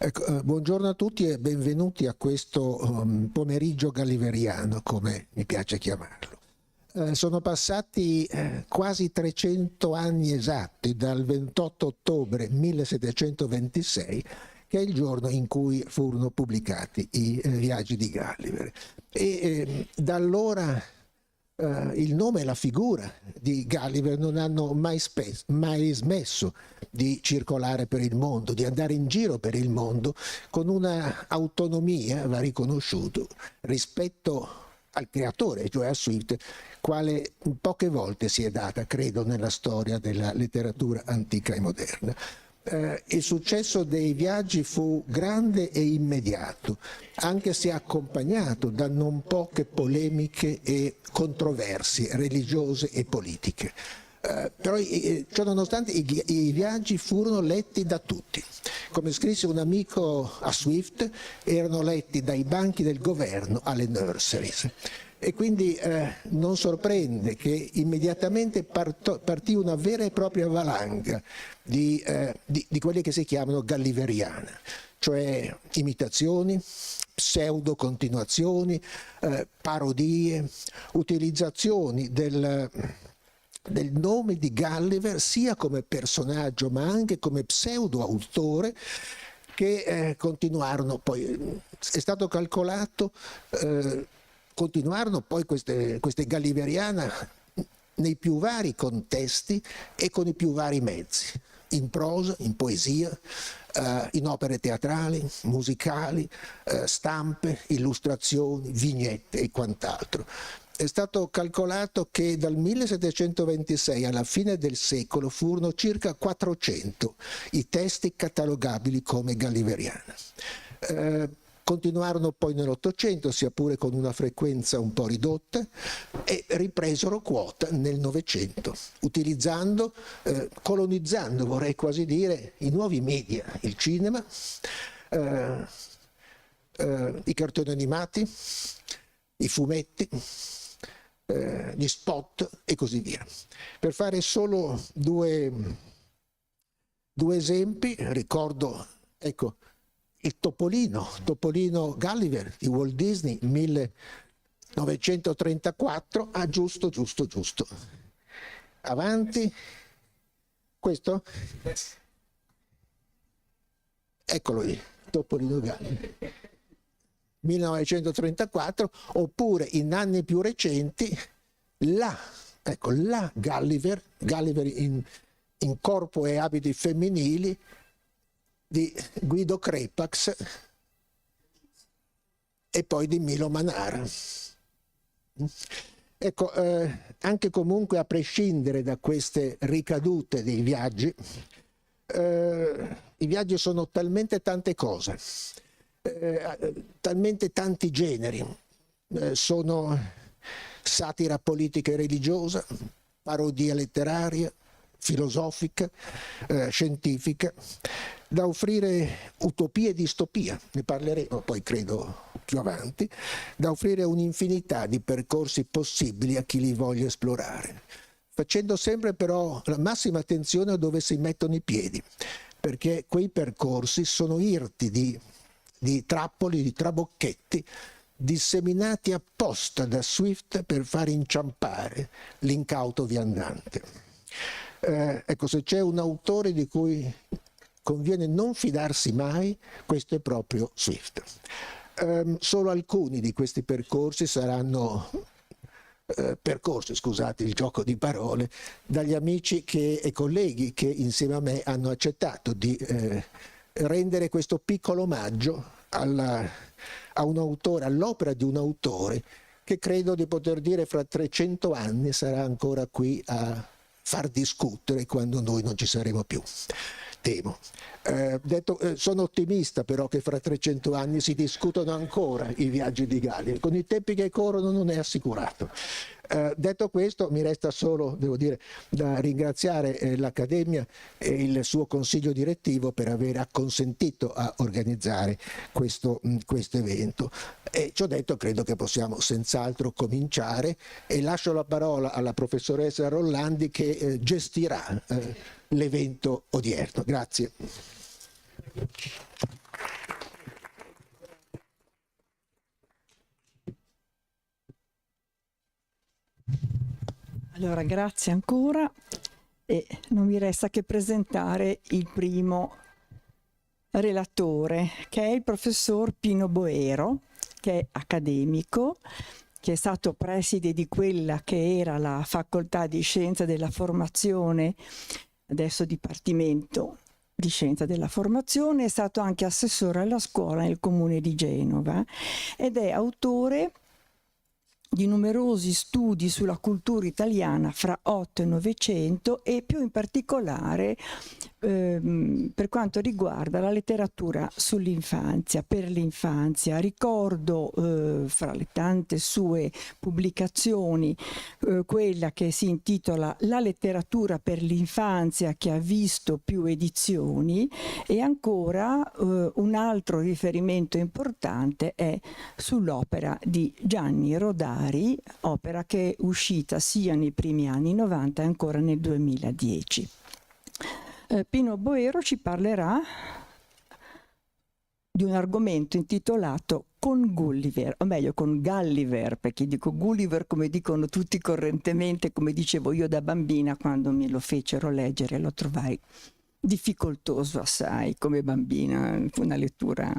Ecco, buongiorno a tutti e benvenuti a questo pomeriggio galliveriano, come mi piace chiamarlo. Sono passati quasi 300 anni esatti dal 28 ottobre 1726, che è il giorno in cui furono pubblicati i Viaggi di Gulliver. E da allora il nome e la figura di Gulliver non hanno mai smesso di circolare per il mondo, di andare in giro per il mondo con una autonomia, va riconosciuto, rispetto al creatore, cioè a Swift, quale poche volte si è data, credo, nella storia della letteratura antica e moderna. Il successo dei viaggi fu grande e immediato, anche se accompagnato da non poche polemiche e controversie religiose e politiche. Però ciò nonostante i viaggi furono letti da tutti. Come scrisse un amico a Swift, erano letti dai banchi del governo alle nurseries. E quindi non sorprende che immediatamente partì una vera e propria valanga di quelle che si chiamano galliveriane, cioè imitazioni, pseudo-continuazioni, parodie, utilizzazioni del nome di Gulliver sia come personaggio ma anche come pseudo-autore che continuarono poi. È stato calcolato continuarono poi queste galliveriane nei più vari contesti e con i più vari mezzi, in prosa, in poesia, in opere teatrali, musicali, stampe, illustrazioni, vignette e quant'altro. È stato calcolato che dal 1726 alla fine del secolo furono circa 400 i testi catalogabili come galliveriana. Continuarono poi nell'Ottocento, sia pure con una frequenza un po' ridotta, e ripresero quota nel Novecento, utilizzando, colonizzando, vorrei quasi dire, i nuovi media, il cinema, i cartoni animati, i fumetti, gli spot e così via. Per fare solo due esempi, ricordo, ecco, il Topolino Gulliver di Walt Disney 1934, giusto. Avanti. Questo? Eccolo lì, Topolino Gulliver. 1934, oppure in anni più recenti la Gulliver in corpo e abiti femminili di Guido Crepax e poi di Milo Manara. Ecco, anche comunque a prescindere da queste ricadute dei viaggi, i viaggi sono talmente tante cose, talmente tanti generi, sono satira politica e religiosa, parodia letteraria, filosofica, scientifica, da offrire utopia e distopia, ne parleremo poi credo più avanti, da offrire un'infinità di percorsi possibili a chi li voglia esplorare, facendo sempre però la massima attenzione a dove si mettono i piedi, perché quei percorsi sono irti di trappoli, di trabocchetti, disseminati apposta da Swift per far inciampare l'incauto viandante. Ecco, se c'è un autore di cui conviene non fidarsi mai, questo è proprio Swift. Solo alcuni di questi percorsi saranno scusate il gioco di parole, dagli amici e colleghi che insieme a me hanno accettato di rendere questo piccolo omaggio a un autore, all'opera di un autore che credo di poter dire fra 300 anni sarà ancora qui a far discutere quando noi non ci saremo più. Temo. Sono ottimista però che fra 300 anni si discutono ancora i viaggi di Gulliver. Con i tempi che corrono non è assicurato. Detto questo, mi resta solo, devo dire, da ringraziare l'Accademia e il suo consiglio direttivo per aver acconsentito a organizzare questo evento. E ciò detto, credo che possiamo senz'altro cominciare e lascio la parola alla professoressa Rollandi che gestirà l'evento odierno. Grazie. Allora, grazie ancora e non mi resta che presentare il primo relatore, che è il professor Pino Boero, che è accademico, che è stato preside di quella che era la Facoltà di Scienza della Formazione, adesso Dipartimento di Scienza della Formazione, è stato anche assessore alla scuola nel comune di Genova ed è autore di numerosi studi sulla cultura italiana fra 8 e 900 e più in particolare per quanto riguarda la letteratura sull'infanzia, per l'infanzia. Ricordo fra le tante sue pubblicazioni quella che si intitola La letteratura per l'infanzia, che ha visto più edizioni, e ancora un altro riferimento importante è sull'opera di Gianni Rodari, opera che è uscita sia nei primi anni 90 e ancora nel 2010. Pino Boero ci parlerà di un argomento intitolato Con Gulliver, o meglio con Gulliver, perché dico Gulliver come dicono tutti correntemente, come dicevo io da bambina quando me lo fecero leggere, lo trovai difficoltoso assai come bambina, fu una lettura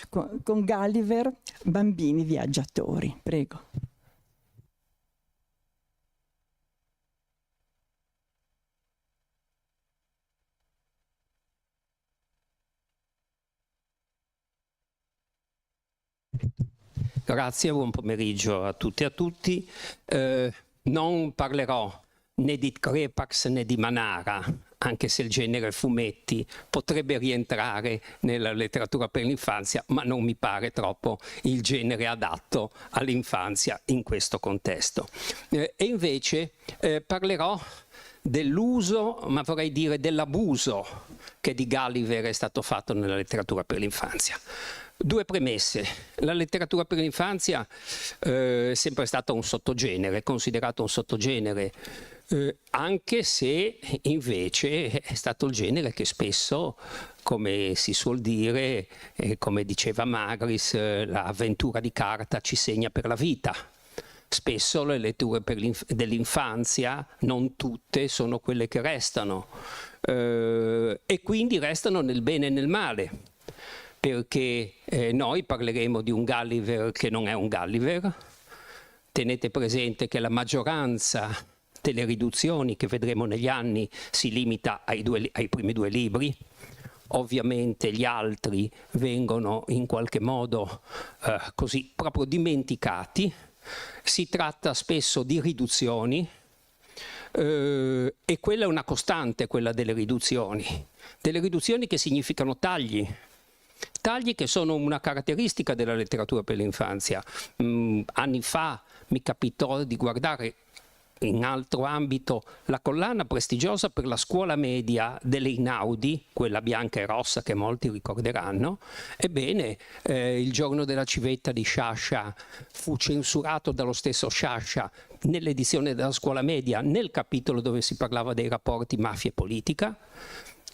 con Gulliver, bambini viaggiatori. Prego. Grazie, buon pomeriggio a tutti e a tutti. Non parlerò né di Crepax né di Manara, anche se il genere fumetti potrebbe rientrare nella letteratura per l'infanzia, ma non mi pare troppo il genere adatto all'infanzia in questo contesto. E invece parlerò dell'uso, ma vorrei dire dell'abuso che di Gulliver è stato fatto nella letteratura per l'infanzia. Due premesse. La letteratura per l'infanzia è sempre stata un sottogenere, considerato un sottogenere, anche se invece è stato il genere che spesso, come si suol dire, come diceva Magris, l'avventura di carta ci segna per la vita. Spesso le letture dell'infanzia, non tutte, sono quelle che restano, e quindi restano nel bene e nel male. Perché noi parleremo di un Gulliver che non è un Gulliver. Tenete presente che la maggioranza delle riduzioni che vedremo negli anni si limita ai primi due libri. Ovviamente gli altri vengono in qualche modo così proprio dimenticati. Si tratta spesso di riduzioni e quella è una costante, quella delle riduzioni che significano tagli. Tagli che sono una caratteristica della letteratura per l'infanzia. Anni fa mi capitò di guardare in altro ambito la collana prestigiosa per la scuola media delle Einaudi, quella bianca e rossa che molti ricorderanno. Ebbene, Il giorno della civetta di Sciascia fu censurato dallo stesso Sciascia nell'edizione della scuola media, nel capitolo dove si parlava dei rapporti mafia e politica.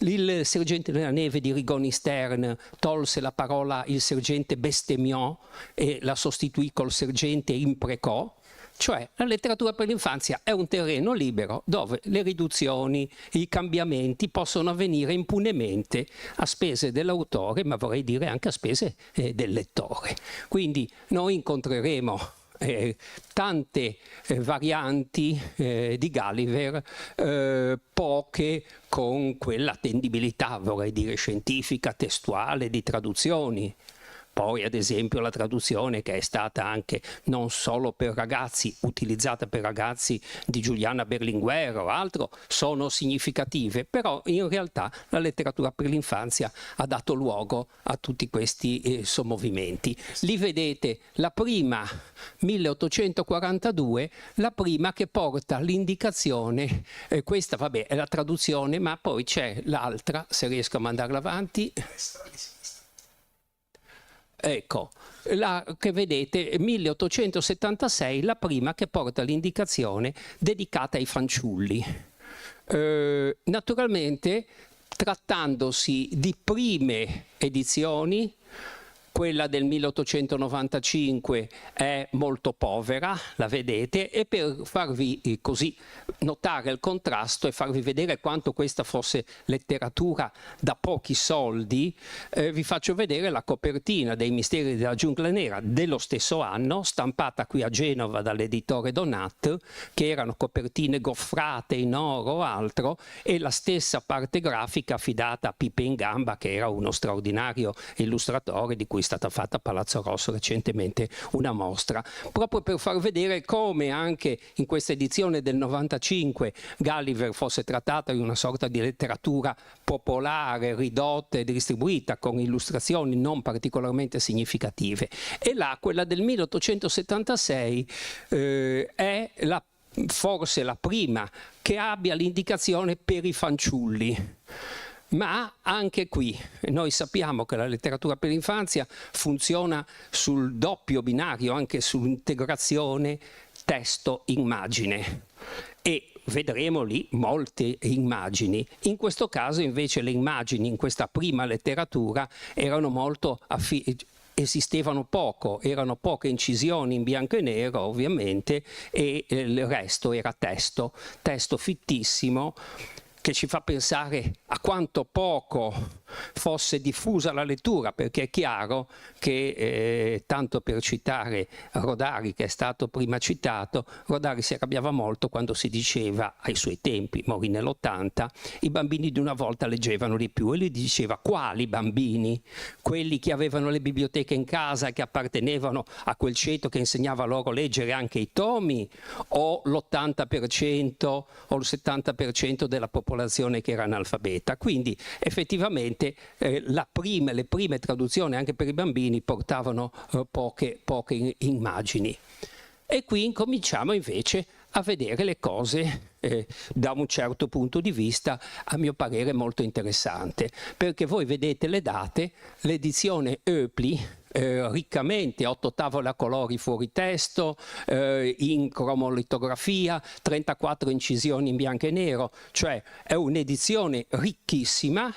Il sergente della neve di Rigoni Stern tolse la parola il sergente bestemmiò e la sostituì col sergente imprecò. Cioè la letteratura per l'infanzia è un terreno libero dove le riduzioni, i cambiamenti possono avvenire impunemente a spese dell'autore, ma vorrei dire anche a spese del lettore. Quindi noi incontreremo tante varianti di Gulliver, poche con quell'attendibilità, vorrei dire, scientifica, testuale, di traduzioni. Poi ad esempio la traduzione che è stata anche non solo per ragazzi, utilizzata per ragazzi di Giuliana Berlinguer o altro, sono significative, però in realtà la letteratura per l'infanzia ha dato luogo a tutti questi sommovimenti. Li vedete, la prima 1842, la prima che porta l'indicazione, questa vabbè è la traduzione, ma poi c'è l'altra, se riesco a mandarla avanti. Ecco, la che vedete, 1876, la prima che porta l'indicazione dedicata ai fanciulli. Naturalmente, trattandosi di prime edizioni, quella del 1895 è molto povera, la vedete, e per farvi così notare il contrasto e farvi vedere quanto questa fosse letteratura da pochi soldi, vi faccio vedere la copertina dei Misteri della Giungla Nera dello stesso anno, stampata qui a Genova dall'editore Donat, che erano copertine goffrate in oro o altro, e la stessa parte grafica affidata a Pipe in Gamba, che era uno straordinario illustratore di cui è stata fatta a Palazzo Rosso recentemente una mostra, proprio per far vedere come anche in questa edizione del 95 Gulliver fosse trattata di una sorta di letteratura popolare, ridotta e distribuita, con illustrazioni non particolarmente significative. E là, quella del 1876 è forse la prima che abbia l'indicazione per i fanciulli. Ma anche qui noi sappiamo che la letteratura per l'infanzia funziona sul doppio binario, anche sull'integrazione testo-immagine, e vedremo lì molte immagini. In questo caso invece le immagini in questa prima letteratura erano molto esistevano poco, erano poche incisioni in bianco e nero ovviamente, e il resto era testo fittissimo, che ci fa pensare a quanto poco fosse diffusa la lettura, perché è chiaro che, tanto per citare Rodari, che è stato prima citato, Rodari si arrabbiava molto quando si diceva, ai suoi tempi, morì nell'80, i bambini di una volta leggevano di più, e lui diceva: quali bambini? Quelli che avevano le biblioteche in casa e che appartenevano a quel ceto che insegnava loro a leggere anche i tomi, o l'80% o il 70% della popolazione che era analfabeta? Quindi effettivamente le prime traduzioni anche per i bambini portavano poche immagini. E qui incominciamo invece a vedere le cose da un certo punto di vista, a mio parere molto interessante, perché voi vedete le date, l'edizione Hoepli, riccamente 8 tavole a colori fuori testo, in cromolitografia, 34 incisioni in bianco e nero, cioè è un'edizione ricchissima,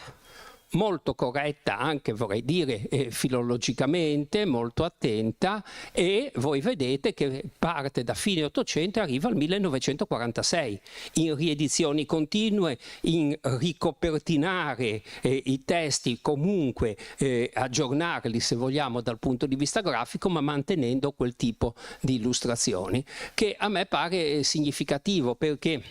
molto corretta anche, vorrei dire, filologicamente, molto attenta, e voi vedete che parte da fine 800 e arriva al 1946, in riedizioni continue, in ricopertinare i testi, comunque aggiornarli se vogliamo dal punto di vista grafico, ma mantenendo quel tipo di illustrazioni, che a me pare significativo, perché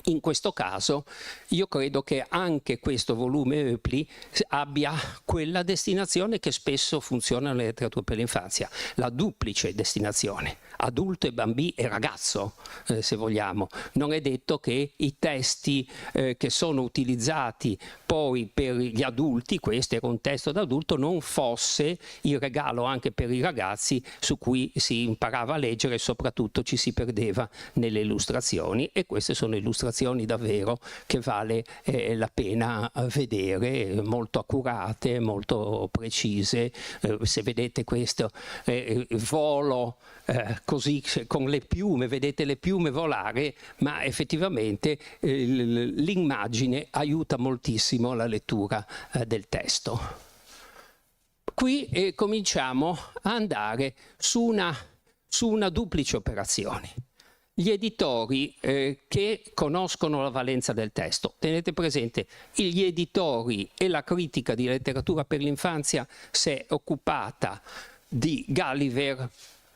in questo caso io credo che anche questo volume Hoepli abbia quella destinazione che spesso funziona nella letteratura per l'infanzia, la duplice destinazione, adulto e ragazzo, se vogliamo. Non è detto che i testi che sono utilizzati poi per gli adulti, questo era un testo d'adulto, non fosse il regalo anche per i ragazzi su cui si imparava a leggere e soprattutto ci si perdeva nelle illustrazioni, e queste sono illustrazioni davvero che vale la pena vedere, molto accurate, molto precise. Se vedete questo volo così con le piume, vedete le piume volare, ma effettivamente l'immagine aiuta moltissimo la lettura del testo. Qui cominciamo a andare su una duplice operazione. Gli editori che conoscono la valenza del testo, tenete presente, gli editori e la critica di letteratura per l'infanzia si è occupata di Gulliver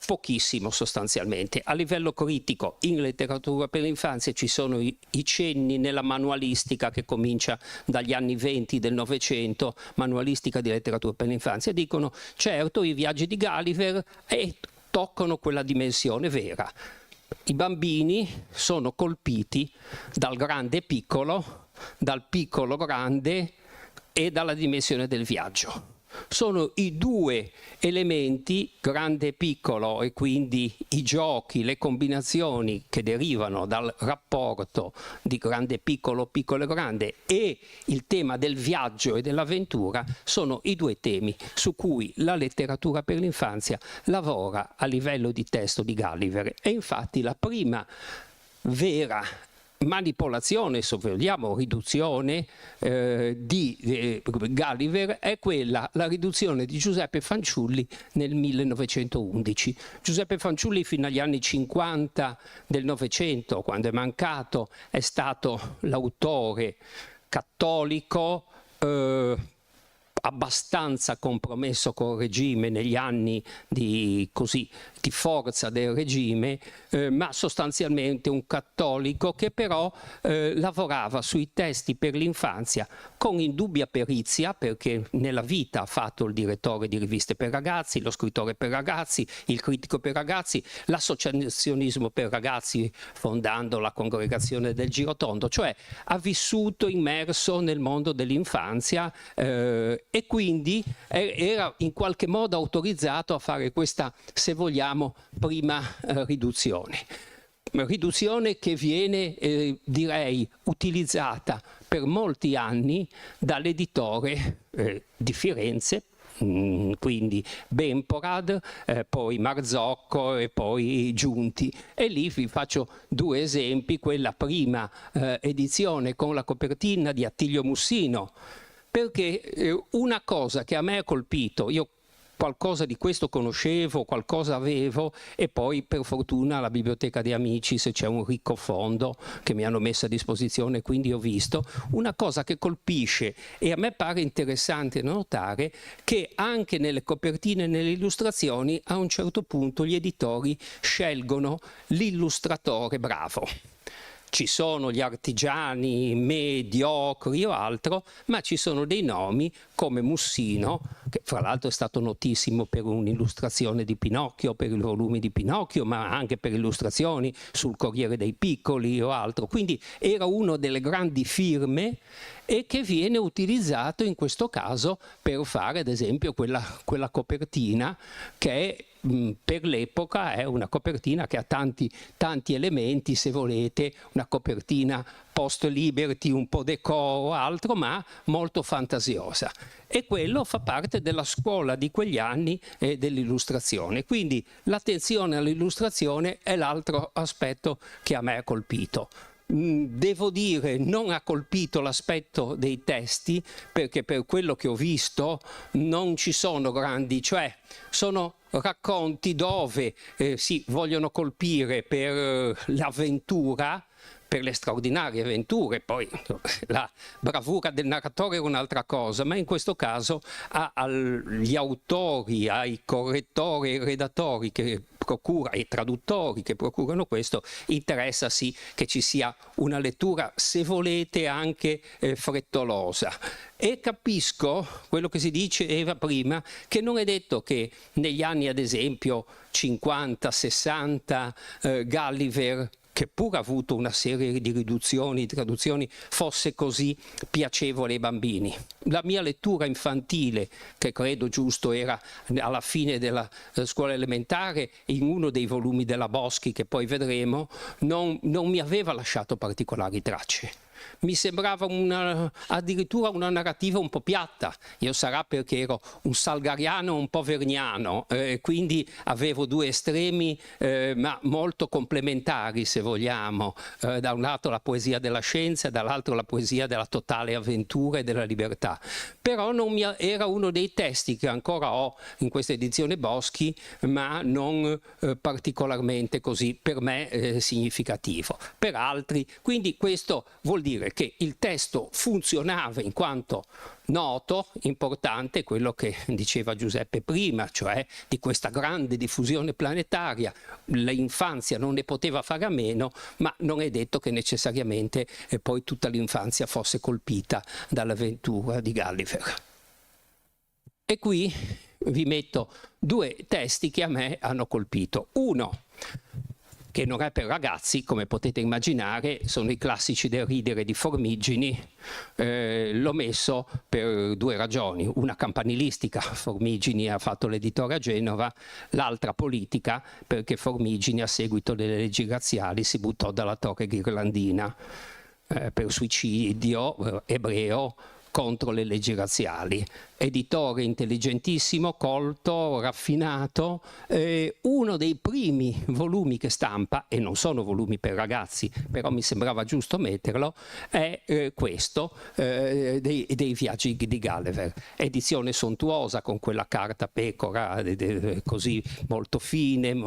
pochissimo sostanzialmente. A livello critico in letteratura per l'infanzia ci sono i cenni nella manualistica che comincia dagli anni 20 del Novecento, manualistica di letteratura per l'infanzia, dicono certo i viaggi di Gulliver toccano quella dimensione vera. I bambini sono colpiti dal grande piccolo, dal piccolo grande e dalla dimensione del viaggio. Sono i due elementi, grande e piccolo, e quindi i giochi, le combinazioni che derivano dal rapporto di grande piccolo, piccolo e grande, e il tema del viaggio e dell'avventura, sono i due temi su cui la letteratura per l'infanzia lavora a livello di testo di Gulliver. E infatti la prima vera manipolazione, se vogliamo, riduzione di Gulliver è la riduzione di Giuseppe Fanciulli nel 1911. Giuseppe Fanciulli fino agli anni 50 del Novecento, quando è mancato, è stato l'autore cattolico abbastanza compromesso col regime negli anni di forza del regime, ma sostanzialmente un cattolico che però lavorava sui testi per l'infanzia con indubbia perizia, perché nella vita ha fatto il direttore di riviste per ragazzi, lo scrittore per ragazzi, il critico per ragazzi, l'associazionismo per ragazzi fondando la congregazione del Girotondo, cioè ha vissuto immerso nel mondo dell'infanzia e quindi era in qualche modo autorizzato a fare questa, se vogliamo, prima riduzione. Riduzione che viene, direi, utilizzata per molti anni dall'editore di Firenze, quindi Bemporad, poi Marzocco e poi Giunti. E lì vi faccio due esempi: quella prima edizione con la copertina di Attilio Mussino, perché una cosa che a me ha colpito, io qualcosa di questo conoscevo, qualcosa avevo, e poi per fortuna alla Biblioteca di Amicis c'è un ricco fondo che mi hanno messo a disposizione, quindi ho visto una cosa che colpisce, e a me pare interessante notare che anche nelle copertine e nelle illustrazioni a un certo punto gli editori scelgono l'illustratore bravo. Ci sono gli artigiani mediocri o altro, ma ci sono dei nomi come Mussino, che fra l'altro è stato notissimo per un'illustrazione di Pinocchio, per i volumi di Pinocchio, ma anche per illustrazioni sul Corriere dei Piccoli o altro. Quindi era una delle grandi firme e che viene utilizzato in questo caso per fare, ad esempio, quella copertina che per l'epoca è una copertina che ha tanti elementi, se volete, una copertina post-Liberty, un po' decoro, altro, ma molto fantasiosa. E quello fa parte della scuola di quegli anni dell'illustrazione. Quindi l'attenzione all'illustrazione è l'altro aspetto che a me ha colpito. Devo dire, non ha colpito l'aspetto dei testi, perché per quello che ho visto non ci sono grandi, cioè sono racconti dove si vogliono colpire per l'avventura, per le straordinarie avventure, poi la bravura del narratore è un'altra cosa, ma in questo caso agli autori, ai correttori, ai redattori che procura, ai traduttori che procurano questo, interessa sì che ci sia una lettura, se volete, anche frettolosa. E capisco quello che si diceva prima, che non è detto che negli anni, ad esempio, 50-60, Gulliver, che pur ha avuto una serie di riduzioni, di traduzioni, fosse così piacevole ai bambini. La mia lettura infantile, che credo giusto era alla fine della scuola elementare, in uno dei volumi della Boschi, che poi vedremo, non mi aveva lasciato particolari tracce. Mi sembrava addirittura una narrativa un po' piatta. Io sarà perché ero un salgariano un po' verniano, quindi avevo due estremi ma molto complementari, se vogliamo. Da un lato la poesia della scienza, dall'altro la poesia della totale avventura e della libertà. Però era uno dei testi che ancora ho in questa edizione Boschi, ma non particolarmente così per me significativo. Per altri, quindi questo vuol dire che il testo funzionava in quanto noto, importante, quello che diceva Giuseppe prima, cioè di questa grande diffusione planetaria. L'infanzia non ne poteva fare a meno, ma non è detto che necessariamente poi tutta l'infanzia fosse colpita dall'avventura di Gulliver. E qui vi metto due testi che a me hanno colpito. Uno, che non è per ragazzi, come potete immaginare, sono i classici del ridere di Formigini. L'ho messo per due ragioni: una campanilistica, Formigini ha fatto l'editore a Genova; l'altra politica, perché Formigini a seguito delle leggi razziali si buttò dalla torre ghirlandina per suicidio ebreo contro le leggi razziali. Editore intelligentissimo, colto, raffinato, uno dei primi volumi che stampa, e non sono volumi per ragazzi, però mi sembrava giusto metterlo, è questo, dei viaggi di Gulliver. Edizione sontuosa con quella carta pecora, così molto fine,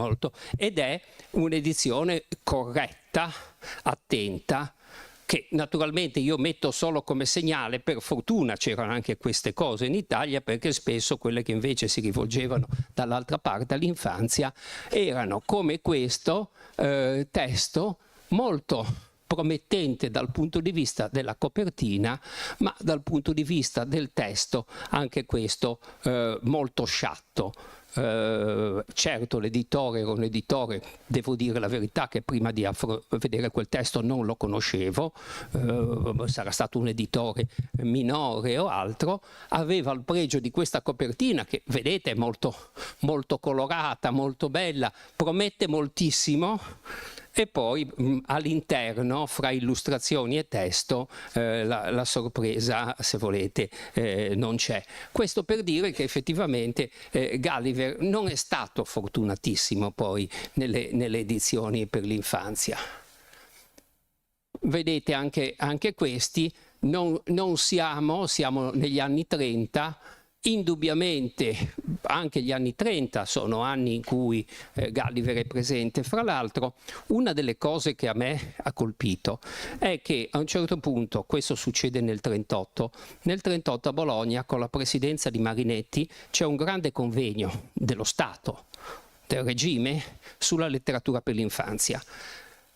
ed è un'edizione corretta, attenta, che naturalmente io metto solo come segnale. Per fortuna c'erano anche queste cose in Italia, perché spesso quelle che invece si rivolgevano dall'altra parte all'infanzia erano come questo testo molto promettente dal punto di vista della copertina, ma dal punto di vista del testo anche questo molto sciatto. Certo, l'editore era un editore, devo dire la verità, che prima di vedere quel testo non lo conoscevo, sarà stato un editore minore o altro, aveva il pregio di questa copertina che vedete è molto, molto colorata, molto bella, promette moltissimo. E poi all'interno, fra illustrazioni e testo, la sorpresa, se volete, non c'è. Questo per dire che effettivamente Gulliver non è stato fortunatissimo poi nelle edizioni per l'infanzia. Vedete anche questi, non siamo negli anni 30. Indubbiamente anche gli anni 30 sono anni in cui Gulliver è presente. Fra l'altro, una delle cose che a me ha colpito è che a un certo punto, questo succede nel 38 a Bologna, con la presidenza di Marinetti, c'è un grande convegno dello Stato, del regime, sulla letteratura per l'infanzia.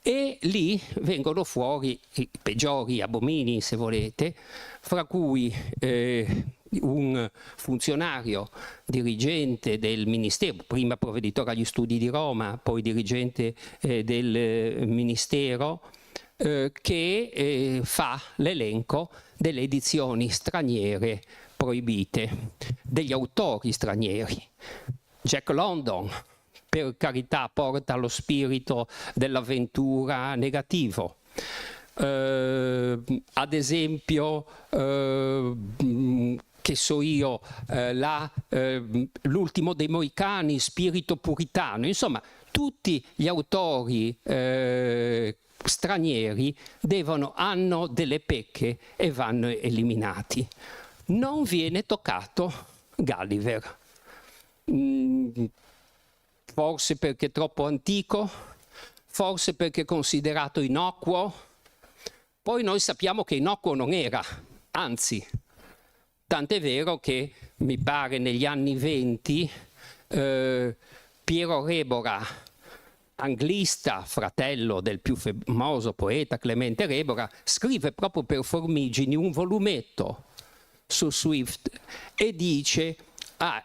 E lì vengono fuori i peggiori abomini, se volete, fra cui un funzionario dirigente del Ministero, prima provveditore agli studi di Roma, poi dirigente del Ministero, che fa l'elenco delle edizioni straniere proibite, degli autori stranieri. Jack London, per carità, porta lo spirito dell'avventura negativo. Ad esempio, che so io, l'ultimo dei Moicani, spirito puritano. Insomma, tutti gli autori stranieri hanno delle pecche e vanno eliminati. Non viene toccato Gulliver. Forse perché è troppo antico, forse perché è considerato innocuo. Poi noi sappiamo che innocuo non era, anzi, tant'è vero che mi pare negli anni 20 Piero Rebora, anglista, fratello del più famoso poeta Clemente Rebora, scrive proprio per Formigini un volumetto su Swift e dice: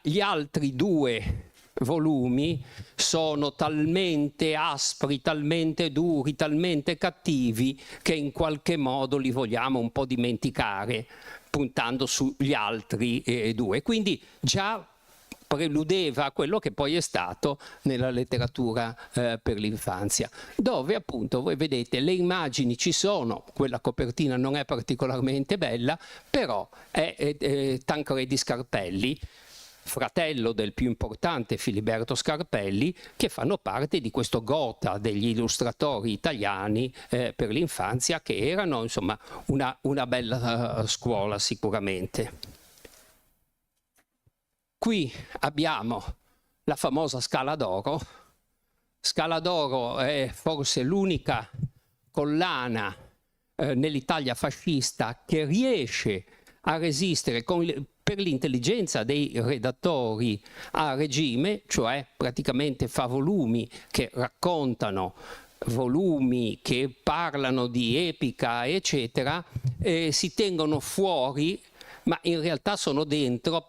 gli altri due volumi sono talmente aspri, talmente duri, talmente cattivi che in qualche modo li vogliamo un po' dimenticare, puntando sugli altri due. Quindi già preludeva a quello che poi è stato nella letteratura per l'infanzia, dove appunto voi vedete le immagini ci sono, quella copertina non è particolarmente bella, però è Tancredi Scarpelli, fratello del più importante Filiberto Scarpelli, che fanno parte di questo gotha degli illustratori italiani per l'infanzia, che erano insomma una bella scuola sicuramente. Qui abbiamo la famosa Scala d'Oro. Scala d'Oro è forse l'unica collana nell'Italia fascista che riesce a resistere per l'intelligenza dei redattori a regime, cioè praticamente fa volumi che raccontano, volumi che parlano di epica, eccetera, si tengono fuori, ma in realtà sono dentro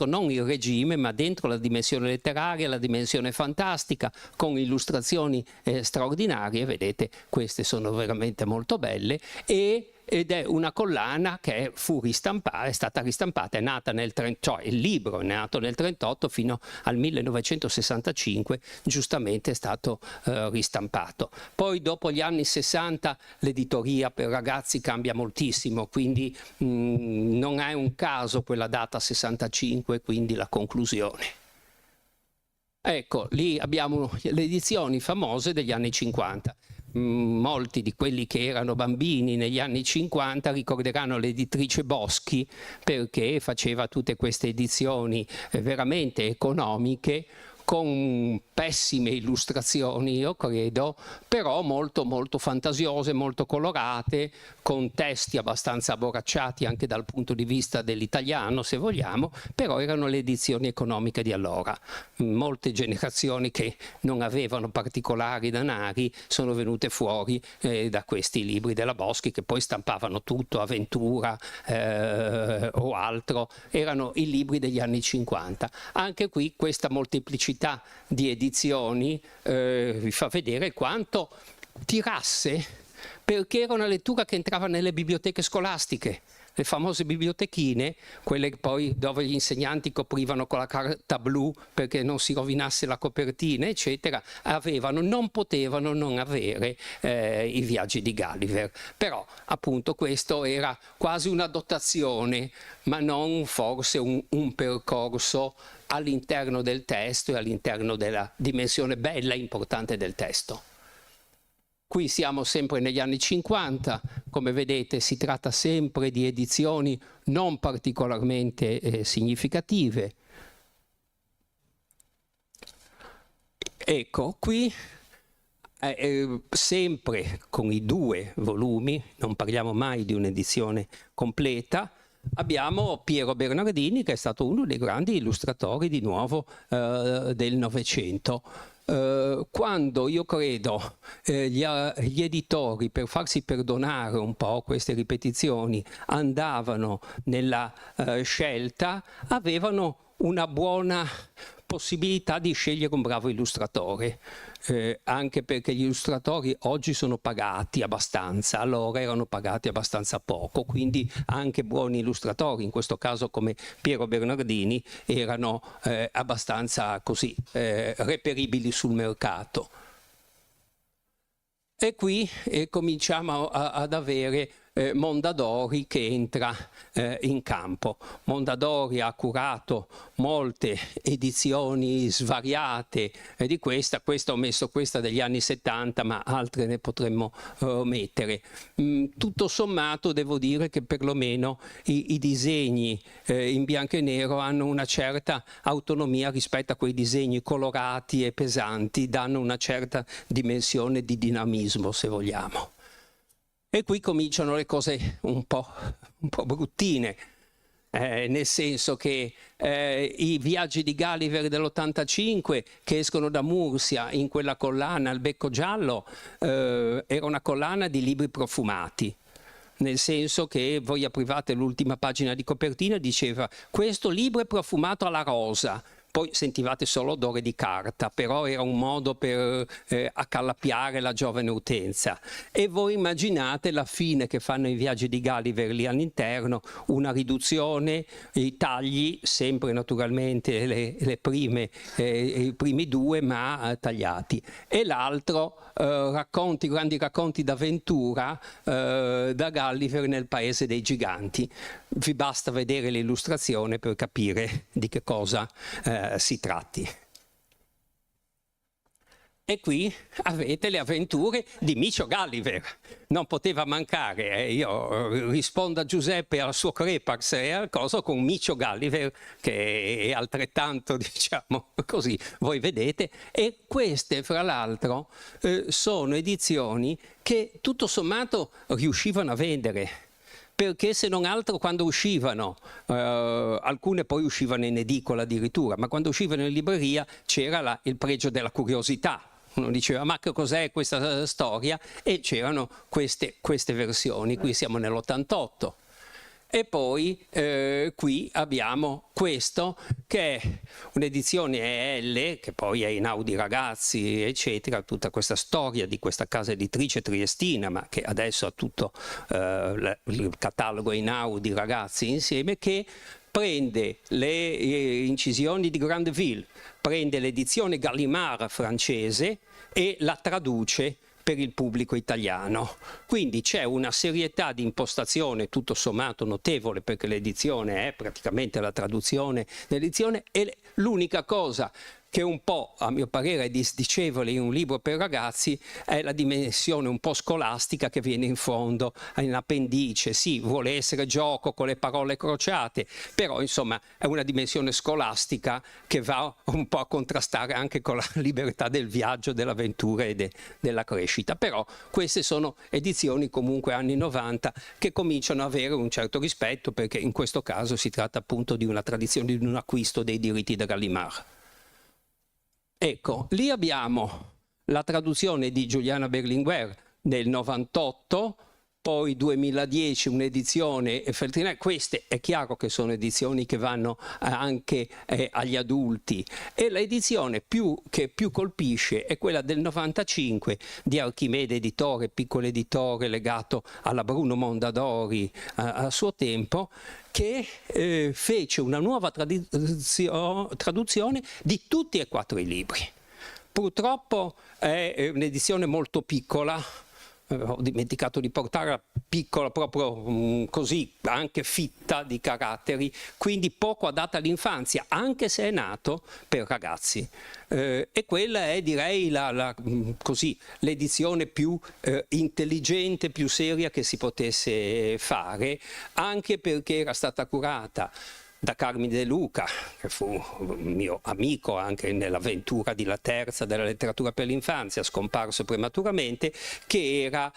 non il regime, ma dentro la dimensione letteraria, la dimensione fantastica, con illustrazioni straordinarie. Vedete, queste sono veramente molto belle, e ed è una collana che è stata ristampata, è nata cioè il libro è nato nel 1938 fino al 1965, giustamente è stato ristampato. Poi dopo gli anni 60 l'editoria per ragazzi cambia moltissimo, quindi non è un caso quella data 65, quindi la conclusione. Ecco, lì abbiamo le edizioni famose degli anni 50. Molti di quelli che erano bambini negli anni 50 ricorderanno l'editrice Boschi, perché faceva tutte queste edizioni veramente economiche, con pessime illustrazioni, io credo, però molto molto fantasiose, molto colorate, con testi abbastanza abborracciati anche dal punto di vista dell'italiano, se vogliamo, però erano le edizioni economiche di allora. Molte generazioni che non avevano particolari danari sono venute fuori da questi libri della Boschi, che poi stampavano tutto, avventura o altro, erano i libri degli anni 50. Anche qui questa molteplicità di edizioni vi fa vedere quanto tirasse, perché era una lettura che entrava nelle biblioteche scolastiche, le famose bibliotechine, quelle poi dove gli insegnanti coprivano con la carta blu perché non si rovinasse la copertina, eccetera, non potevano non avere i viaggi di Gulliver. Però appunto questo era quasi una dotazione, ma non forse un percorso all'interno del testo e all'interno della dimensione bella e importante del testo. Qui siamo sempre negli anni 50, come vedete si tratta sempre di edizioni non particolarmente significative. Ecco, qui sempre con i 2 volumi, non parliamo mai di un'edizione completa, abbiamo Piero Bernardini, che è stato uno dei grandi illustratori di nuovo del Novecento. Quando io credo gli editori, per farsi perdonare un po' queste ripetizioni, andavano nella scelta, avevano una buona possibilità di scegliere un bravo illustratore, anche perché gli illustratori oggi sono pagati abbastanza, allora erano pagati abbastanza poco, quindi anche buoni illustratori, in questo caso come Piero Bernardini, erano abbastanza così reperibili sul mercato. E qui cominciamo ad avere Mondadori che entra in campo. Mondadori ha curato molte edizioni svariate di questa ho messo questa degli anni 70, ma altre ne potremmo mettere. Tutto sommato devo dire che perlomeno i disegni in bianco e nero hanno una certa autonomia rispetto a quei disegni colorati e pesanti, danno una certa dimensione di dinamismo, se vogliamo. E qui cominciano le cose un po' bruttine, nel senso che i viaggi di Gulliver dell'85 che escono da Mursia in quella collana al becco giallo, era una collana di libri profumati. Nel senso che voi aprivate l'ultima pagina di copertina e diceva questo libro è profumato alla rosa. Poi sentivate solo odore di carta, però era un modo per accalappiare la giovane utenza. E voi immaginate la fine che fanno i viaggi di Gulliver lì all'interno, una riduzione, i tagli, sempre naturalmente le prime, i primi 2, ma tagliati. E l'altro, grandi racconti d'avventura da Gulliver nel paese dei giganti. Vi basta vedere l'illustrazione per capire di che cosa si tratti. E qui avete le avventure di Micio Gulliver. Non poteva mancare, io rispondo a Giuseppe, al suo Crepax e al coso con Micio Gulliver, che è altrettanto, diciamo così, voi vedete. E queste, fra l'altro, sono edizioni che tutto sommato riuscivano a vendere. Perché se non altro quando uscivano, alcune poi uscivano in edicola addirittura, ma quando uscivano in libreria c'era il pregio della curiosità. Uno diceva ma che cos'è questa storia? E c'erano queste versioni, qui siamo nell'88. E poi qui abbiamo questo, che è un'edizione EL, che poi è Einaudi Ragazzi, eccetera, tutta questa storia di questa casa editrice triestina, ma che adesso ha tutto il catalogo Einaudi Ragazzi insieme, che prende le incisioni di Grandeville, prende l'edizione Gallimard francese e la traduce per il pubblico italiano. Quindi c'è una serietà di impostazione tutto sommato notevole, perché l'edizione è praticamente la traduzione dell'edizione, e l'unica cosa che un po', a mio parere, è disdicevole in un libro per ragazzi è la dimensione un po' scolastica che viene in fondo, in appendice. Sì, vuole essere gioco con le parole crociate, però insomma è una dimensione scolastica che va un po' a contrastare anche con la libertà del viaggio, dell'avventura e della crescita. Però queste sono edizioni comunque anni 90 che cominciano ad avere un certo rispetto, perché in questo caso si tratta appunto di una tradizione, di un acquisto dei diritti da Gallimard. Ecco, lì abbiamo la traduzione di Giuliana Berlinguer del 98, poi 2010 un'edizione Feltrinelli. Queste è chiaro che sono edizioni che vanno anche agli adulti, e l'edizione che più colpisce è quella del 95 di Archimede Editore, piccolo editore legato alla Bruno Mondadori a suo tempo, che fece una nuova traduzione di tutti e 4 i libri. Purtroppo è un'edizione molto piccola, ho dimenticato di portarla, piccola proprio così, anche fitta di caratteri, quindi poco adatta all'infanzia, anche se è nato per ragazzi. E quella è, direi, l'edizione più intelligente, più seria che si potesse fare, anche perché era stata curata da Carmine De Luca, che fu un mio amico anche nell'avventura di La Terza della letteratura per l'infanzia, scomparso prematuramente, che era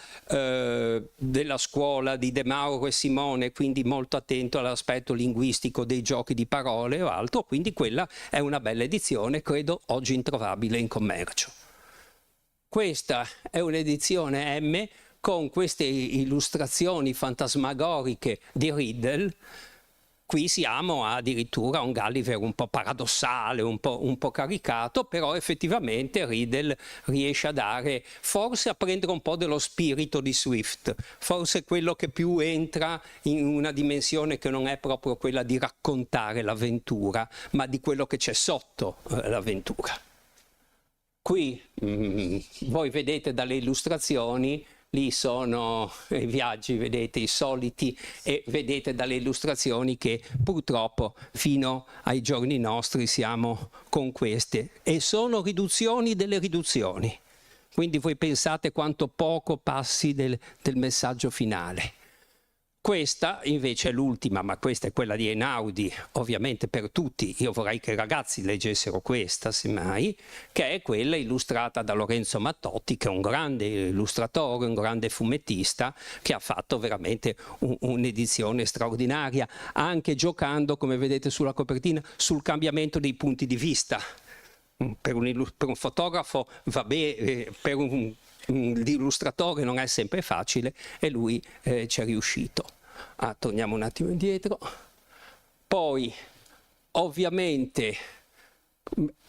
della scuola di De Mauro e Simone, quindi molto attento all'aspetto linguistico dei giochi di parole o altro, quindi quella è una bella edizione, credo oggi introvabile in commercio. Questa è un'edizione M con queste illustrazioni fantasmagoriche di Riddle. Qui siamo addirittura a un Gulliver un po' paradossale, un po' caricato, però effettivamente Riddle riesce a dare, forse a prendere un po' dello spirito di Swift, forse quello che più entra in una dimensione che non è proprio quella di raccontare l'avventura, ma di quello che c'è sotto l'avventura. Qui voi vedete dalle illustrazioni, lì sono i viaggi, vedete, i soliti, e vedete dalle illustrazioni che purtroppo fino ai giorni nostri siamo con queste, e sono riduzioni delle riduzioni. Quindi voi pensate quanto poco passi del messaggio finale. Questa invece è l'ultima, ma questa è quella di Einaudi, ovviamente per tutti. Io vorrei che i ragazzi leggessero questa, semmai, che è quella illustrata da Lorenzo Mattotti, che è un grande illustratore, un grande fumettista, che ha fatto veramente un'edizione straordinaria, anche giocando, come vedete sulla copertina, sul cambiamento dei punti di vista. Per un fotografo va bene, per un illustratore non è sempre facile, e lui ci è riuscito. Torniamo un attimo indietro. Poi ovviamente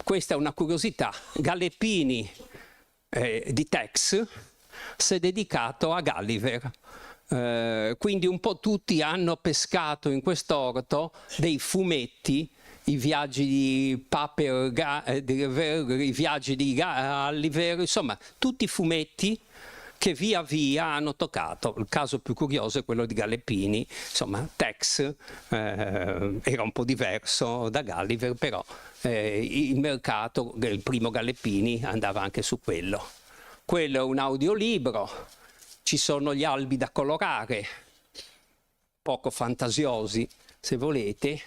questa è una curiosità, Gallepini di Tex si è dedicato a Gulliver, quindi un po' tutti hanno pescato in quest'orto dei fumetti, i viaggi di Paper, i viaggi di Gulliver, insomma tutti fumetti che via via hanno toccato. Il caso più curioso è quello di Gallepini, insomma Tex era un po' diverso da Gulliver, però il mercato, il primo Gallepini, andava anche su quello. Quello è un audiolibro, ci sono gli albi da colorare, poco fantasiosi se volete,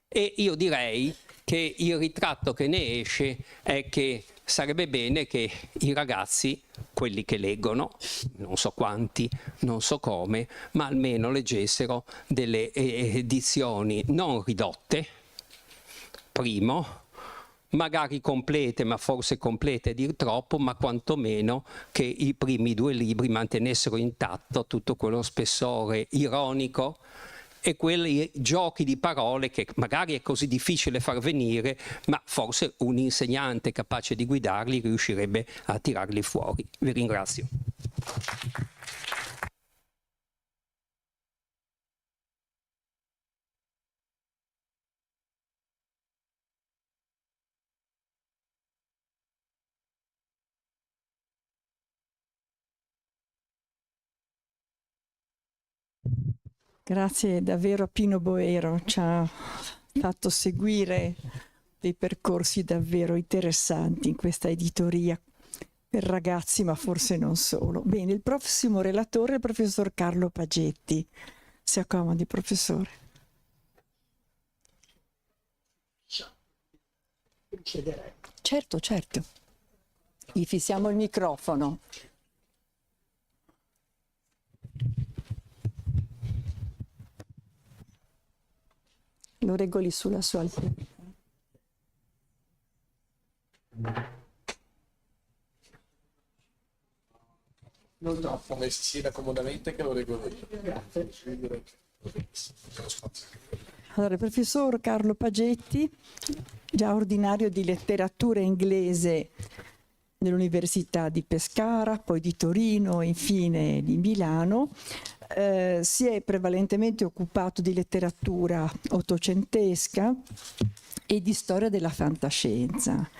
e io direi che il ritratto che ne esce è che sarebbe bene che i ragazzi, quelli che leggono, non so quanti, non so come, ma almeno leggessero delle edizioni non ridotte, primo, magari complete, ma forse complete è dir troppo, ma quantomeno che i primi 2 libri mantenessero intatto tutto quello spessore ironico e quei giochi di parole che magari è così difficile far venire, ma forse un insegnante capace di guidarli riuscirebbe a tirarli fuori. Vi ringrazio. Grazie davvero a Pino Boero, ci ha fatto seguire dei percorsi davvero interessanti in questa editoria per ragazzi, ma forse non solo. Bene, il prossimo relatore è il professor Carlo Pagetti. Si accomodi, professore. Certo, certo. Gli fissiamo il microfono. Lo regoli sulla sua altezza. Non troppo, ma si sieda comodamente che lo regolo io. Grazie. Allora, il professor Carlo Pagetti, già ordinario di letteratura inglese nell'Università di Pescara, poi di Torino e infine di Milano, si è prevalentemente occupato di letteratura ottocentesca e di storia della fantascienza.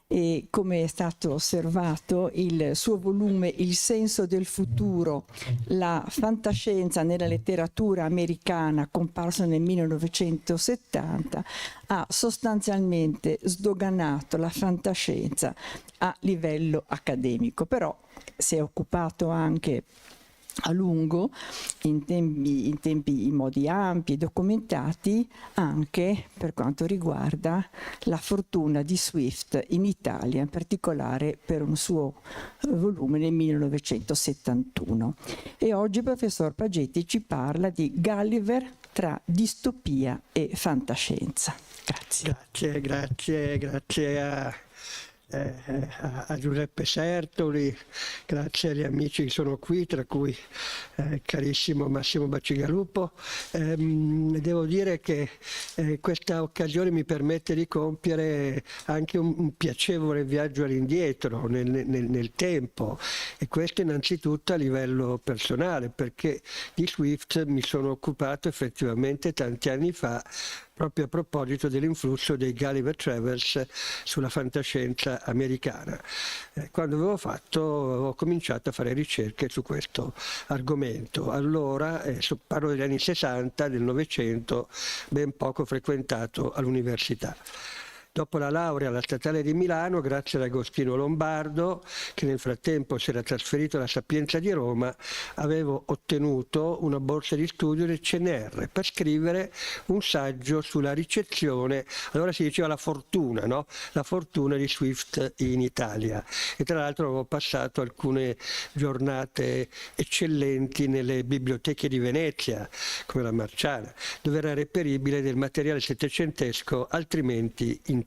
E come è stato osservato, il suo volume Il senso del futuro, la fantascienza nella letteratura americana, comparso nel 1970, ha sostanzialmente sdoganato la fantascienza a livello accademico, però si è occupato anche a lungo, in modi ampi e documentati, anche per quanto riguarda la fortuna di Swift in Italia, in particolare per un suo volume nel 1971. E oggi il professor Pagetti ci parla di Gulliver tra distopia e fantascienza. Grazie. Grazie a Giuseppe Sertoli, grazie agli amici che sono qui, tra cui carissimo Massimo Bacigalupo. Devo dire che questa occasione mi permette di compiere anche un piacevole viaggio all'indietro nel tempo, e questo innanzitutto a livello personale, perché di Swift mi sono occupato effettivamente tanti anni fa, proprio a proposito dell'influsso dei Gulliver Travels sulla fantascienza americana. Quando avevo cominciato a fare ricerche su questo argomento. Allora, parlo degli anni 60, del Novecento, ben poco frequentato all'università. Dopo la laurea alla Statale di Milano, grazie ad Agostino Lombardo, che nel frattempo si era trasferito alla Sapienza di Roma, avevo ottenuto una borsa di studio del CNR per scrivere un saggio sulla ricezione, allora si diceva la fortuna, no? La fortuna di Swift in Italia. E tra l'altro avevo passato alcune giornate eccellenti nelle biblioteche di Venezia, come la Marciana, dove era reperibile del materiale settecentesco altrimenti introvabile.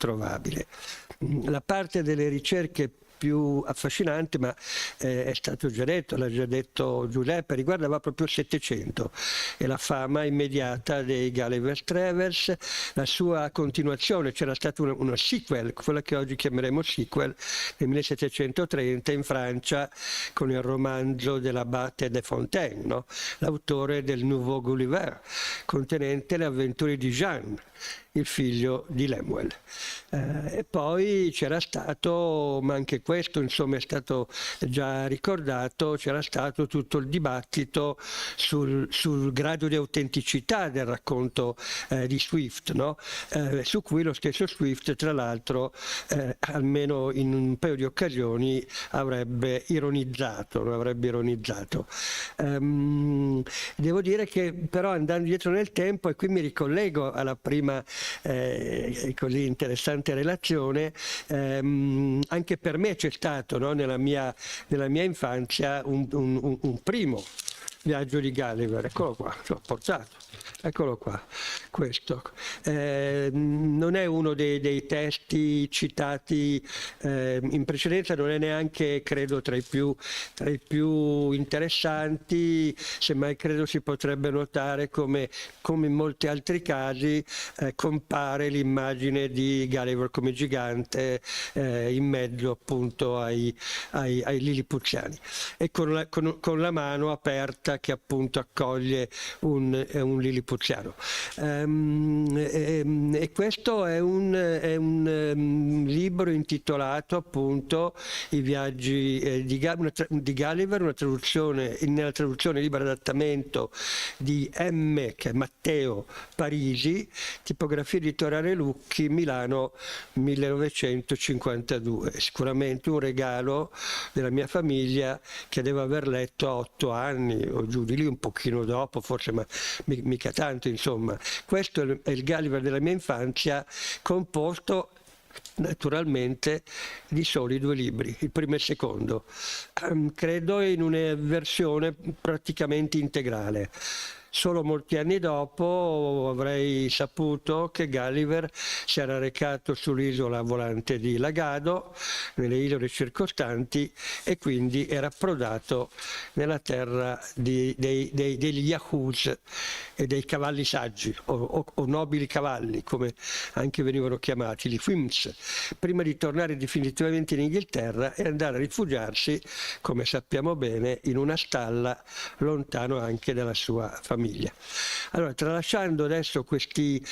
La parte delle ricerche più affascinante, ma è stato già detto, l'ha già detto Giuseppe, riguardava proprio il Settecento e la fama immediata dei Gulliver Travels, la sua continuazione. C'era stata una sequel, quella che oggi chiameremo sequel, nel 1730 in Francia, con il romanzo dell'Abate de Fontaine, no? L'autore del Nouveau Gulliver, contenente le avventure di Jean, il figlio di Lemuel. E poi c'era stato, ma anche questo insomma è stato già ricordato, c'era stato tutto il dibattito sul grado di autenticità del racconto di Swift, no? Su cui lo stesso Swift, tra l'altro, almeno in un paio di occasioni avrebbe ironizzato. Devo dire che però, andando dietro nel tempo, e qui mi ricollego alla prima così interessante relazione, anche per me c'è stato, no, nella mia infanzia un primo viaggio di Gulliver. Eccolo qua, l'ho portato, eccolo qua, questo. Non è uno dei testi citati in precedenza, non è neanche, credo, tra i più interessanti, semmai credo si potrebbe notare come in molti altri casi compare l'immagine di Gulliver come gigante in mezzo appunto ai lilipuziani, e con la mano aperta che appunto accoglie un lilipuziano. E questo è un libro intitolato appunto I viaggi di Gulliver, nella traduzione libero adattamento di che è Matteo Parisi, tipografia editoriale Lucchi, Milano 1952. Sicuramente un regalo della mia famiglia, che devo aver letto a 8 anni o giù di lì, un pochino dopo forse, ma mica tanto, insomma. Questo è il Gulliver della mia infanzia, composto naturalmente di soli 2 libri, il primo e il secondo, credo in una versione praticamente integrale. Solo molti anni dopo avrei saputo che Gulliver si era recato sull'isola volante di Lagado, nelle isole circostanti, e quindi era approdato nella terra degli Yahoos e dei cavalli saggi, o nobili cavalli, come anche venivano chiamati, gli Whims, prima di tornare definitivamente in Inghilterra e andare a rifugiarsi, come sappiamo bene, in una stalla lontano anche dalla sua famiglia. Allora, tralasciando adesso questi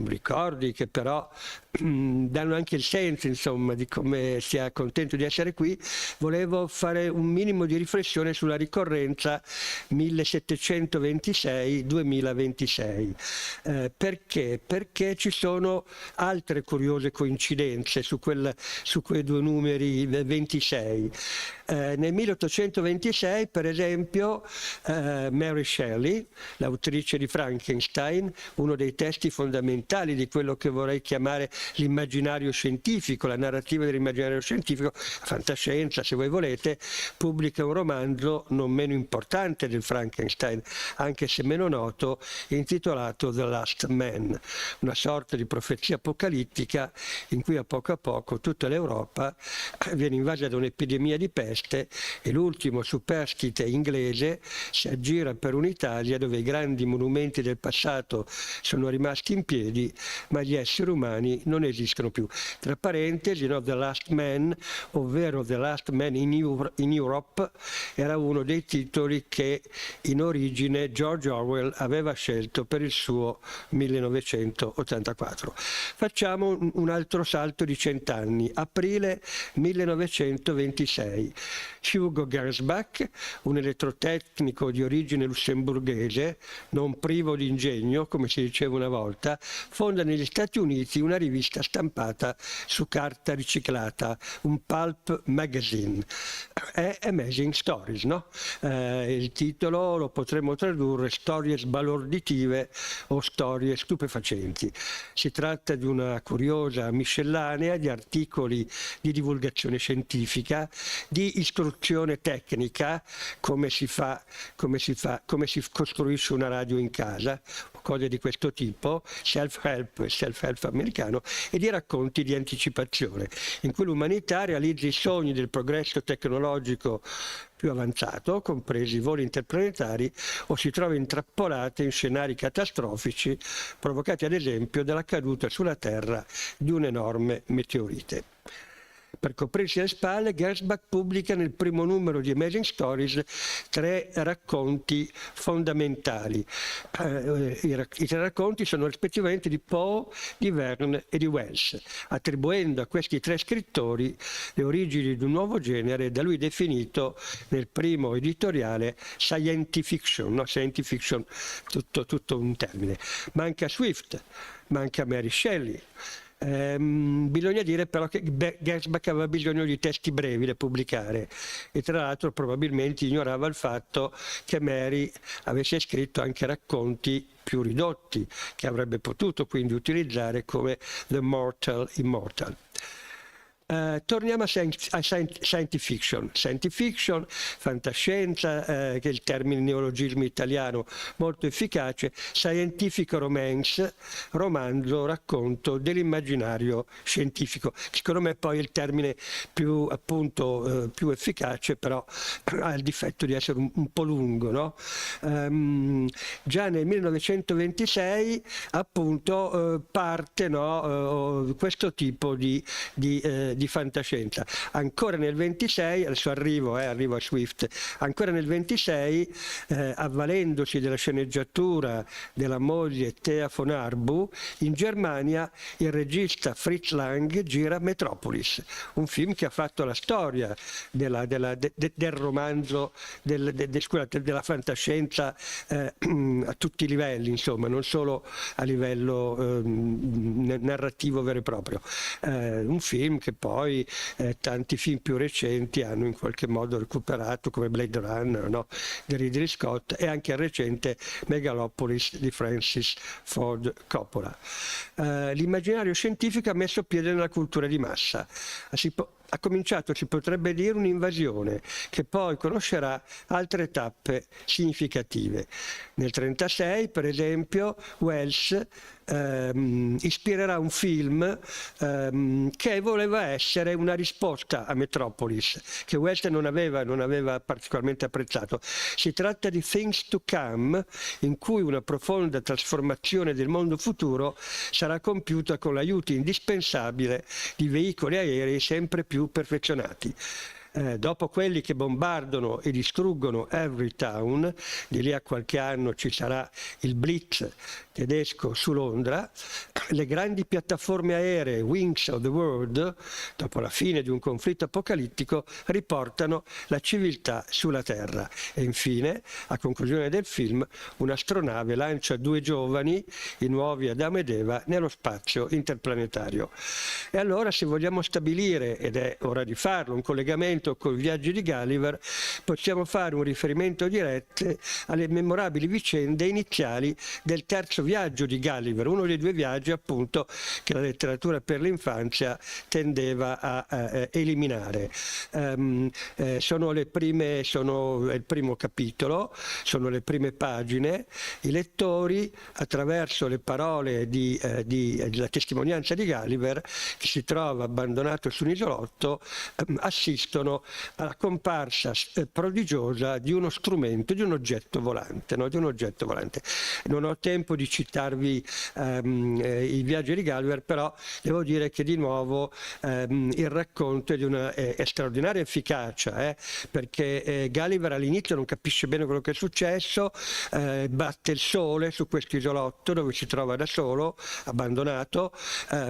ricordi che però danno anche il senso, insomma, di come sia contento di essere qui, volevo fare un minimo di riflessione sulla ricorrenza 1726-2026. Perché? Perché ci sono altre curiose coincidenze su quei 2 numeri 26. Nel 1826, per esempio, Mary Shelley, l'autrice di Frankenstein, uno dei testi fondamentali di quello che vorrei chiamare l'immaginario scientifico, la narrativa dell'immaginario scientifico, fantascienza se voi volete, pubblica un romanzo non meno importante del Frankenstein, anche se meno noto, intitolato The Last Man, una sorta di profezia apocalittica in cui a poco tutta l'Europa viene invasa da un'epidemia di peste e l'ultimo superstite inglese si aggira per un'Italia dove i grandi monumenti del passato sono rimasti in piedi, ma gli esseri umani non esistono più. Tra parentesi, The Last Man, ovvero The Last Man in Europe, era uno dei titoli che in origine George Orwell aveva scelto per il suo 1984. Facciamo un altro salto di 100 anni, aprile 1926. Hugo Gernsback, un elettrotecnico di origine lussemburghese, non privo di ingegno, come si diceva una volta, fonda negli Stati Uniti una rivista stampata su carta riciclata, un pulp magazine. È Amazing Stories, no? Il titolo lo potremmo tradurre storie sbalorditive o storie stupefacenti. Si tratta di una curiosa miscellanea di articoli di divulgazione scientifica, di istruzione tecnica, come si costruisce una radio in casa, cose di questo tipo, self-help americano, e di racconti di anticipazione, in cui l'umanità realizza i sogni del progresso tecnologico più avanzato, compresi i voli interplanetari, o si trova intrappolata in scenari catastrofici provocati ad esempio dalla caduta sulla Terra di un enorme meteorite. Per coprirsi le spalle, Gernsback pubblica nel primo numero di Amazing Stories 3 racconti fondamentali. I 3 racconti sono rispettivamente di Poe, di Verne e di Wells, attribuendo a questi 3 scrittori le origini di un nuovo genere da lui definito nel primo editoriale science fiction, no? Science fiction, tutto un termine. Manca Swift, manca Mary Shelley. Bisogna dire però che Gernsback aveva bisogno di testi brevi da pubblicare e tra l'altro probabilmente ignorava il fatto che Mary avesse scritto anche racconti più ridotti che avrebbe potuto quindi utilizzare come The Mortal Immortal. Torniamo a science fiction. Science fiction, fantascienza, che è il termine neologismo italiano molto efficace, scientific romance, romanzo, racconto dell'immaginario scientifico. Secondo me poi è il termine più, appunto, più efficace, però ha il difetto di essere un po' lungo, no? Già nel 1926 appunto parte, no, questo tipo di fantascienza. Ancora nel 26, adesso arrivo a Swift, ancora nel 26, avvalendosi della sceneggiatura della moglie Thea von Arbu, in Germania il regista Fritz Lang gira Metropolis, un film che ha fatto la storia del romanzo, della fantascienza a tutti i livelli, insomma, non solo a livello narrativo vero e proprio. Un film che poi tanti film più recenti hanno in qualche modo recuperato, come Blade Runner, no? Di Ridley Scott, e anche il recente Megalopolis di Francis Ford Coppola. L'immaginario scientifico ha messo piede nella cultura di massa. Ha cominciato, si potrebbe dire, un'invasione che poi conoscerà altre tappe significative. Nel 1936, per esempio, Wells ispirerà un film che voleva essere una risposta a Metropolis, che Wells non aveva particolarmente apprezzato. Si tratta di Things to Come, in cui una profonda trasformazione del mondo futuro sarà compiuta con l'aiuto indispensabile di veicoli aerei sempre più perfezionati. Dopo quelli che bombardano e distruggono Everytown, di lì a qualche anno ci sarà il Blitz tedesco su Londra, le grandi piattaforme aeree Wings of the World, dopo la fine di un conflitto apocalittico, riportano la civiltà sulla Terra. E infine, a conclusione del film, un'astronave lancia 2 giovani, i nuovi Adamo ed Eva, nello spazio interplanetario. E allora, se vogliamo stabilire, ed è ora di farlo, un collegamento con i viaggi di Gulliver, possiamo fare un riferimento diretto alle memorabili vicende iniziali del terzo viaggio di Gulliver, uno dei 2 viaggi appunto che la letteratura per l'infanzia tendeva a eliminare. Sono il primo capitolo, sono le prime pagine. I lettori, attraverso le parole della testimonianza di Gulliver, che si trova abbandonato su un isolotto, assistono alla comparsa prodigiosa di uno strumento, di un oggetto volante, no? Di un oggetto volante. Non ho tempo di citarvi i viaggi di Gulliver, però devo dire che di nuovo il racconto è di una straordinaria efficacia, perché Gulliver all'inizio non capisce bene quello che è successo, batte il sole su questo isolotto dove si trova da solo, abbandonato,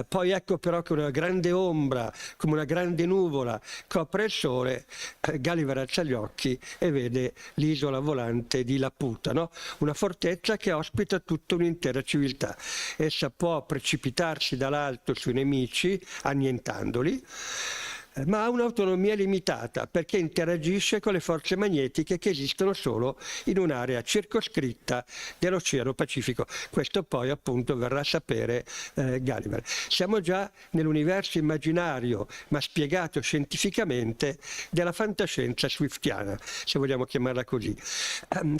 poi ecco però che una grande ombra, come una grande nuvola, copre il sole. Gulliver alza gli occhi e vede l'isola volante di Laputa, no? Una fortezza che ospita tutta un'intera civiltà. Essa può precipitarsi dall'alto sui nemici, annientandoli, ma ha un'autonomia limitata perché interagisce con le forze magnetiche che esistono solo in un'area circoscritta dell'Oceano Pacifico. Questo poi appunto verrà a sapere Gulliver. Siamo già nell'universo immaginario, ma spiegato scientificamente, della fantascienza swiftiana, se vogliamo chiamarla così,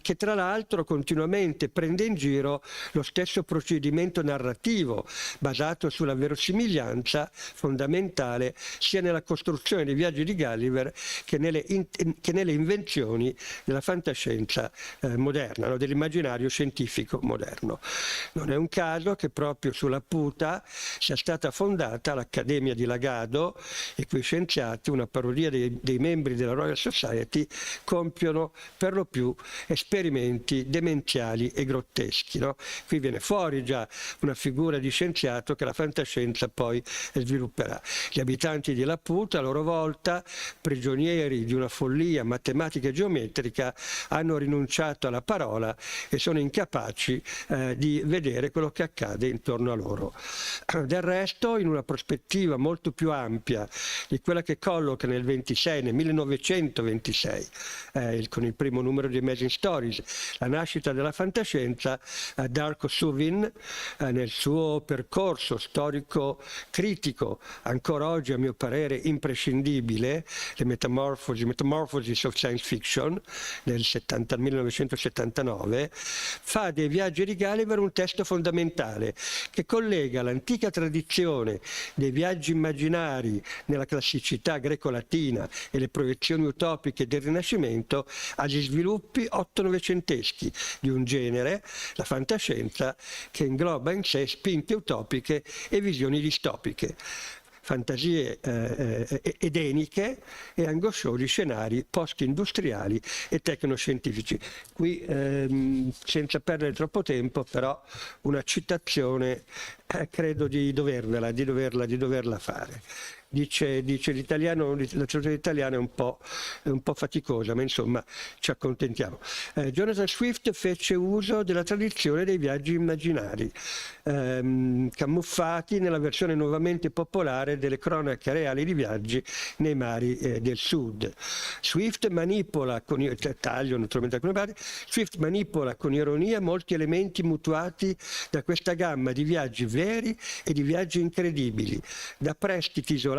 che tra l'altro continuamente prende in giro lo stesso procedimento narrativo basato sulla verosimiglianza fondamentale sia nella costruzione dei viaggi di Gulliver che nelle invenzioni della fantascienza moderna, no? Dell'immaginario scientifico moderno. Non è un caso che proprio su Laputa sia stata fondata l'Accademia di Lagado, i cui scienziati, una parodia dei membri della Royal Society, compiono per lo più esperimenti demenziali e grotteschi, no? Qui viene fuori già una figura di scienziato che la fantascienza poi svilupperà. Gli abitanti di Laputa, a loro volta, prigionieri di una follia matematica e geometrica, hanno rinunciato alla parola e sono incapaci di vedere quello che accade intorno a loro. Del resto, in una prospettiva molto più ampia di quella che colloca nel 1926, con il primo numero di Amazing Stories, la nascita della fantascienza, Darko Suvin, nel suo percorso storico-critico, ancora oggi a mio parere imprescindibile, le Metamorphosis of Science Fiction, del 1979, fa dei Viaggi di Gulliver un testo fondamentale che collega l'antica tradizione dei viaggi immaginari nella classicità greco-latina e le proiezioni utopiche del Rinascimento agli sviluppi otto-novecenteschi di un genere, la fantascienza, che ingloba in sé spinte utopiche e visioni distopiche, fantasie edeniche e angosciosi scenari post-industriali e tecnoscientifici. Qui, senza perdere troppo tempo, però una citazione credo di doverla fare. Dice l'italiano, la traduzione italiana è un po' faticosa, ma insomma ci accontentiamo. Jonathan Swift fece uso della tradizione dei viaggi immaginari, camuffati nella versione nuovamente popolare delle cronache reali di viaggi nei mari del sud. Swift manipola con ironia molti elementi mutuati da questa gamma di viaggi veri e di viaggi incredibili, da prestiti isolati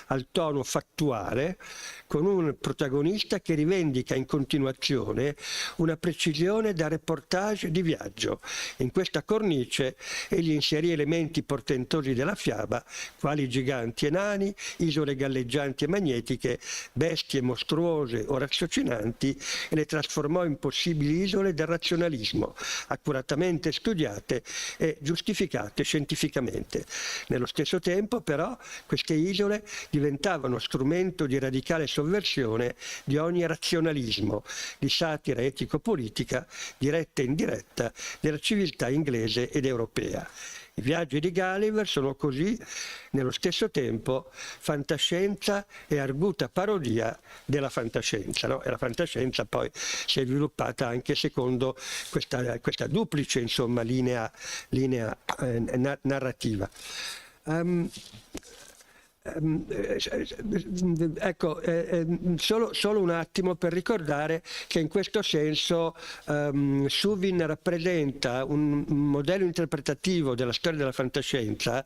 al tono fattuale, con un protagonista che rivendica in continuazione una precisione da reportage di viaggio. In questa cornice egli inserì elementi portentosi della fiaba, quali giganti e nani, isole galleggianti e magnetiche, bestie mostruose o raziocinanti, e le trasformò in possibili isole del razionalismo, accuratamente studiate e giustificate scientificamente. Nello stesso tempo, però, queste isole diventavano strumento di radicale sovversione di ogni razionalismo, di satira etico-politica, diretta e indiretta, della civiltà inglese ed europea. I viaggi di Gulliver sono così, nello stesso tempo, fantascienza e arguta parodia della fantascienza, no? E la fantascienza poi si è sviluppata anche secondo questa duplice, insomma, linea narrativa. Ecco, solo un attimo per ricordare che in questo senso Suvin rappresenta un modello interpretativo della storia della fantascienza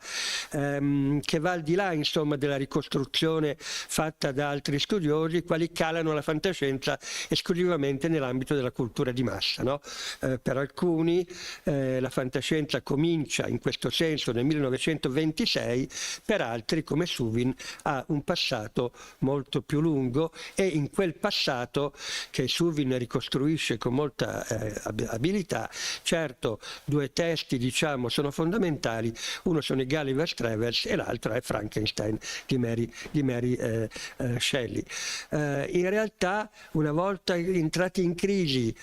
che va al di là, insomma, della ricostruzione fatta da altri studiosi, quali calano la fantascienza esclusivamente nell'ambito della cultura di massa, no? Per alcuni la fantascienza comincia in questo senso nel 1926, per altri, come Suvin, ha un passato molto più lungo, e in quel passato, che Suvin ricostruisce con molta abilità, certo due testi, diciamo, sono fondamentali: uno sono i Gulliver's Travels e l'altro è Frankenstein di Mary Shelley. In realtà, una volta entrati in crisi,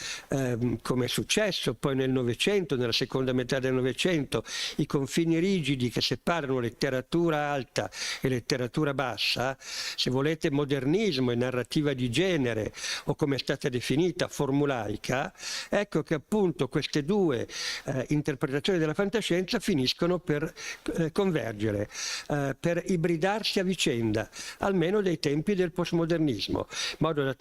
come è successo poi nel Novecento, nella seconda metà del Novecento, i confini rigidi che separano letteratura alta e letteratura bassa, se volete modernismo e narrativa di genere, o come è stata definita formulaica, ecco che appunto queste due interpretazioni della fantascienza finiscono per convergere, per ibridarsi a vicenda, almeno dai tempi del postmodernismo, in modo da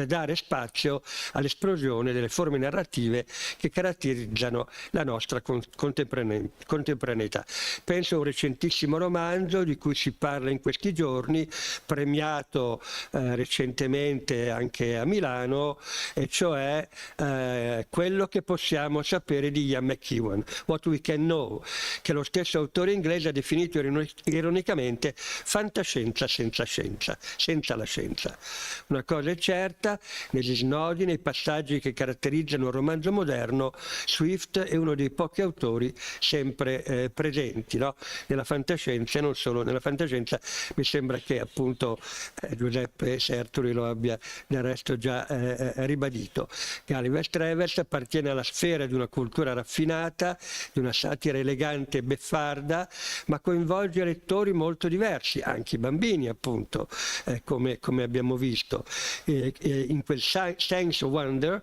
dare spazio all'esplosione delle forme narrative che caratterizzano la nostra contemporaneità. Penso a un recentissimo romanzo di cui si parla in questi giorni, premiato recentemente anche a Milano, e cioè Quello che possiamo sapere di Ian McEwan, What We Can Know, che lo stesso autore inglese ha definito ironicamente fantascienza senza la scienza. Una cosa è certa: negli snodi, nei passaggi che caratterizzano il romanzo moderno, Swift è uno dei pochi autori sempre presenti, no? Nella fantascienza, e non solo nella fantascienza, fantascienza, mi sembra che appunto Giuseppe Sertoli lo abbia del resto già ribadito. Gulliver's Travels appartiene alla sfera di una cultura raffinata, di una satira elegante e beffarda, ma coinvolge lettori molto diversi, anche i bambini appunto, come abbiamo visto, in quel sense of wonder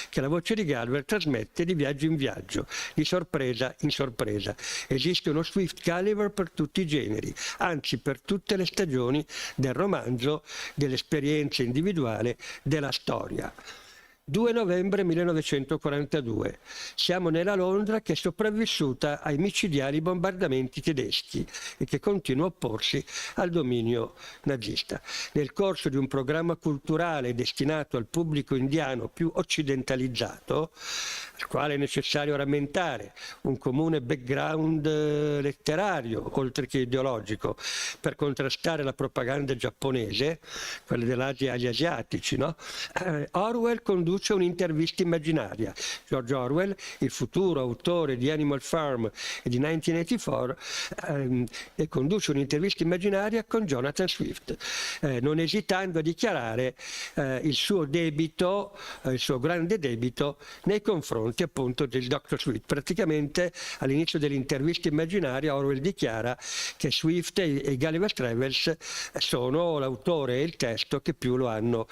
che la voce di Gulliver trasmette di viaggio in viaggio, di sorpresa in sorpresa. Esiste uno Swift Gulliver per tutti i generi, anzi per tutte le stagioni del romanzo, dell'esperienza individuale, della storia. 2 novembre 1942. Siamo nella Londra che è sopravvissuta ai micidiali bombardamenti tedeschi e che continua a opporsi al dominio nazista. Nel corso di un programma culturale destinato al pubblico indiano più occidentalizzato, al quale è necessario rammentare un comune background letterario, oltre che ideologico, per contrastare la propaganda giapponese, quella dell'Asia agli asiatici, no? Orwell conduce un'intervista immaginaria. George Orwell, il futuro autore di Animal Farm e di 1984, conduce un'intervista immaginaria con Jonathan Swift, non esitando a dichiarare il suo debito, il suo grande debito nei confronti appunto del Dr. Swift. Praticamente all'inizio dell'intervista immaginaria Orwell dichiara che Swift e Gulliver's Travels sono l'autore e il testo che più lo hanno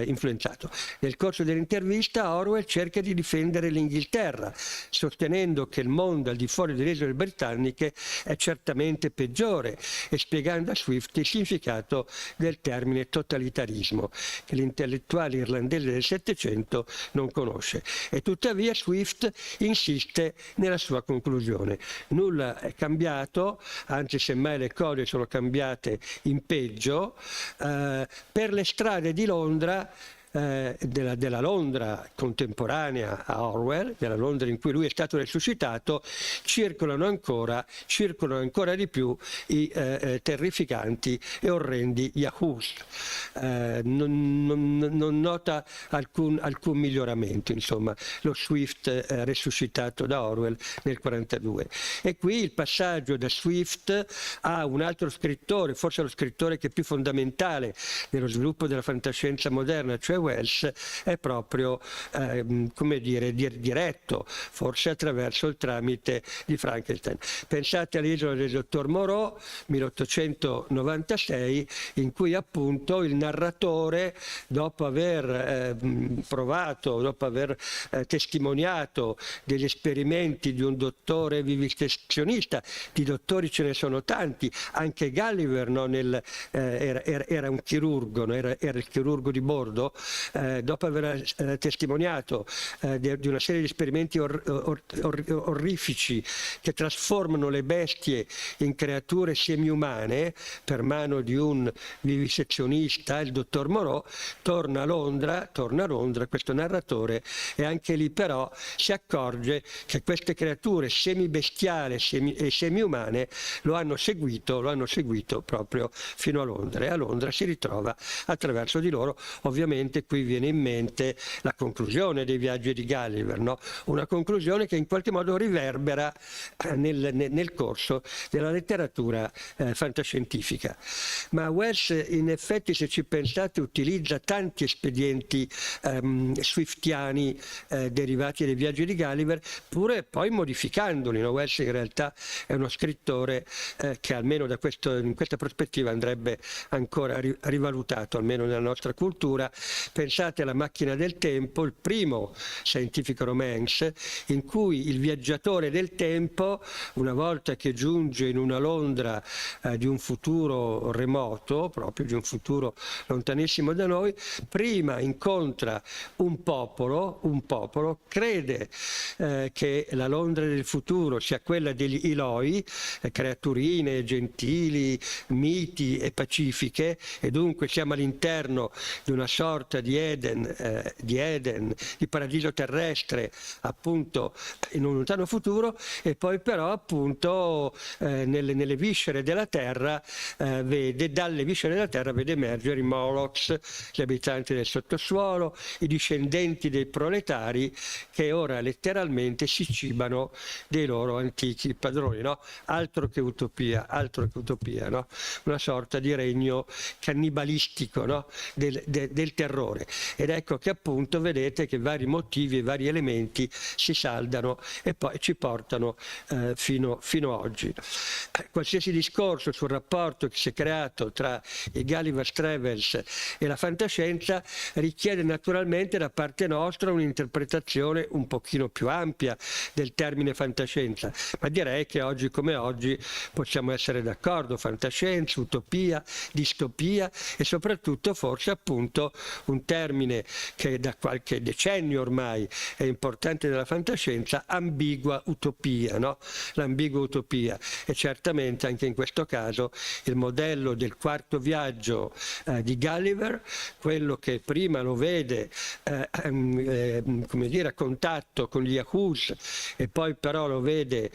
influenzato. Nel corso dell'intervista Orwell cerca di difendere l'Inghilterra, sostenendo che il mondo al di fuori delle isole britanniche è certamente peggiore e spiegando a Swift il significato del termine totalitarismo, che l'intellettuale irlandese del Settecento non conosce. E tuttavia Swift insiste nella sua conclusione. Nulla è cambiato, anzi semmai le cose sono cambiate in peggio. Per le strade di Londra, della Londra contemporanea a Orwell, della Londra in cui lui è stato resuscitato, circolano ancora di più i terrificanti e orrendi Yahoos. Non nota alcun miglioramento, insomma, lo Swift resuscitato da Orwell nel 1942. E qui il passaggio da Swift a un altro scrittore, forse lo scrittore che è più fondamentale nello sviluppo della fantascienza moderna, cioè Wells, è proprio come dire, diretto, forse attraverso il tramite di Frankenstein. Pensate all'Isola del dottor Moreau, 1896, in cui appunto il narratore, dopo aver testimoniato degli esperimenti di un dottore vivisezionista, di dottori ce ne sono tanti, anche Gulliver, no, era un chirurgo, no? Era il chirurgo di bordo, dopo aver testimoniato di una serie di esperimenti orrifici che trasformano le bestie in creature semi-umane per mano di un vivisezionista, il dottor Moreau, torna a Londra questo narratore, e anche lì però si accorge che queste creature semi-bestiali e semi-umane lo hanno seguito proprio fino a Londra, e a Londra si ritrova attraverso di loro. Ovviamente qui viene in mente la conclusione dei viaggi di Gulliver, no? Una conclusione che in qualche modo riverbera nel corso della letteratura fantascientifica. Ma Wells in effetti, se ci pensate, utilizza tanti espedienti swiftiani derivati dai viaggi di Gulliver, pure poi modificandoli, no? Wells in realtà è uno scrittore che almeno in questa prospettiva andrebbe ancora rivalutato, almeno nella nostra cultura. Pensate alla Macchina del tempo, il primo scientific romance in cui il viaggiatore del tempo, una volta che giunge in una Londra di un futuro remoto, proprio di un futuro lontanissimo da noi, prima incontra un popolo, crede che la Londra del futuro sia quella degli Eloi, creaturine gentili, miti e pacifiche, e dunque siamo all'interno di una sorta di Eden, di paradiso terrestre, appunto in un lontano futuro, e poi però appunto nelle viscere della terra dalle viscere della terra vede emergere i Morlocks, gli abitanti del sottosuolo, i discendenti dei proletari, che ora letteralmente si cibano dei loro antichi padroni, no? Altro che utopia, no? Una sorta di regno cannibalistico, no? del terrore. Ed ecco che appunto vedete che vari motivi e vari elementi si saldano e poi ci portano fino a oggi. Qualsiasi discorso sul rapporto che si è creato tra i Gulliver's Travels e la fantascienza richiede naturalmente da parte nostra un'interpretazione un pochino più ampia del termine fantascienza, ma direi che oggi come oggi possiamo essere d'accordo: fantascienza, utopia, distopia, e soprattutto forse appunto un termine che da qualche decennio ormai è importante nella fantascienza, ambigua utopia, no? L'ambigua utopia. E certamente anche in questo caso il modello del quarto viaggio di Gulliver, quello che prima lo vede come dire, a contatto con gli Yahus e poi però lo vede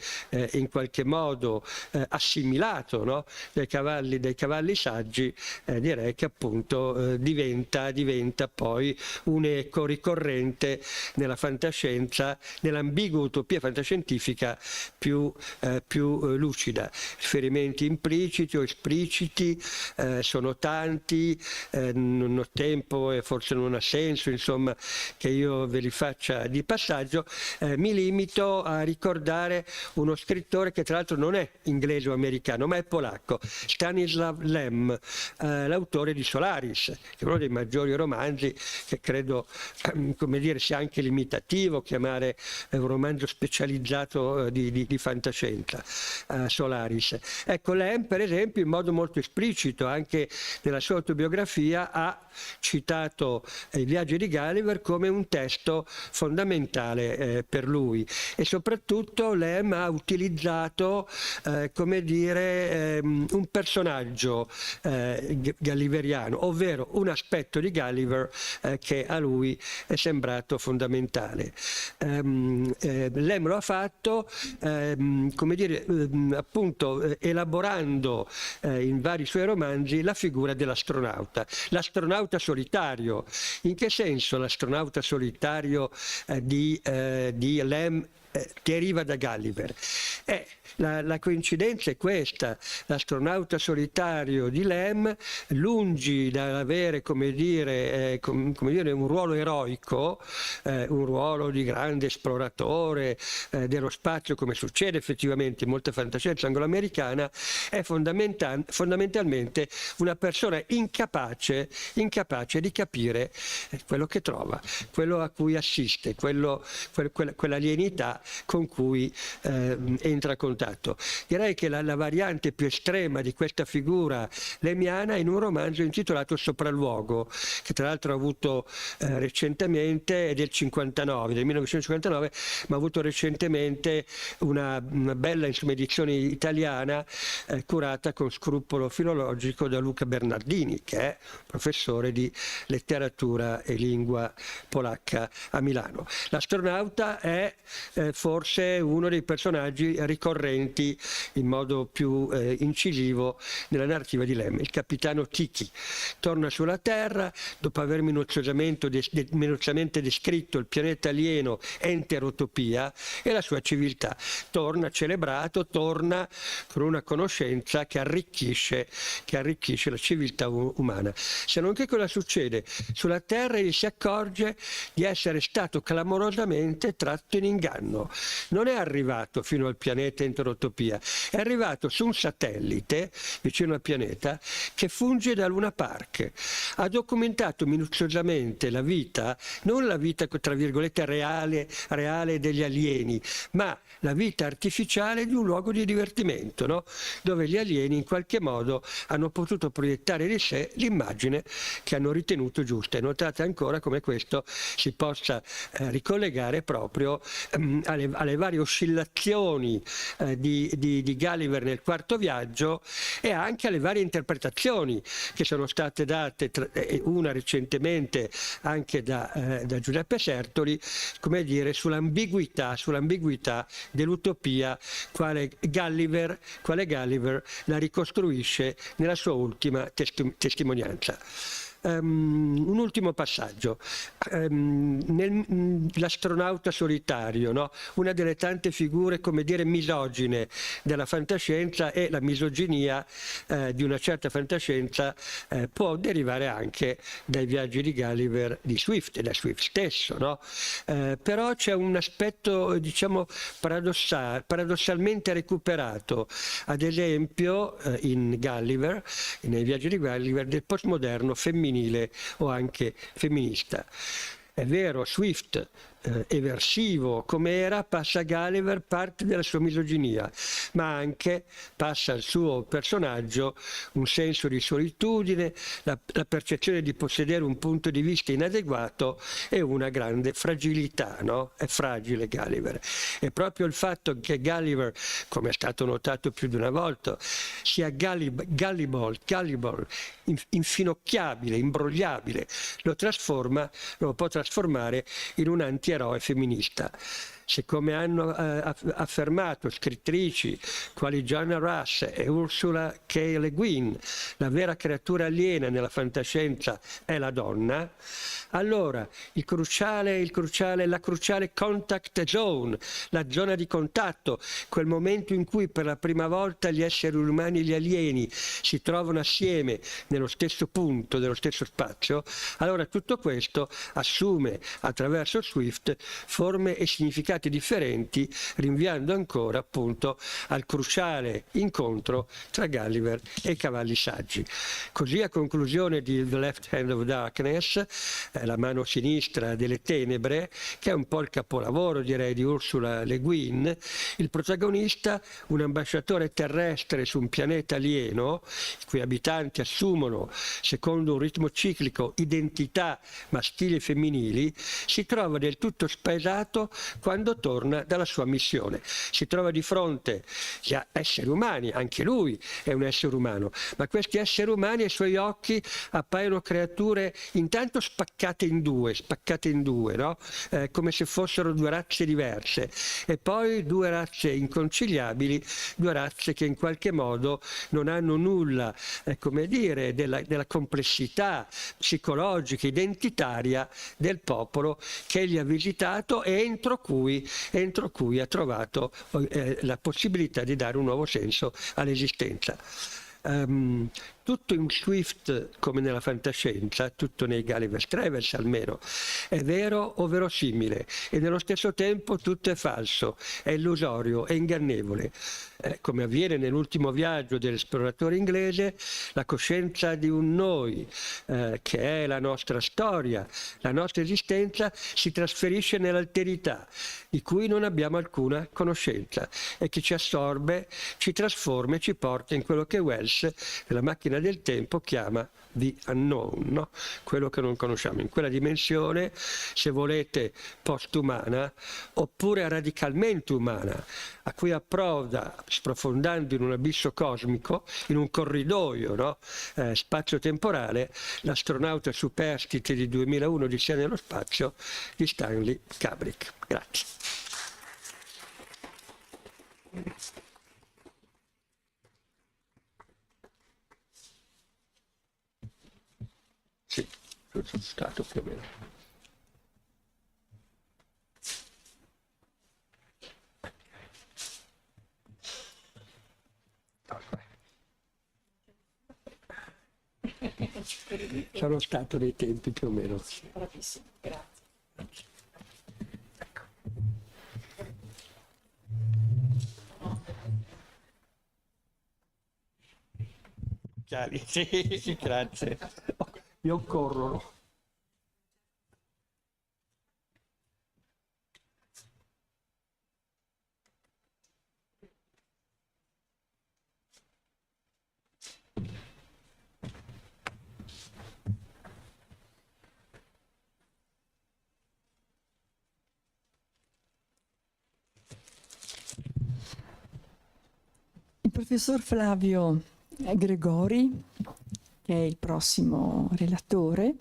in qualche modo assimilato, no? dai cavalli saggi, direi che appunto diventa poi un eco ricorrente nella fantascienza, nell'ambigua utopia fantascientifica più lucida. Riferimenti impliciti o espliciti sono tanti, non ho tempo e forse non ha senso insomma che io ve li faccia di passaggio. Mi limito a ricordare uno scrittore che tra l'altro non è inglese o americano ma è polacco, Stanislaw Lem, l'autore di Solaris, che è uno dei maggiori romanzi, che credo come dire sia anche limitativo chiamare un romanzo specializzato di fantascienza, Solaris. Ecco, Lem per esempio in modo molto esplicito anche nella sua autobiografia ha citato i viaggi di Gulliver come un testo fondamentale per lui, e soprattutto Lem ha utilizzato come dire un personaggio galliveriano, ovvero un aspetto di Gulliver che a lui è sembrato fondamentale. Lem lo ha fatto come dire appunto elaborando in vari suoi romanzi la figura l'astronauta solitario. In che senso l'astronauta solitario di Lem deriva da Gulliver? La coincidenza è questa: l'astronauta solitario di Lem, lungi dall'avere come dire un ruolo eroico, un ruolo di grande esploratore dello spazio, come succede effettivamente in molta fantascienza angloamericana, è fondamentalmente una persona incapace di capire quello che trova, quello a cui assiste, quell'alienità con cui entra a contatto. Direi che la variante più estrema di questa figura lemiana è in un romanzo intitolato Sopralluogo, che tra l'altro ha avuto recentemente, è del 1959, ma ha avuto recentemente una bella edizione italiana curata con scrupolo filologico da Luca Bernardini, che è professore di letteratura e lingua polacca a Milano. L'astronauta è forse uno dei personaggi ricorrenti in modo più incisivo nella narrativa di Lem. Il capitano Tiki torna sulla Terra dopo aver minuziosamente descritto il pianeta alieno Enterotopia e la sua civiltà. Torna celebrato, torna con una conoscenza che arricchisce la civiltà umana. Se non che cosa succede? Sulla Terra gli si accorge di essere stato clamorosamente tratto in inganno. Non è arrivato fino al pianeta Enterotopia, è arrivato su un satellite vicino al pianeta che funge da Luna Park. Ha documentato minuziosamente la vita, non la vita tra virgolette reale degli alieni, ma la vita artificiale di un luogo di divertimento, no? Dove gli alieni in qualche modo hanno potuto proiettare di sé l'immagine che hanno ritenuto giusta. E notate ancora come questo si possa ricollegare proprio alle varie oscillazioni di Gulliver nel quarto viaggio e anche alle varie interpretazioni che sono state date, una recentemente anche da Giuseppe Sertoli, come dire, sull'ambiguità dell'utopia quale Gulliver la ricostruisce nella sua ultima testimonianza. Un ultimo passaggio, l'astronauta solitario, no? Una delle tante figure, come dire, misogine della fantascienza, e la misoginia di una certa fantascienza può derivare anche dai viaggi di Gulliver di Swift e da Swift stesso, no? Però c'è un aspetto, diciamo, paradossalmente recuperato, ad esempio in Gulliver, nei viaggi di Gulliver, del postmoderno femminile o anche femminista. È vero, Swift, eversivo come era, passa a Gulliver parte della sua misoginia, ma anche passa al suo personaggio un senso di solitudine, la percezione di possedere un punto di vista inadeguato e una grande fragilità, no? È fragile Gulliver. E proprio il fatto che Gulliver, come è stato notato più di una volta, sia gullible, infinocchiabile, imbrogliabile, lo può trasformare in un antieroe femminista. Se, come hanno affermato scrittrici quali Joanna Russ e Ursula K. Le Guin, la vera creatura aliena nella fantascienza è la donna, allora la cruciale contact zone, la zona di contatto, quel momento in cui per la prima volta gli esseri umani e gli alieni si trovano assieme nello stesso punto, nello stesso spazio, allora tutto questo assume attraverso Swift forme e significati differenti, rinviando ancora appunto al cruciale incontro tra Gulliver e i cavalli saggi. Così, a conclusione di The Left Hand of Darkness, la mano sinistra delle tenebre, che è un po' il capolavoro, direi, di Ursula Le Guin, il protagonista, un ambasciatore terrestre su un pianeta alieno, i cui abitanti assumono, secondo un ritmo ciclico, identità maschili e femminili, si trova del tutto spaesato quando torna dalla sua missione. Si trova di fronte a esseri umani, anche lui è un essere umano, ma questi esseri umani ai suoi occhi appaiono creature intanto spaccate in due, no? Come se fossero due razze diverse, e poi due razze inconciliabili, due razze che in qualche modo non hanno nulla, come dire, della complessità psicologica, identitaria del popolo che egli ha visitato e entro cui ha trovato la possibilità di dare un nuovo senso all'esistenza. Tutto in Swift, come nella fantascienza, tutto nei Gulliver's Travels almeno, è vero o verosimile, e nello stesso tempo tutto è falso, è illusorio, è ingannevole. Come avviene nell'ultimo viaggio dell'esploratore inglese, la coscienza di un noi, che è la nostra storia, la nostra esistenza, si trasferisce nell'alterità, di cui non abbiamo alcuna conoscenza, e che ci assorbe, ci trasforma e ci porta in quello che Wells, nella macchina del tempo, chiama the unknown, no? Quello che non conosciamo, in quella dimensione, se volete, postumana, oppure radicalmente umana, a cui approda, sprofondando in un abisso cosmico, in un corridoio, no? Spazio-temporale, l'astronauta superstite di 2001 Odissea nello spazio di Stanley Kubrick. Grazie. Sì, sono stato più o meno. Sono stato nei tempi più o meno. Bravissimo, grazie. Ecco. Chiari, sì, grazie. Mi occorrono. professor Flavio Gregori, che è il prossimo relatore,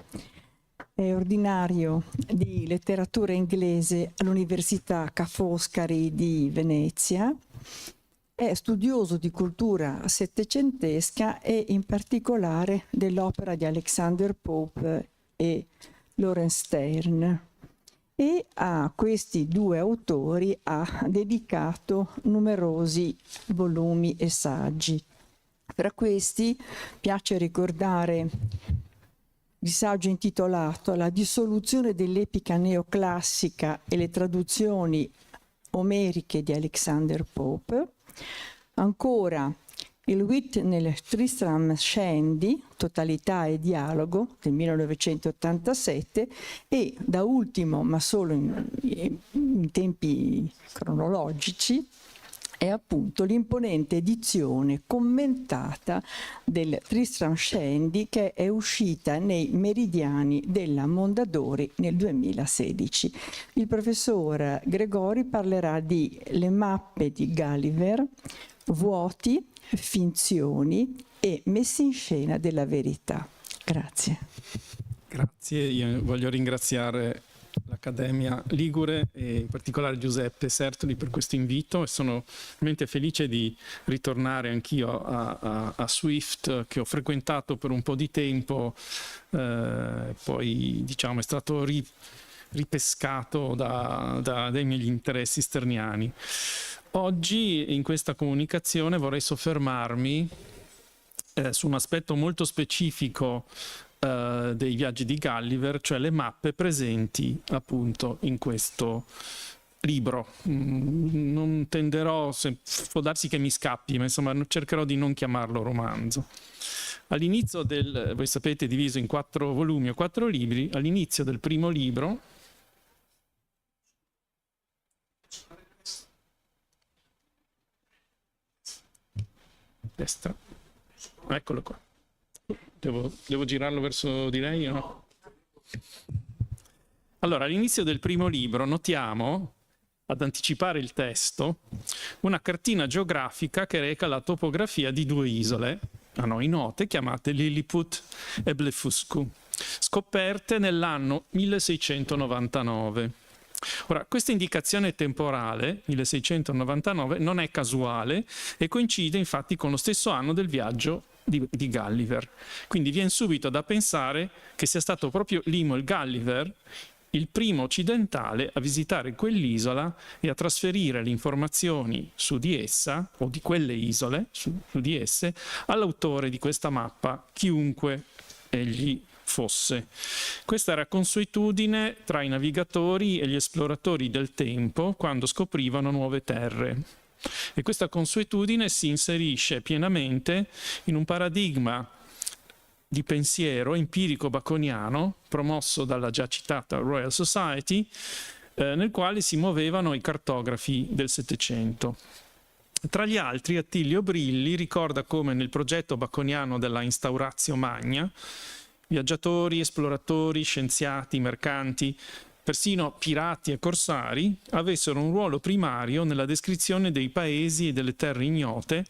è ordinario di letteratura inglese all'Università Ca' Foscari di Venezia, è studioso di cultura settecentesca e in particolare dell'opera di Alexander Pope e Laurence Sterne, e a questi due autori ha dedicato numerosi volumi e saggi. Fra questi piace ricordare il saggio intitolato La dissoluzione dell'epica neoclassica e le traduzioni omeriche di Alexander Pope, ancora Il wit nel Tristram Shandy, Totalità e dialogo del 1987, e da ultimo, ma solo in tempi cronologici, è appunto l'imponente edizione commentata del Tristram Shandy, che è uscita nei Meridiani della Mondadori nel 2016. Il professor Gregori parlerà di Le mappe di Gulliver, Vuoti, finzioni e messa in scena della verità. Grazie. Grazie, io voglio ringraziare l'Accademia Ligure e in particolare Giuseppe Sertoli per questo invito, e sono veramente felice di ritornare anch'io a Swift, che ho frequentato per un po' di tempo, poi diciamo è stato ripescato dai miei interessi sterniani. Oggi in questa comunicazione vorrei soffermarmi su un aspetto molto specifico dei viaggi di Gulliver, cioè le mappe presenti appunto in questo libro. Non tenderò, può darsi che mi scappi, ma insomma cercherò di non chiamarlo romanzo. All'inizio voi sapete, è diviso in 4 volumi o 4 libri. All'inizio del primo libro destra, eccolo qua, devo girarlo verso di lei o no? Allora, all'inizio del primo libro notiamo, ad anticipare il testo, una cartina geografica che reca la topografia di 2 isole a noi note, chiamate Lilliput e Blefuscu, scoperte nell'anno 1699. Ora, questa indicazione temporale, 1699, non è casuale e coincide infatti con lo stesso anno del viaggio di Gulliver. Quindi viene subito da pensare che sia stato proprio Lemuel Gulliver il primo occidentale a visitare quell'isola e a trasferire le informazioni su di essa, o di quelle isole, su di esse, all'autore di questa mappa, chiunque egli fosse. Questa era consuetudine tra i navigatori e gli esploratori del tempo quando scoprivano nuove terre. E questa consuetudine si inserisce pienamente in un paradigma di pensiero empirico baconiano promosso dalla già citata Royal Society, nel quale si muovevano i cartografi del Settecento. Tra gli altri, Attilio Brilli ricorda come nel progetto baconiano della Instauratio Magna viaggiatori, esploratori, scienziati, mercanti, persino pirati e corsari avessero un ruolo primario nella descrizione dei paesi e delle terre ignote,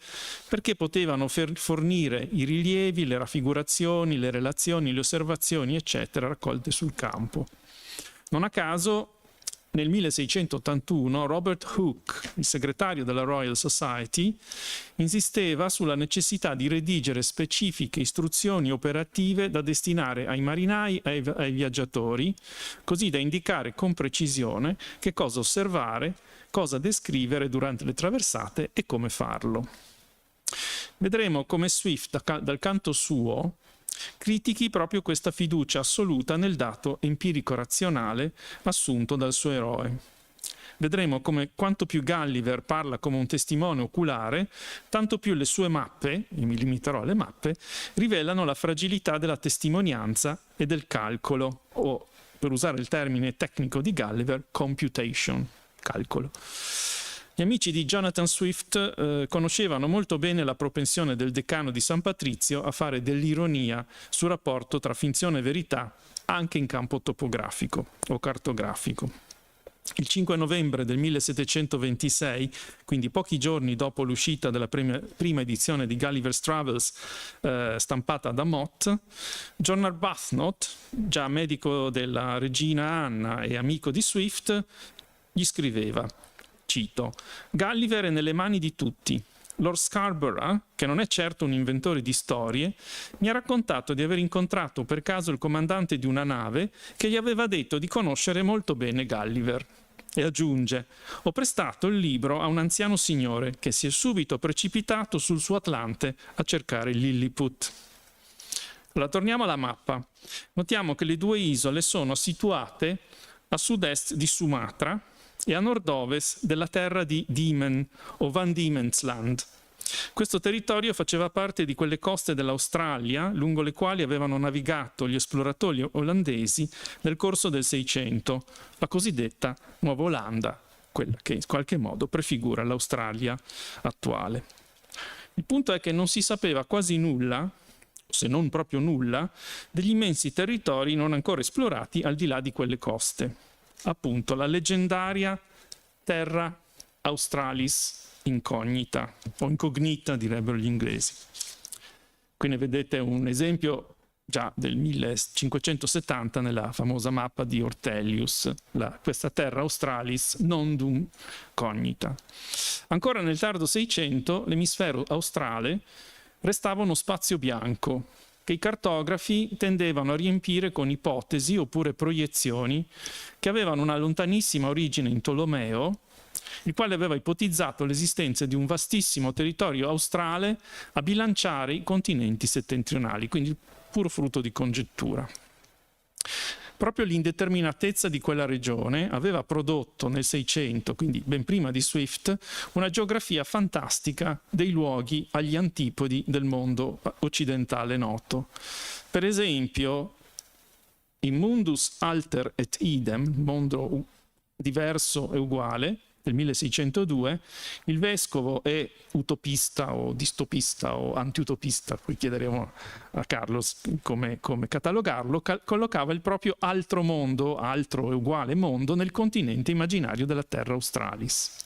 perché potevano fornire i rilievi, le raffigurazioni, le relazioni, le osservazioni, eccetera, raccolte sul campo. Non a caso, nel 1681 Robert Hooke, il segretario della Royal Society, insisteva sulla necessità di redigere specifiche istruzioni operative da destinare ai marinai e ai viaggiatori, così da indicare con precisione che cosa osservare, cosa descrivere durante le traversate e come farlo. Vedremo come Swift, dal canto suo, critichi proprio questa fiducia assoluta nel dato empirico-razionale assunto dal suo eroe. Vedremo come quanto più Gulliver parla come un testimone oculare, tanto più le sue mappe, e mi limiterò alle mappe, rivelano la fragilità della testimonianza e del calcolo, o, per usare il termine tecnico di Gulliver, computation, calcolo. Gli amici di Jonathan Swift conoscevano molto bene la propensione del decano di San Patrizio a fare dell'ironia sul rapporto tra finzione e verità anche in campo topografico o cartografico. Il 5 novembre del 1726, quindi pochi giorni dopo l'uscita della prima edizione di Gulliver's Travels stampata da Mott, John Arbuthnot, già medico della regina Anna e amico di Swift, gli scriveva, cito, «Gulliver è nelle mani di tutti. Lord Scarborough, che non è certo un inventore di storie, mi ha raccontato di aver incontrato per caso il comandante di una nave che gli aveva detto di conoscere molto bene Gulliver». E aggiunge, «Ho prestato il libro a un anziano signore che si è subito precipitato sul suo Atlante a cercare il Lilliput». Allora, torniamo alla mappa. Notiamo che le due isole sono situate a sud-est di Sumatra e a nord-ovest della terra di Diemen o Van Diemen's Land. Questo territorio faceva parte di quelle coste dell'Australia lungo le quali avevano navigato gli esploratori olandesi nel corso del Seicento, la cosiddetta Nuova Olanda, quella che in qualche modo prefigura l'Australia attuale. Il punto è che non si sapeva quasi nulla, se non proprio nulla, degli immensi territori non ancora esplorati al di là di quelle coste. Appunto, la leggendaria Terra Australis incognita, o incognita direbbero gli inglesi. Qui ne vedete un esempio già del 1570 nella famosa mappa di Ortelius, questa Terra Australis nondum cognita. Ancora nel tardo Seicento l'emisfero australe restava uno spazio bianco che i cartografi tendevano a riempire con ipotesi oppure proiezioni che avevano una lontanissima origine in Tolomeo, il quale aveva ipotizzato l'esistenza di un vastissimo territorio australe a bilanciare i continenti settentrionali, quindi puro frutto di congettura. Proprio l'indeterminatezza di quella regione aveva prodotto nel Seicento, quindi ben prima di Swift, una geografia fantastica dei luoghi agli antipodi del mondo occidentale noto. Per esempio, in Mundus Alter et Idem, mondo diverso e uguale, del 1602, il vescovo e utopista o distopista o antiutopista, poi chiederemo a Carlos come catalogarlo, collocava il proprio altro mondo, altro e uguale mondo, nel continente immaginario della Terra Australis.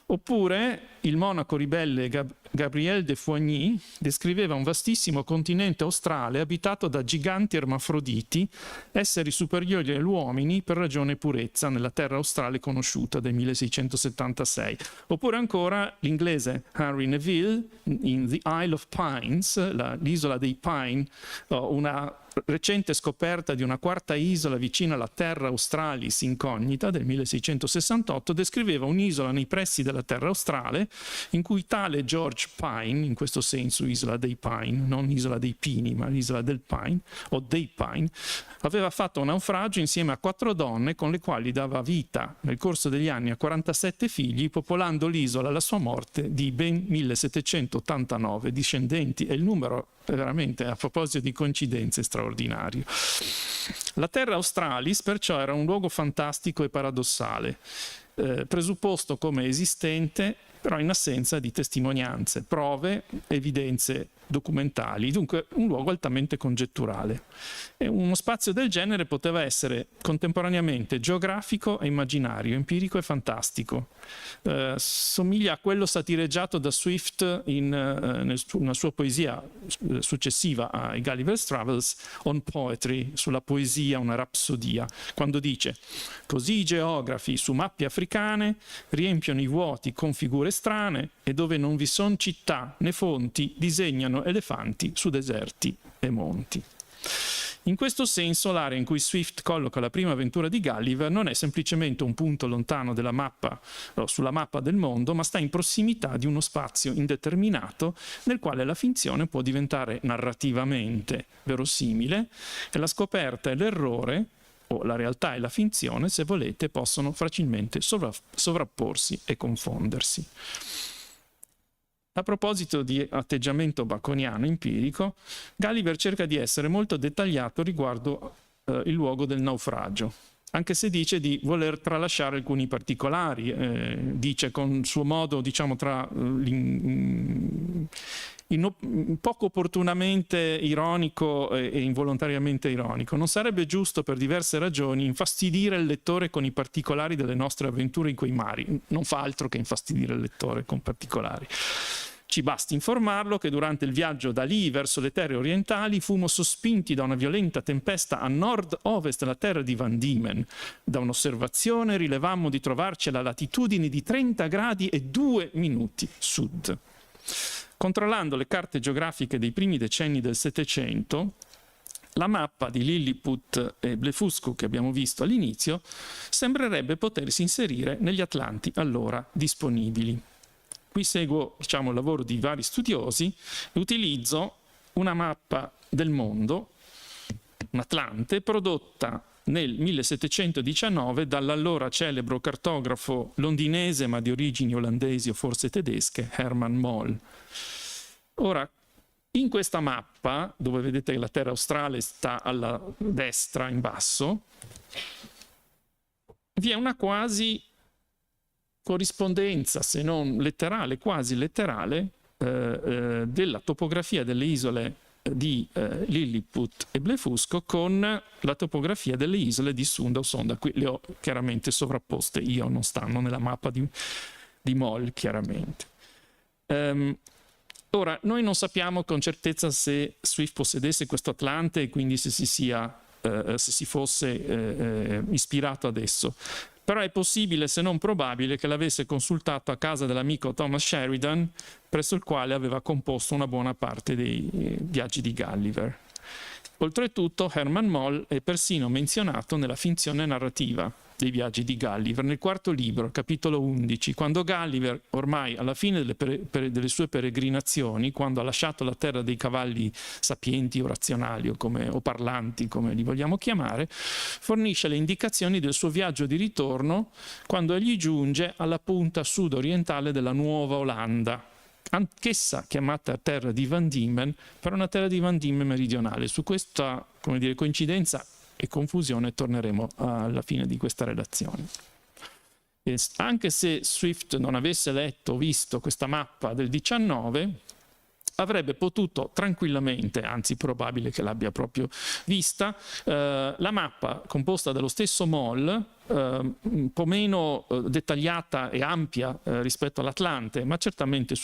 Oppure il monaco ribelle Gabriel de Foigny descriveva un vastissimo continente australe abitato da giganti ermafroditi, esseri superiori agli uomini per ragione purezza, nella terra australe conosciuta del 1676. Oppure ancora l'inglese Henry Neville in The Isle of Pines, l'isola dei Pine, una recente scoperta di una quarta isola vicina alla Terra Australis incognita del 1668, descriveva un'isola nei pressi della Terra Australe in cui tale George Pine, in questo senso isola dei Pine, non isola dei Pini ma l'isola del Pine o dei Pine, aveva fatto un naufragio insieme a 4 donne con le quali dava vita nel corso degli anni a 47 figli, popolando l'isola alla sua morte di ben 1789 discendenti, e il numero è veramente, a proposito di coincidenze, straordinario. La Terra Australis perciò era un luogo fantastico e paradossale, presupposto come esistente però in assenza di testimonianze, prove, evidenze documentali, dunque un luogo altamente congetturale. E uno spazio del genere poteva essere contemporaneamente geografico e immaginario, empirico e fantastico. Somiglia a quello satireggiato da Swift in una sua poesia successiva ai Gulliver's Travels, On Poetry, sulla poesia, una rapsodia, quando dice: così i geografi su mappe africane riempiono i vuoti con figure strane e dove non vi son città né fonti disegnano elefanti su deserti e monti. In questo senso l'area in cui Swift colloca la prima avventura di Gulliver non è semplicemente un punto lontano della mappa o sulla mappa del mondo, ma sta in prossimità di uno spazio indeterminato nel quale la finzione può diventare narrativamente verosimile e la scoperta e l'errore, o la realtà e la finzione, se volete, possono facilmente sovrapporsi e confondersi. A proposito di atteggiamento baconiano empirico, Gulliver cerca di essere molto dettagliato riguardo il luogo del naufragio, anche se dice di voler tralasciare alcuni particolari, dice con suo modo, diciamo, poco opportunamente ironico e involontariamente ironico. Non sarebbe giusto, per diverse ragioni, infastidire il lettore con i particolari delle nostre avventure in quei mari. Non fa altro che infastidire il lettore con particolari. Ci basti informarlo che durante il viaggio da lì verso le terre orientali fummo sospinti da una violenta tempesta a nord-ovest della terra di Van Diemen. Da un'osservazione rilevammo di trovarci alla latitudine di 30 gradi e 2 minuti sud. Controllando le carte geografiche dei primi decenni del Settecento, la mappa di Lilliput e Blefuscu che abbiamo visto all'inizio sembrerebbe potersi inserire negli Atlanti allora disponibili. Qui seguo, diciamo, il lavoro di vari studiosi e utilizzo una mappa del mondo, un Atlante, prodotta nel 1719 dall'allora celebro cartografo londinese ma di origini olandesi o forse tedesche, Herman Moll. Ora, in questa mappa, dove vedete che la terra australe sta alla destra in basso, vi è una quasi corrispondenza, se non letterale, quasi letterale, della topografia delle isole di Lilliput e Blefuscu con la topografia delle isole di Sunda o Sonda. Qui le ho chiaramente sovrapposte, io non stanno nella mappa di Moll, chiaramente. Ora, noi non sappiamo con certezza se Swift possedesse questo Atlante e quindi se si fosse ispirato ad esso. Però è possibile, se non probabile, che l'avesse consultato a casa dell'amico Thomas Sheridan, presso il quale aveva composto una buona parte dei viaggi di Gulliver. Oltretutto, Herman Moll è persino menzionato nella finzione narrativa dei viaggi di Gulliver, nel quarto libro, capitolo 11, quando Gulliver, ormai alla fine delle sue peregrinazioni, quando ha lasciato la terra dei cavalli sapienti o razionali o parlanti, come li vogliamo chiamare, fornisce le indicazioni del suo viaggio di ritorno quando egli giunge alla punta sud-orientale della Nuova Olanda, anch'essa chiamata terra di Van Diemen, però una terra di Van Diemen meridionale. Su questa, coincidenza e confusione torneremo alla fine di questa relazione. E anche se Swift non avesse letto o visto questa mappa del 19, avrebbe potuto tranquillamente, anzi probabile che l'abbia proprio vista, la mappa composta dallo stesso Moll, un po' meno dettagliata e ampia rispetto all'Atlante, ma certamente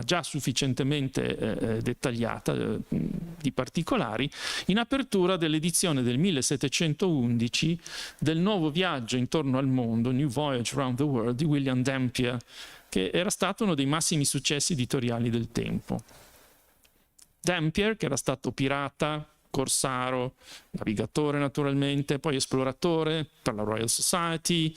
già sufficientemente dettagliata di particolari, in apertura dell'edizione del 1711 del nuovo viaggio intorno al mondo, New Voyage Around the World, di William Dampier, che era stato uno dei massimi successi editoriali del tempo. Dampier, che era stato pirata, corsaro, navigatore naturalmente, poi esploratore per la Royal Society,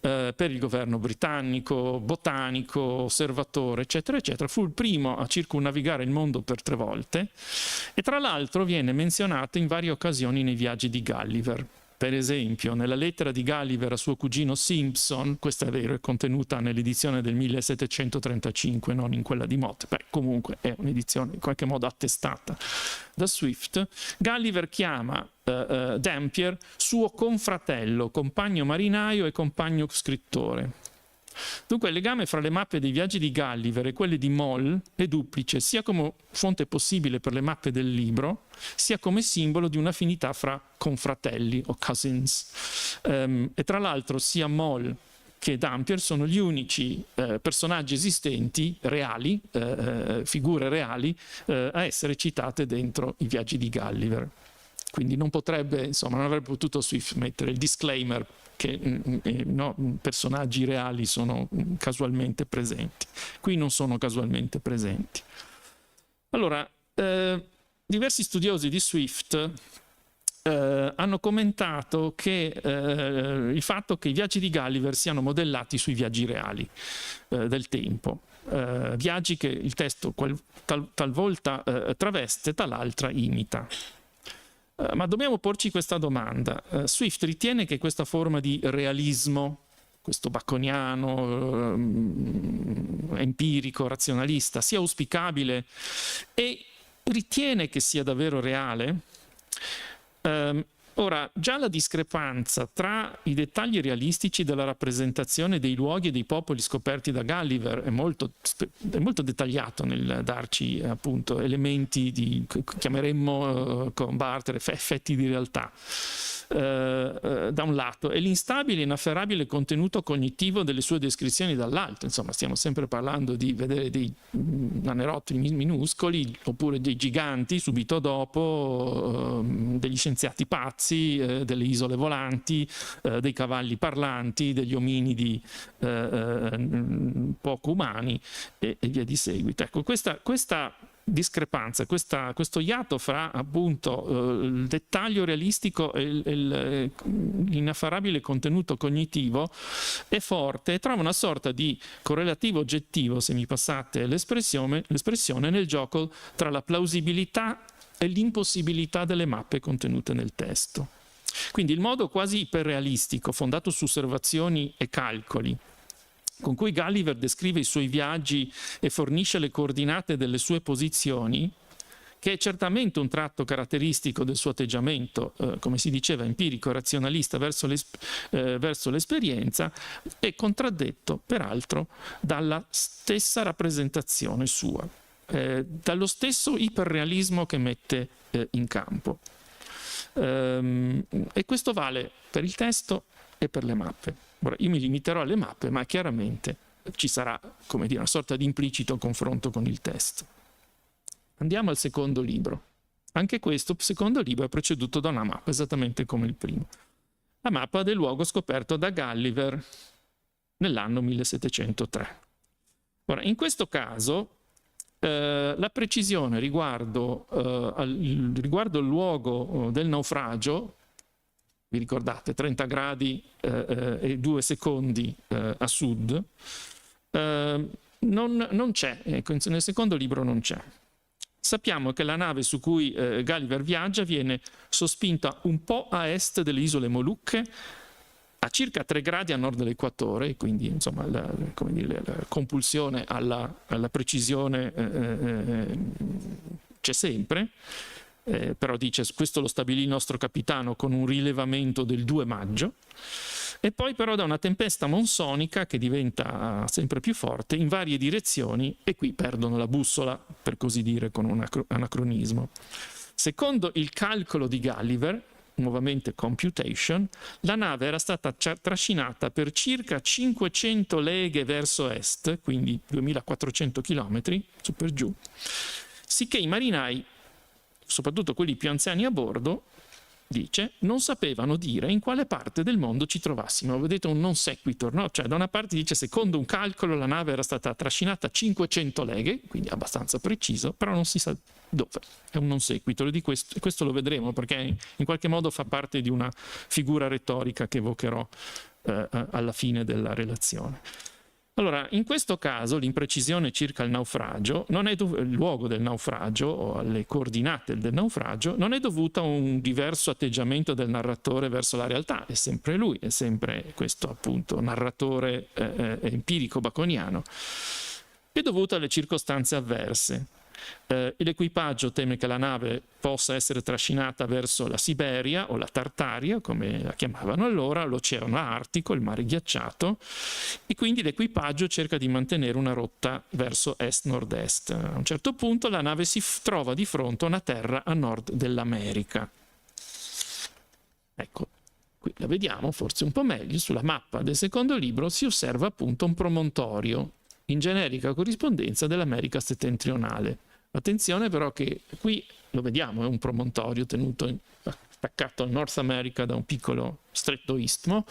per il governo britannico, botanico, osservatore, eccetera, eccetera. Fu il primo a circumnavigare il mondo per 3 volte e tra l'altro viene menzionato in varie occasioni nei viaggi di Gulliver. Per esempio, nella lettera di Gulliver a suo cugino Simpson, questa è vero, è contenuta nell'edizione del 1735, non in quella di Mott, comunque è un'edizione in qualche modo attestata da Swift, Gulliver chiama Dampier suo confratello, compagno marinaio e compagno scrittore. Dunque il legame fra le mappe dei viaggi di Gulliver e quelle di Moll è duplice, sia come fonte possibile per le mappe del libro, sia come simbolo di un'affinità fra confratelli o cousins. E tra l'altro sia Moll che Dampier sono gli unici personaggi esistenti, reali, figure reali, a essere citate dentro i viaggi di Gulliver. Quindi non avrebbe potuto Swift mettere il disclaimer che personaggi reali sono casualmente presenti. Qui non sono casualmente presenti. Allora, diversi studiosi di Swift hanno commentato che il fatto che i viaggi di Gulliver siano modellati sui viaggi reali del tempo. Viaggi che il testo talvolta traveste, tal'altra imita. Ma dobbiamo porci questa domanda. Swift ritiene che questa forma di realismo, questo baconiano, empirico, razionalista, sia auspicabile e ritiene che sia davvero reale? Ora, già la discrepanza tra i dettagli realistici della rappresentazione dei luoghi e dei popoli scoperti da Gulliver è molto dettagliato nel darci appunto elementi di, chiameremmo con Barter, effetti di realtà. Da un lato, e l'instabile e inafferrabile contenuto cognitivo delle sue descrizioni dall'altro. Insomma, stiamo sempre parlando di vedere dei anerottoli minuscoli oppure dei giganti subito dopo, degli scienziati pazzi, delle isole volanti, dei cavalli parlanti, degli ominidi poco umani e via di seguito. Ecco, questa discrepanza, questo iato fra appunto il dettaglio realistico e l'inafferrabile contenuto cognitivo è forte e trova una sorta di correlativo oggettivo, se mi passate l'espressione, nel gioco tra la plausibilità e l'impossibilità delle mappe contenute nel testo. Quindi il modo quasi iperrealistico, fondato su osservazioni e calcoli, con cui Gulliver descrive i suoi viaggi e fornisce le coordinate delle sue posizioni, che è certamente un tratto caratteristico del suo atteggiamento, come si diceva, empirico e razionalista verso l'esperienza, è contraddetto peraltro dalla stessa rappresentazione sua, dallo stesso iperrealismo che mette in campo. E questo vale per il testo e per le mappe. Ora, io mi limiterò alle mappe, ma chiaramente ci sarà, come dire, una sorta di implicito confronto con il testo. Andiamo al secondo libro. Anche questo secondo libro è preceduto da una mappa, esattamente come il primo. La mappa del luogo scoperto da Gulliver nell'anno 1703. Ora, in questo caso la precisione riguardo il luogo del naufragio, vi ricordate, 30 gradi e 2 secondi a sud, non c'è, ecco, nel secondo libro non c'è. Sappiamo che la nave su cui Gulliver viaggia viene sospinta un po' a est delle isole Molucche, a circa 3 gradi a nord dell'equatore, quindi insomma la compulsione alla precisione c'è sempre. Però dice, questo lo stabilì il nostro capitano con un rilevamento del 2 maggio, e poi però da una tempesta monsonica che diventa sempre più forte in varie direzioni, e qui perdono la bussola, per così dire, con un anacronismo. Secondo il calcolo di Gulliver, nuovamente computation, la nave era stata trascinata per circa 500 leghe verso est, quindi 2400 chilometri, su per giù, sicché i marinai, soprattutto quelli più anziani a bordo, dice, non sapevano dire in quale parte del mondo ci trovassimo. Vedete un non sequitur, no? Cioè da una parte dice, secondo un calcolo la nave era stata trascinata 500 leghe, quindi abbastanza preciso, però non si sa dove. È un non sequitur, di questo lo vedremo, perché in qualche modo fa parte di una figura retorica che evocherò alla fine della relazione. Allora, in questo caso l'imprecisione circa il naufragio, il luogo del naufragio o alle coordinate del naufragio, non è dovuta a un diverso atteggiamento del narratore verso la realtà, è sempre lui, è sempre questo appunto narratore empirico baconiano, è dovuta alle circostanze avverse. L'equipaggio teme che la nave possa essere trascinata verso la Siberia o la Tartaria, come la chiamavano allora, l'Oceano Artico, il mare ghiacciato, e quindi l'equipaggio cerca di mantenere una rotta verso est-nord-est. A un certo punto la nave si trova di fronte a una terra a nord dell'America. Ecco, qui la vediamo forse un po' meglio. Sulla mappa del secondo libro si osserva appunto un promontorio in generica corrispondenza dell'America settentrionale. Attenzione però che qui lo vediamo, è un promontorio tenuto attaccato al North America da un piccolo stretto istmo.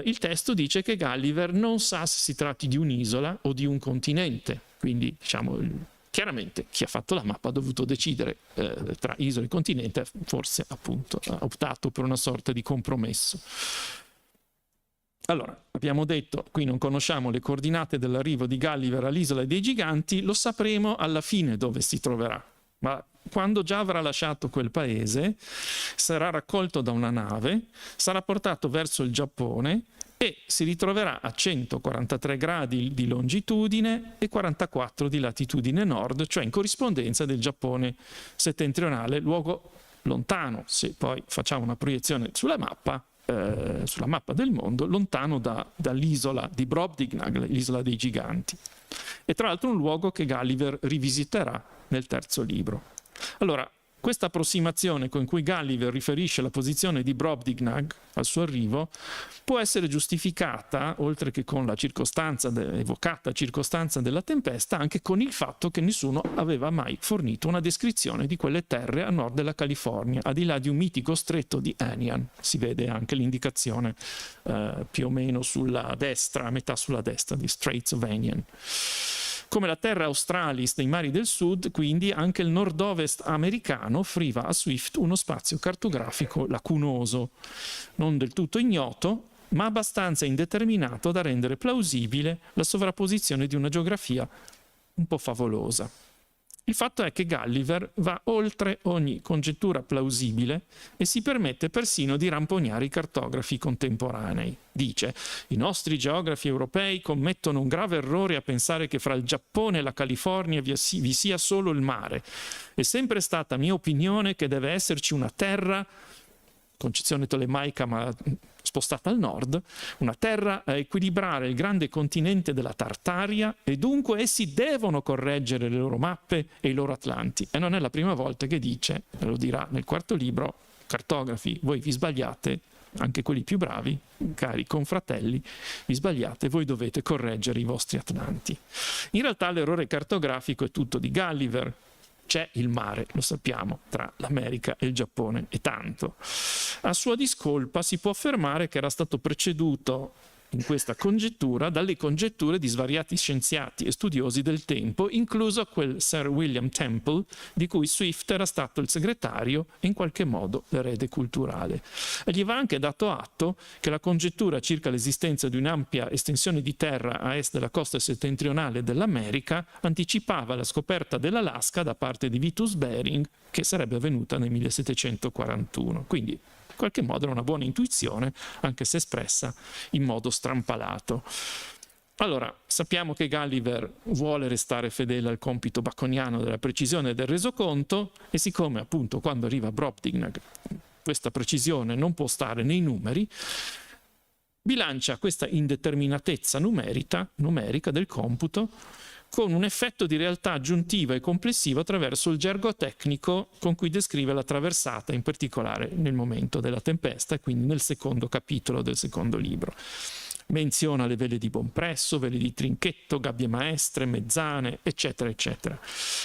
Il testo dice che Gulliver non sa se si tratti di un'isola o di un continente, quindi diciamo chiaramente chi ha fatto la mappa ha dovuto decidere tra isola e continente, forse appunto ha optato per una sorta di compromesso. Allora, abbiamo detto, qui non conosciamo le coordinate dell'arrivo di Gulliver all'isola dei giganti, lo sapremo alla fine dove si troverà, ma quando già avrà lasciato quel paese, sarà raccolto da una nave, sarà portato verso il Giappone e si ritroverà a 143 gradi di longitudine e 44 di latitudine nord, cioè in corrispondenza del Giappone settentrionale, luogo lontano, se poi facciamo una proiezione sulla mappa del mondo, lontano dall'isola di Brobdingnag, l'isola dei giganti. E tra l'altro un luogo che Gulliver rivisiterà nel terzo libro. Allora, questa approssimazione con cui Gulliver riferisce la posizione di Brobdingnag al suo arrivo può essere giustificata, oltre che con la evocata circostanza della tempesta, anche con il fatto che nessuno aveva mai fornito una descrizione di quelle terre a nord della California, al di là di un mitico stretto di Anian. Si vede anche l'indicazione più o meno sulla destra, a metà sulla destra, di Straits of Anian. Come la terra australis dei mari del sud, quindi anche il nord-ovest americano offriva a Swift uno spazio cartografico lacunoso, non del tutto ignoto, ma abbastanza indeterminato da rendere plausibile la sovrapposizione di una geografia un po' favolosa. Il fatto è che Gulliver va oltre ogni congettura plausibile e si permette persino di rampognare i cartografi contemporanei. Dice: i nostri geografi europei commettono un grave errore a pensare che fra il Giappone e la California vi sia solo il mare. È sempre stata mia opinione che deve esserci una terra, concezione tolemaica ma spostata al nord, una terra a equilibrare il grande continente della Tartaria, e dunque essi devono correggere le loro mappe e i loro atlanti. E non è la prima volta che dice, e lo dirà nel quarto libro: cartografi, voi vi sbagliate, anche quelli più bravi, cari confratelli, vi sbagliate, voi dovete correggere i vostri atlanti. In realtà l'errore cartografico è tutto di Gulliver. C'è il mare, lo sappiamo, tra l'America e il Giappone, e tanto. A sua discolpa si può affermare che era stato preceduto in questa congettura dalle congetture di svariati scienziati e studiosi del tempo, incluso quel Sir William Temple, di cui Swift era stato il segretario e in qualche modo l'erede culturale. E gli va anche dato atto che la congettura circa l'esistenza di un'ampia estensione di terra a est della costa settentrionale dell'America anticipava la scoperta dell'Alaska da parte di Vitus Bering, che sarebbe avvenuta nel 1741. Quindi in qualche modo era una buona intuizione, anche se espressa in modo strampalato. Allora, sappiamo che Gulliver vuole restare fedele al compito baconiano della precisione del resoconto, e siccome appunto quando arriva Brobdingnag questa precisione non può stare nei numeri, bilancia questa indeterminatezza numerica del computo con un effetto di realtà aggiuntiva e complessivo attraverso il gergo tecnico con cui descrive la traversata, in particolare nel momento della tempesta e quindi nel secondo capitolo del secondo libro. Menziona le vele di Bompresso, vele di Trinchetto, gabbie maestre, mezzane, eccetera, eccetera.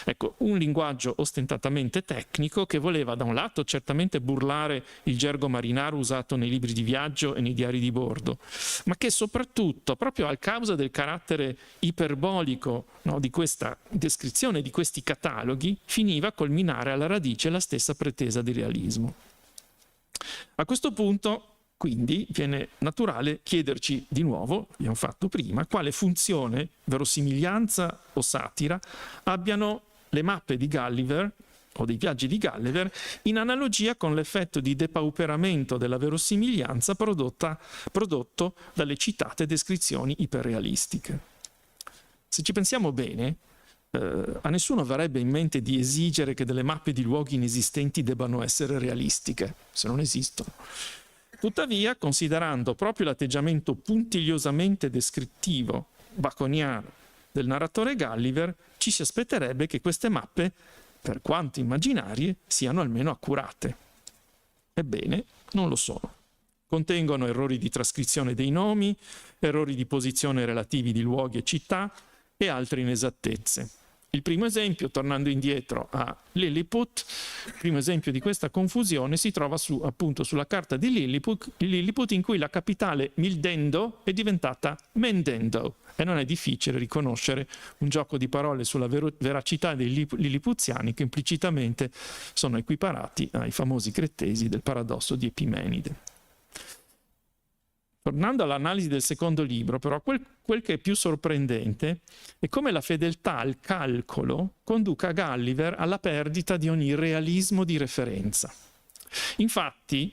Ecco, un linguaggio ostentatamente tecnico che voleva da un lato certamente burlare il gergo marinaro usato nei libri di viaggio e nei diari di bordo, ma che soprattutto, proprio a causa del carattere iperbolico, no, di questa descrizione, di questi cataloghi, finiva a colminare alla radice la stessa pretesa di realismo. A questo punto, quindi, viene naturale chiederci di nuovo, abbiamo fatto prima, quale funzione, verosimiglianza o satira, abbiano le mappe di Gulliver o dei viaggi di Gulliver in analogia con l'effetto di depauperamento della verosimiglianza prodotto dalle citate descrizioni iperrealistiche. Se ci pensiamo bene, a nessuno verrebbe in mente di esigere che delle mappe di luoghi inesistenti debbano essere realistiche, se non esistono. Tuttavia, considerando proprio l'atteggiamento puntigliosamente descrittivo, baconiano, del narratore Gulliver, ci si aspetterebbe che queste mappe, per quanto immaginarie, siano almeno accurate. Ebbene, non lo sono. Contengono errori di trascrizione dei nomi, errori di posizione relativi di luoghi e città e altre inesattezze. Il primo esempio, tornando indietro a Lilliput, il primo esempio di questa confusione si trova appunto sulla carta di Lilliput, in cui la capitale Mildendo è diventata Mendendo, e non è difficile riconoscere un gioco di parole sulla veracità dei lillipuziani che implicitamente sono equiparati ai famosi cretesi del paradosso di Epimenide. Tornando all'analisi del secondo libro, però, quel che è più sorprendente è come la fedeltà al calcolo conduca Gulliver alla perdita di ogni realismo di referenza. Infatti,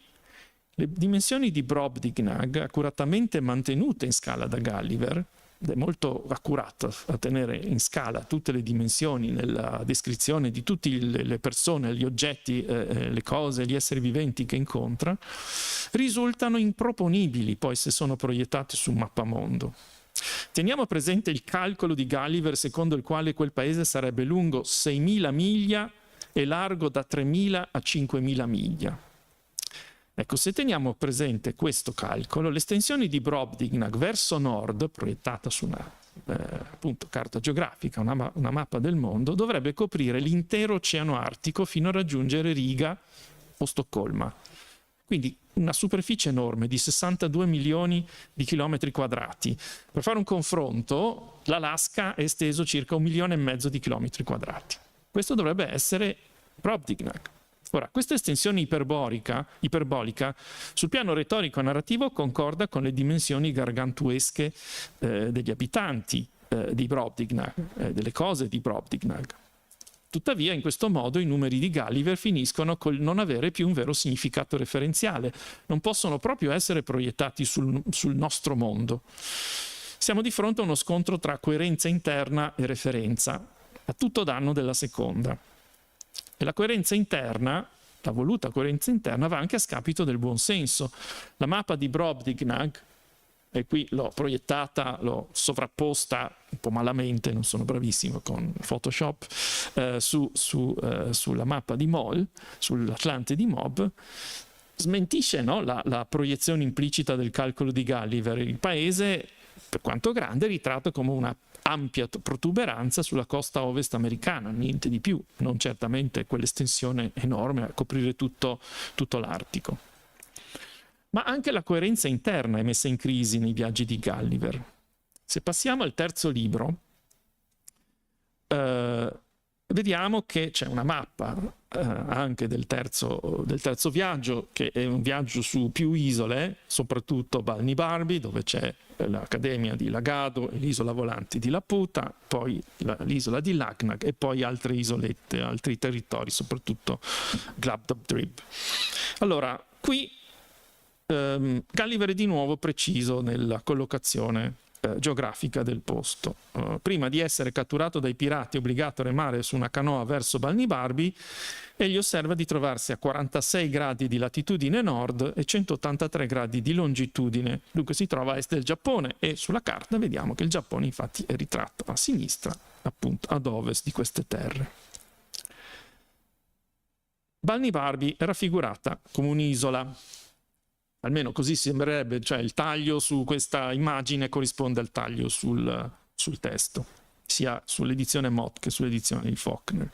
le dimensioni di Brobdingnag, accuratamente mantenute in scala da Gulliver, è molto accurato a tenere in scala tutte le dimensioni nella descrizione di tutte le persone, gli oggetti, le cose, gli esseri viventi che incontra, risultano improponibili poi se sono proiettati su un mappamondo. Teniamo presente il calcolo di Gulliver secondo il quale quel paese sarebbe lungo 6.000 miglia e largo da 3.000 a 5.000 miglia. Ecco, se teniamo presente questo calcolo, l'estensione di Brobdingnag verso nord, proiettata su una appunto, carta geografica, una mappa del mondo, dovrebbe coprire l'intero oceano Artico fino a raggiungere Riga o Stoccolma. Quindi una superficie enorme di 62 milioni di chilometri quadrati. Per fare un confronto, l'Alaska è esteso circa 1,5 milioni di chilometri quadrati. Questo dovrebbe essere Brobdingnag. Ora, questa estensione iperbolica sul piano retorico e narrativo concorda con le dimensioni gargantuesche degli abitanti di Brobdingnag, delle cose di Brobdingnag. Tuttavia, in questo modo, i numeri di Gulliver finiscono col non avere più un vero significato referenziale, non possono proprio essere proiettati sul nostro mondo. Siamo di fronte a uno scontro tra coerenza interna e referenza, a tutto danno della seconda. E la coerenza interna, la voluta coerenza interna, va anche a scapito del buonsenso. La mappa di Brobdingnag, e qui l'ho proiettata, l'ho sovrapposta un po' malamente, non sono bravissimo con Photoshop, sulla mappa di Moll, sull'Atlante di Mob, smentisce, no, la proiezione implicita del calcolo di Gulliver. Il paese, per quanto grande, è ritratto come una ampia protuberanza sulla costa ovest americana, niente di più, non certamente quell'estensione enorme a coprire tutto l'Artico. Ma anche la coerenza interna è messa in crisi nei viaggi di Gulliver. Se passiamo al terzo libro, vediamo che c'è una mappa anche del terzo viaggio, che è un viaggio su più isole, soprattutto Balnibarbi, dove c'è l'Accademia di Lagado e l'isola volante di Laputa, poi l'isola di Lagnac e poi altre isolette, altri territori, soprattutto Gladabdrib. Allora, qui Gulliver è di nuovo preciso nella collocazione geografica del posto. Prima di essere catturato dai pirati e obbligato a remare su una canoa verso Balnibarbi, egli osserva di trovarsi a 46 gradi di latitudine nord e 183 gradi di longitudine. Dunque si trova a est del Giappone e sulla carta vediamo che il Giappone infatti è ritratto a sinistra, appunto ad ovest di queste terre. Balnibarbi è raffigurata come un'isola. Almeno così sembrerebbe, cioè il taglio su questa immagine corrisponde al taglio sul testo, sia sull'edizione Mott che sull'edizione di Faulkner.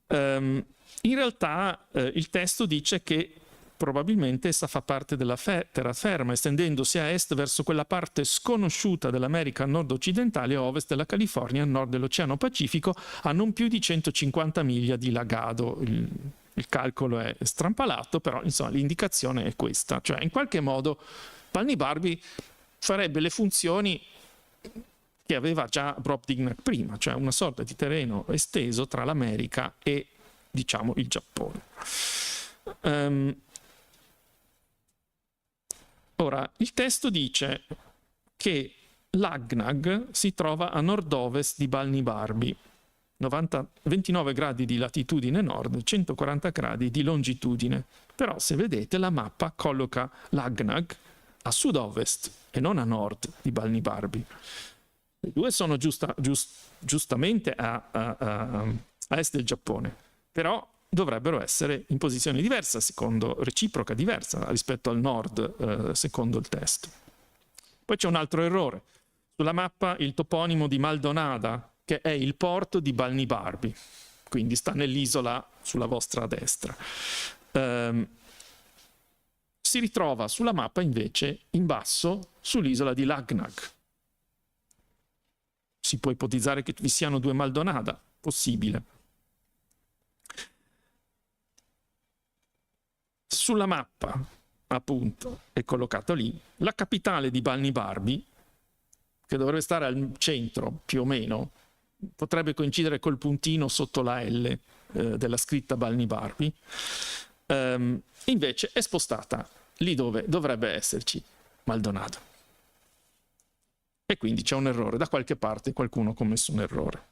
In realtà il testo dice che probabilmente essa fa parte della terraferma, estendendosi a est verso quella parte sconosciuta dell'America nord-occidentale e a ovest della California, a nord dell'Oceano Pacifico, a non più di 150 miglia di Lagado. Il calcolo è strampalato, però insomma l'indicazione è questa, cioè in qualche modo Balnibarbi farebbe le funzioni che aveva già Brobdingnag prima, cioè una sorta di terreno esteso tra l'America e, diciamo, il Giappone. Ora, il testo dice che Lagnac si trova a nord-ovest di Balnibarbi, 29 gradi di latitudine nord, 140 gradi di longitudine. Però se vedete la mappa colloca Lagnac a sud-ovest e non a nord di Balnibarbi. Le due sono giustamente a est del Giappone, però dovrebbero essere in posizione diversa, reciproca diversa rispetto al nord, secondo il testo. Poi c'è un altro errore. Sulla mappa il toponimo di Maldonada, che è il porto di Balnibarbi, quindi sta nell'isola sulla vostra destra. Si ritrova sulla mappa invece in basso sull'isola di Lagnac. Si può ipotizzare che vi siano due Maldonada, possibile. Sulla mappa, appunto, è collocato lì la capitale di Balnibarbi, che dovrebbe stare al centro più o meno, potrebbe coincidere col puntino sotto la L della scritta Balnibarbi, invece è spostata lì dove dovrebbe esserci Maldonado. E quindi c'è un errore, da qualche parte qualcuno ha commesso un errore.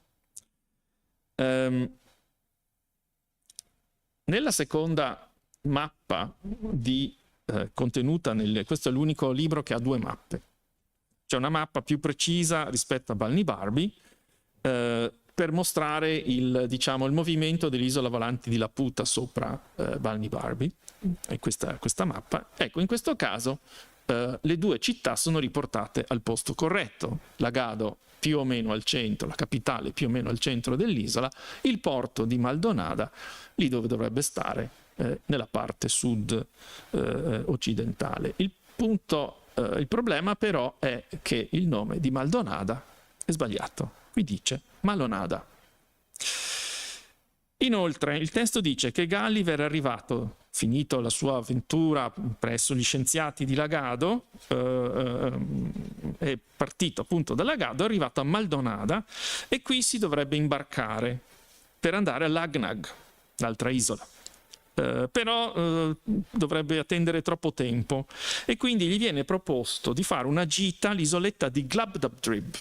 Nella seconda mappa contenuta questo è l'unico libro che ha 2 mappe. C'è una mappa più precisa rispetto a Balnibarbi per mostrare il movimento dell'isola volante di Laputa sopra Balnibarbi, e questa mappa. Ecco, in questo caso le 2 città sono riportate al posto corretto. Lagado più o meno al centro, la capitale più o meno al centro dell'isola, il porto di Maldonada lì dove dovrebbe stare, nella parte sud occidentale. Il problema però è che il nome di Maldonada è sbagliato. Qui dice Malonada. Inoltre il testo dice che Gulliver è arrivato, finito la sua avventura presso gli scienziati di Lagado, è partito appunto da Lagado, è arrivato a Maldonada e qui si dovrebbe imbarcare per andare a Lagnag, l'altra isola. Però dovrebbe attendere troppo tempo e quindi gli viene proposto di fare una gita all'isoletta di Glubbdubdrib,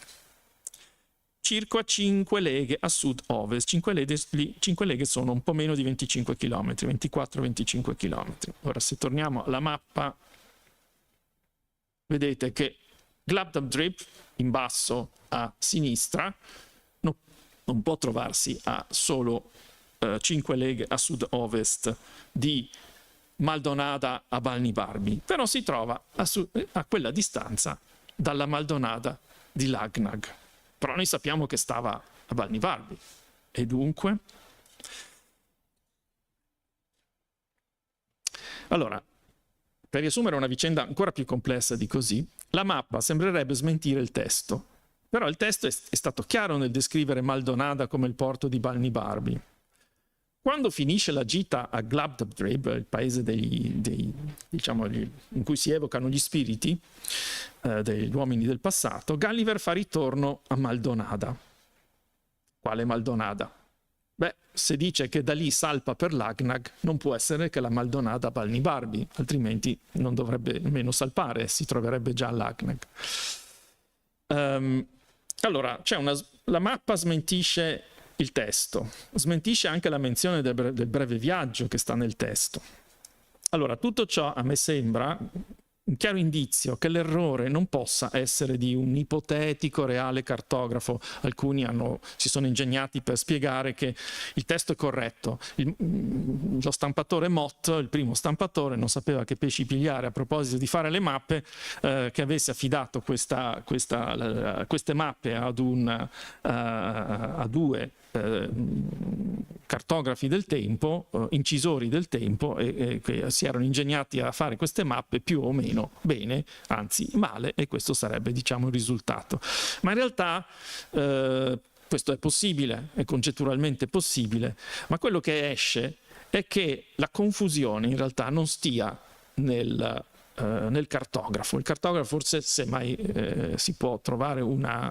circa 5 leghe a sud-ovest. 5 leghe sono un po' meno di 25 km, 24-25 km. Ora se torniamo alla mappa, vedete che Glubbdubdrib, in basso a sinistra, non può trovarsi a solo 5 leghe a sud-ovest di Maldonada a Balnibarbi, però si trova a quella distanza dalla Maldonada di Lagnag. Però noi sappiamo che stava a Balnibarbi e dunque allora, per riassumere una vicenda ancora più complessa di così, la mappa sembrerebbe smentire il testo, però il testo è stato chiaro nel descrivere Maldonada come il porto di Balnibarbi. Quando finisce la gita a Glubbdubdrib, il paese in cui si evocano gli spiriti degli uomini del passato, Gulliver fa ritorno a Maldonada. Quale Maldonada? Beh, se dice che da lì salpa per Lagnag, non può essere che la Maldonada Balnibarbi, altrimenti non dovrebbe nemmeno salpare, si troverebbe già a Lagnag. Allora, la mappa smentisce il testo, smentisce anche la menzione del breve viaggio che sta nel testo. Allora, tutto ciò a me sembra un chiaro indizio che l'errore non possa essere di un ipotetico reale cartografo. Alcuni si sono ingegnati per spiegare che il testo è corretto. Lo stampatore Mott, il primo stampatore, non sapeva che pesci pigliare a proposito di fare le mappe, che avesse affidato queste mappe a 2 cartografi del tempo, incisori del tempo, e che si erano ingegnati a fare queste mappe più o meno bene, anzi male, e questo sarebbe il risultato. Ma in realtà questo è possibile, è concettualmente possibile, ma quello che esce è che la confusione in realtà non stia nel cartografo. Il cartografo forse semmai si può trovare una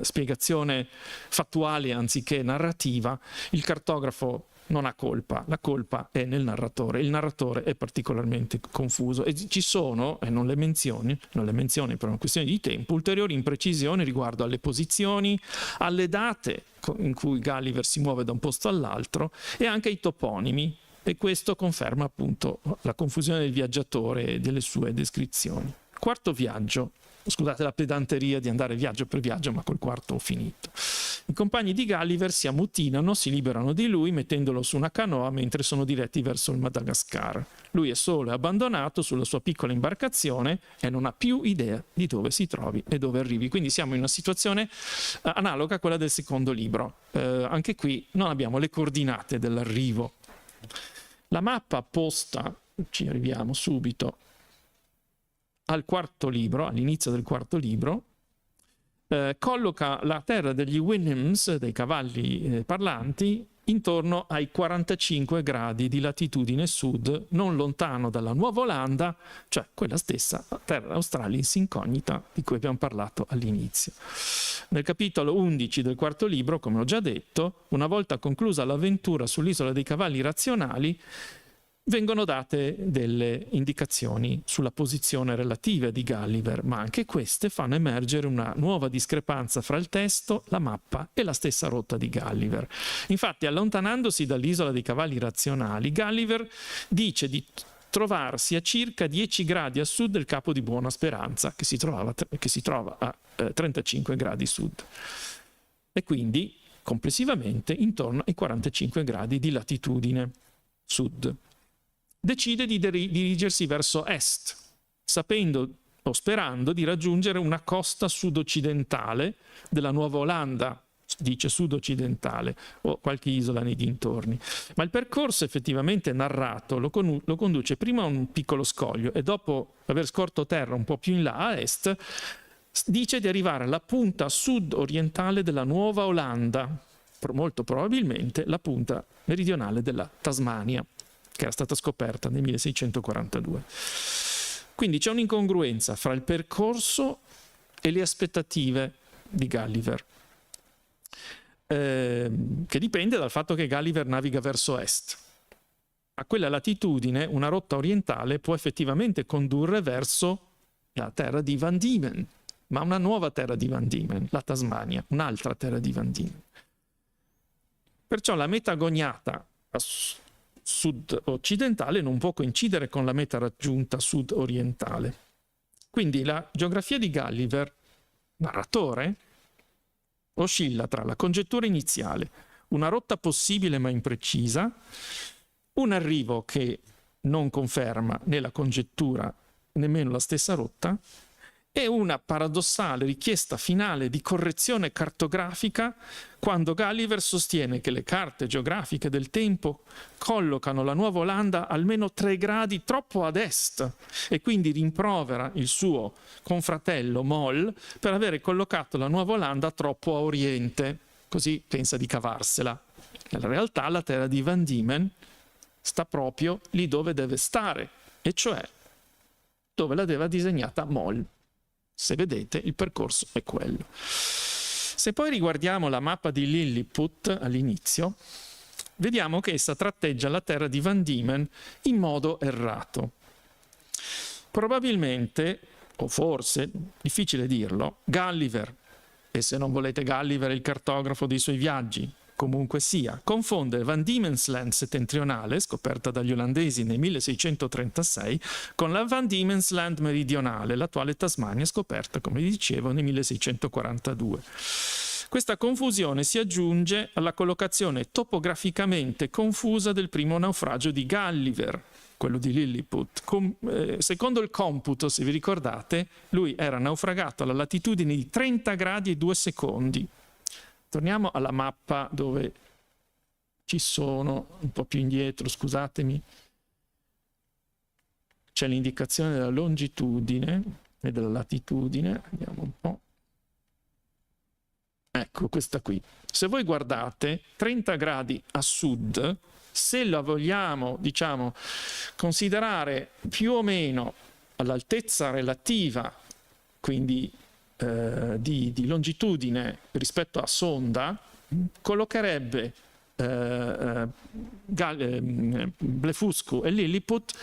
spiegazione fattuale anziché narrativa. Il cartografo non ha colpa, la colpa è nel narratore. Il narratore è particolarmente confuso e ci sono, e non le menzioni per una questione di tempo, ulteriori imprecisioni riguardo alle posizioni, alle date in cui Gulliver si muove da un posto all'altro e anche ai toponimi. E questo conferma appunto la confusione del viaggiatore e delle sue descrizioni. Quarto viaggio. Scusate la pedanteria di andare viaggio per viaggio, ma col quarto ho finito. I compagni di Gulliver si ammutinano, si liberano di lui mettendolo su una canoa mentre sono diretti verso il Madagascar. Lui è solo e abbandonato sulla sua piccola imbarcazione e non ha più idea di dove si trovi e dove arrivi. Quindi siamo in una situazione analoga a quella del secondo libro. Anche qui non abbiamo le coordinate dell'arrivo. La mappa posta, ci arriviamo subito, al quarto libro, all'inizio del quarto libro, colloca la terra degli Winnims, dei cavalli parlanti, intorno ai 45 gradi di latitudine sud, non lontano dalla Nuova Olanda, cioè quella stessa terra australis incognita di cui abbiamo parlato all'inizio. Nel capitolo 11 del quarto libro, come ho già detto, una volta conclusa l'avventura sull'isola dei cavalli razionali, vengono date delle indicazioni sulla posizione relativa di Gulliver, ma anche queste fanno emergere una nuova discrepanza fra il testo, la mappa e la stessa rotta di Gulliver. Infatti, allontanandosi dall'isola dei cavalli razionali, Gulliver dice di trovarsi a circa 10 gradi a sud del Capo di Buona Speranza, che si trova a 35 gradi sud, e quindi complessivamente intorno ai 45 gradi di latitudine sud. Decide di dirigersi verso est, sapendo o sperando di raggiungere una costa sud-occidentale della Nuova Olanda, dice sud-occidentale, o qualche isola nei dintorni. Ma il percorso effettivamente narrato lo conduce prima a un piccolo scoglio e dopo aver scorto terra un po' più in là a est, dice di arrivare alla punta sud-orientale della Nuova Olanda, molto probabilmente la punta meridionale della Tasmania, che era stata scoperta nel 1642. Quindi c'è un'incongruenza fra il percorso e le aspettative di Gulliver, che dipende dal fatto che Gulliver naviga verso est. A quella latitudine una rotta orientale può effettivamente condurre verso la terra di Van Diemen, ma una nuova terra di Van Diemen, la Tasmania, un'altra terra di Van Diemen. Perciò la meta agognata a sud-occidentale non può coincidere con la meta raggiunta sud-orientale. Quindi la geografia di Gulliver, narratore, oscilla tra la congettura iniziale, una rotta possibile ma imprecisa, un arrivo che non conferma né la congettura nemmeno la stessa rotta, e una paradossale richiesta finale di correzione cartografica quando Gulliver sostiene che le carte geografiche del tempo collocano la Nuova Olanda almeno 3 gradi troppo ad est e quindi rimprovera il suo confratello Moll per avere collocato la Nuova Olanda troppo a oriente, così pensa di cavarsela. Nella realtà la terra di Van Diemen sta proprio lì dove deve stare, e cioè dove l'aveva disegnata Moll. Se vedete, il percorso è quello. Se poi riguardiamo la mappa di Lilliput all'inizio, vediamo che essa tratteggia la terra di Van Diemen in modo errato. Probabilmente, o forse, difficile dirlo, Gulliver, e se non volete Gulliver è il cartografo dei suoi viaggi, comunque sia, confonde Van Diemen's Land settentrionale, scoperta dagli olandesi nel 1636, con la Van Diemen's Land meridionale, l'attuale Tasmania, scoperta, come vi dicevo, nel 1642. Questa confusione si aggiunge alla collocazione topograficamente confusa del primo naufragio di Gulliver, quello di Lilliput. Secondo il computo, se vi ricordate, lui era naufragato alla latitudine di 30 gradi e 2 secondi. Torniamo alla mappa dove ci sono, un po' più indietro, scusatemi, c'è l'indicazione della longitudine e della latitudine, vediamo un po'. Ecco, questa qui. Se voi guardate 30 gradi a sud, se la vogliamo, diciamo, considerare più o meno all'altezza relativa, quindi di longitudine rispetto a sonda, collocherebbe Blefuscu e Lilliput,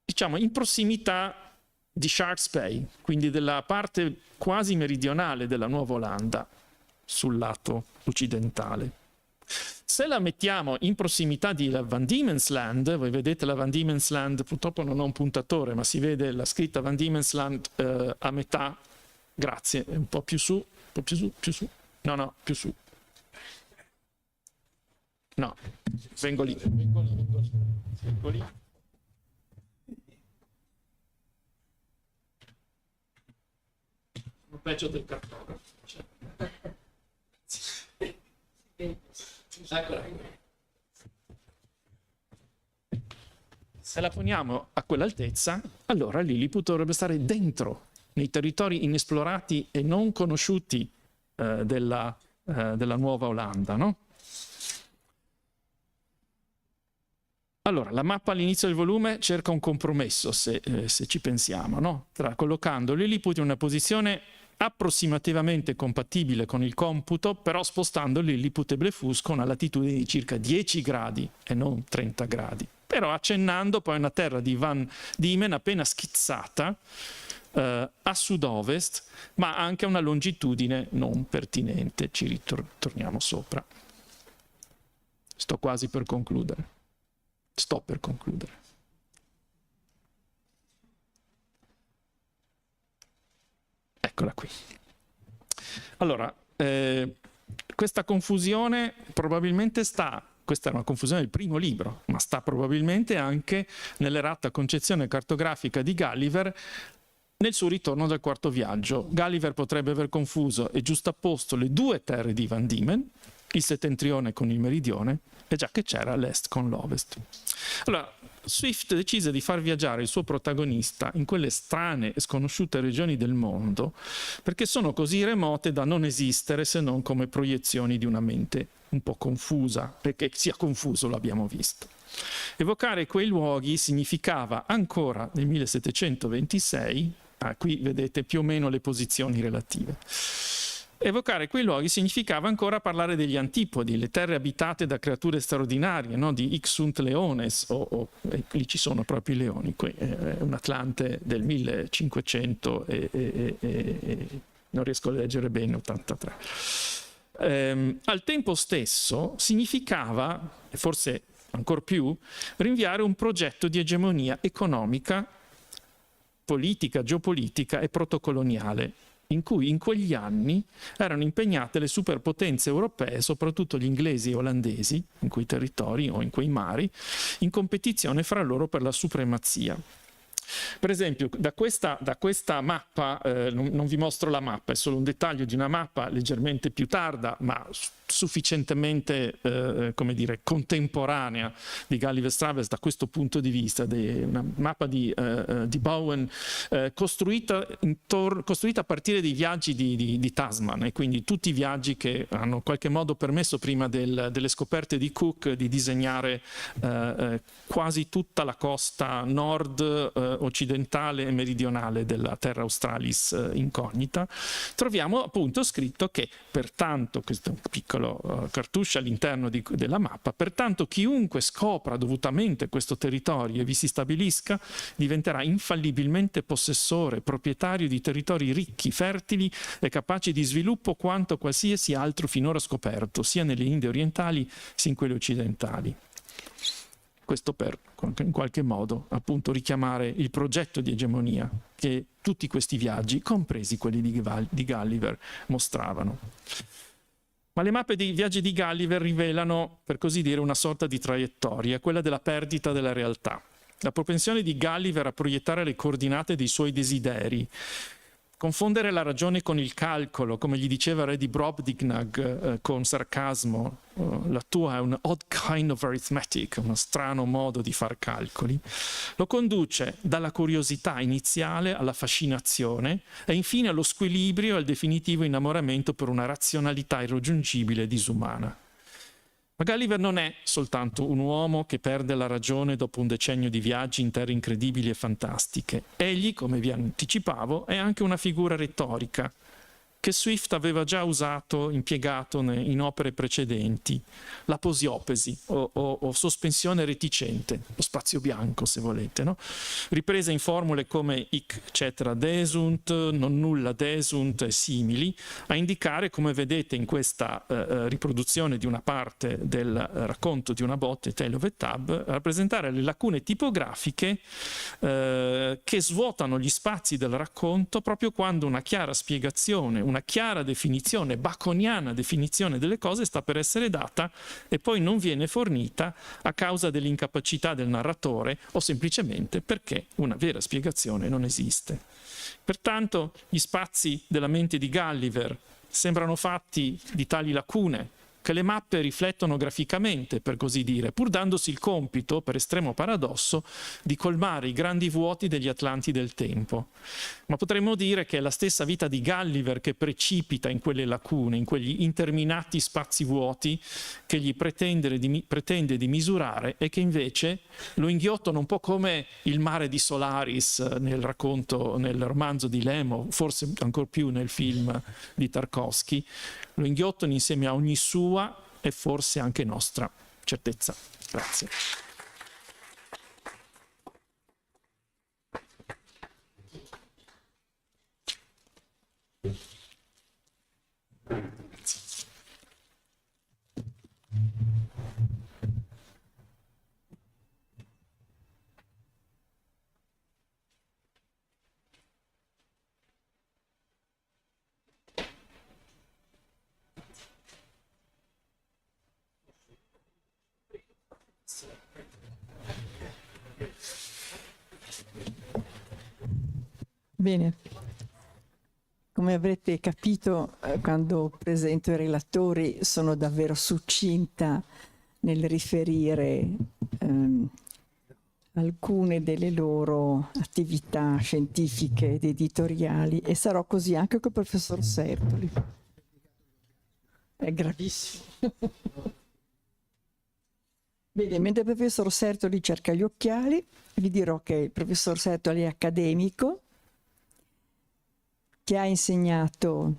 diciamo, in prossimità di Sharks Bay, quindi della parte quasi meridionale della Nuova Olanda, sul lato occidentale. Se la mettiamo in prossimità di Van Diemen's Land, voi vedete la Van Diemen's Land, purtroppo non ho un puntatore, ma si vede la scritta Van Diemen's Land a metà. Grazie, un po' più su, un po' più su, più su. No, più su. No, vengo lì. Un peggio del cartografo. Eccola. Se la poniamo a quell'altezza, allora Lilliput dovrebbe stare dentro, nei territori inesplorati e non conosciuti della Nuova Olanda, no? Allora, la mappa all'inizio del volume cerca un compromesso, se ci pensiamo, no? Collocando Lilliput in una posizione approssimativamente compatibile con il computo, però spostando Lilliput e Blefuscu a una latitudine di circa 10 gradi e non 30 gradi. però accennando poi a una terra di Van Diemen appena schizzata a sud-ovest, ma anche a una longitudine non pertinente. Ci ritorniamo sopra. Sto per concludere. Eccola qui. Allora, questa confusione probabilmente questa è una confusione del primo libro, ma sta probabilmente anche nell'errata concezione cartografica di Gulliver nel suo ritorno dal quarto viaggio. Gulliver potrebbe aver confuso e giustapposto le due terre di Van Diemen, il settentrione con il meridione, e già che c'era l'est con l'ovest. Allora, Swift decise di far viaggiare il suo protagonista in quelle strane e sconosciute regioni del mondo perché sono così remote da non esistere se non come proiezioni di una mente un po' confusa, perché sia confuso l'abbiamo visto. Evocare quei luoghi significava ancora nel 1726, qui vedete più o meno le posizioni relative. Evocare quei luoghi significava ancora parlare degli antipodi, le terre abitate da creature straordinarie, no? Di Hic sunt leones, lì ci sono proprio i leoni, qui è un Atlante del 1500 e non riesco a leggere bene, 83. Al tempo stesso significava, e forse ancor più, rinviare un progetto di egemonia economica, politica, geopolitica e protocoloniale, in cui in quegli anni erano impegnate le superpotenze europee, soprattutto gli inglesi e olandesi, in quei territori o in quei mari, in competizione fra loro per la supremazia. Per esempio, da questa mappa, non vi mostro la mappa, è solo un dettaglio di una mappa leggermente più tarda, ma sufficientemente come dire, contemporanea di Gulliver's Travels da questo punto di vista, una mappa di Bowen costruita a partire dai viaggi di Tasman, e quindi tutti i viaggi che hanno in qualche modo permesso prima delle scoperte di Cook di disegnare quasi tutta la costa nord occidentale e meridionale della Terra Australis incognita. Troviamo appunto scritto che pertanto, questo è un piccolo cartouche all'interno della mappa, pertanto chiunque scopra dovutamente questo territorio e vi si stabilisca diventerà infallibilmente possessore, proprietario di territori ricchi, fertili e capaci di sviluppo quanto qualsiasi altro finora scoperto, sia nelle Indie orientali sia in quelle occidentali. Questo per in qualche modo appunto richiamare il progetto di egemonia che tutti questi viaggi, compresi quelli di Gulliver, mostravano. Ma le mappe dei viaggi di Gulliver rivelano, per così dire, una sorta di traiettoria, quella della perdita della realtà. La propensione di Gulliver a proiettare le coordinate dei suoi desideri, confondere la ragione con il calcolo, come gli diceva re di Brobdingnag con sarcasmo, la tua è un odd kind of arithmetic, uno strano modo di far calcoli, lo conduce dalla curiosità iniziale alla fascinazione e infine allo squilibrio e al definitivo innamoramento per una razionalità irraggiungibile e disumana. Ma Gulliver non è soltanto un uomo che perde la ragione dopo un decennio di viaggi in terre incredibili e fantastiche. Egli, come vi anticipavo, è anche una figura retorica che Swift aveva già impiegato in opere precedenti, la posiopesi o sospensione reticente, lo spazio bianco se volete, no? Ripresa in formule come hic cetera desunt, non nulla desunt e simili, a indicare, come vedete in questa riproduzione di una parte del racconto di una botte, Tale of a Tub, a rappresentare le lacune tipografiche che svuotano gli spazi del racconto proprio quando una chiara spiegazione, una chiara definizione, baconiana definizione delle cose sta per essere data e poi non viene fornita a causa dell'incapacità del narratore o semplicemente perché una vera spiegazione non esiste. Pertanto gli spazi della mente di Gulliver sembrano fatti di tali lacune che le mappe riflettono graficamente, per così dire, pur dandosi il compito, per estremo paradosso, di colmare i grandi vuoti degli Atlanti del tempo. Ma potremmo dire che è la stessa vita di Gulliver che precipita in quelle lacune, in quegli interminati spazi vuoti che gli pretende di misurare e che invece lo inghiottano un po' come il mare di Solaris nel romanzo di Lemo, forse ancor più nel film di Tarkovsky, lo inghiottano insieme a ogni sua e forse anche nostra certezza. Grazie. Bene. Come avrete capito, quando presento i relatori sono davvero succinta nel riferire alcune delle loro attività scientifiche ed editoriali, e sarò così anche col professor Sertoli. È gravissimo. Bene, mentre il professor Sertoli cerca gli occhiali, vi dirò che il professor Sertoli è accademico, che ha insegnato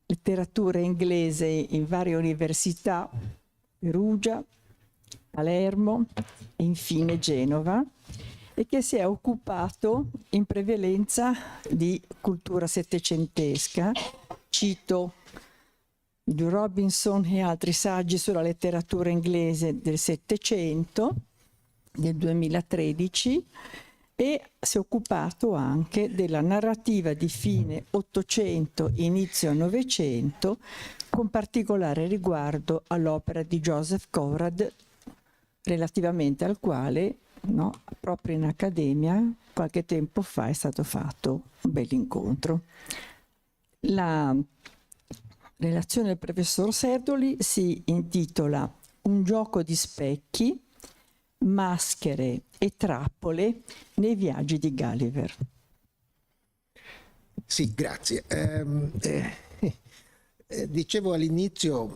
letteratura inglese in varie università, Perugia, Palermo e infine Genova, e che si è occupato in prevalenza di cultura settecentesca. Cito Robinson e altri saggi sulla letteratura inglese del Settecento, del 2013, e si è occupato anche della narrativa di fine Ottocento, inizio Novecento, con particolare riguardo all'opera di Joseph Conrad, relativamente al quale, proprio in accademia, qualche tempo fa è stato fatto un bel incontro. La relazione del professor Sertoli si intitola Un gioco di specchi, maschere e trappole nei viaggi di Gulliver. Sì, grazie. Dicevo all'inizio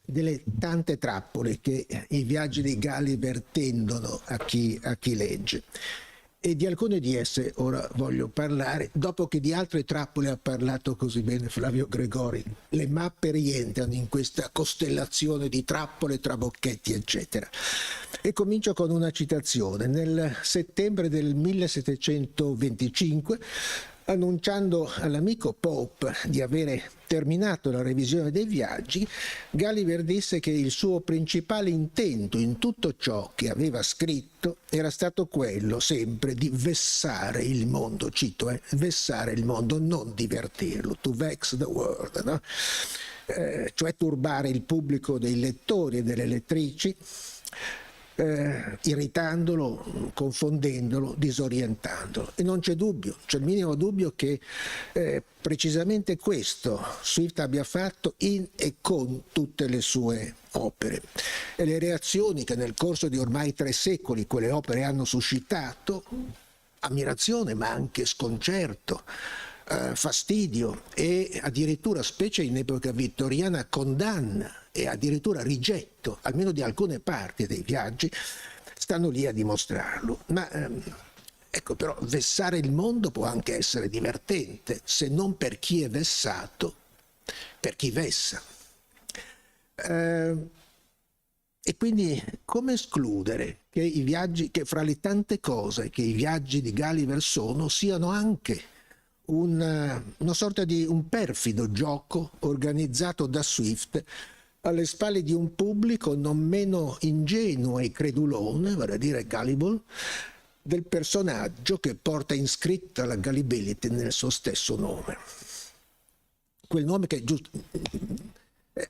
delle tante trappole che i viaggi di Gulliver tendono a chi legge, e di alcune di esse ora voglio parlare, dopo che di altre trappole ha parlato così bene Flavio Gregori. Le mappe rientrano in questa costellazione di trappole, trabocchetti, eccetera. E comincio con una citazione. Nel settembre del 1725, annunciando all'amico Pope di avere terminato la revisione dei viaggi, Gulliver disse che il suo principale intento in tutto ciò che aveva scritto era stato quello sempre di vessare il mondo, cito, vessare il mondo, non divertirlo, to vex the world, no? Cioè turbare il pubblico dei lettori e delle lettrici, irritandolo, confondendolo, disorientandolo. E non c'è dubbio, c'è il minimo dubbio che precisamente questo Swift abbia fatto in e con tutte le sue opere. E le reazioni che nel corso di ormai 3 secoli quelle opere hanno suscitato, ammirazione ma anche sconcerto, fastidio e addirittura, specie in epoca vittoriana, condanna e addirittura rigetto, almeno di alcune parti dei viaggi, stanno lì a dimostrarlo. Ma ecco, però vessare il mondo può anche essere divertente, se non per chi è vessato, per chi vessa. E quindi come escludere che i viaggi, che fra le tante cose che i viaggi di Gulliver siano anche una sorta di un perfido gioco organizzato da Swift alle spalle di un pubblico non meno ingenuo e credulone, vale a dire gullible, del personaggio che porta iscritta la gullibility nel suo stesso nome. Quel nome che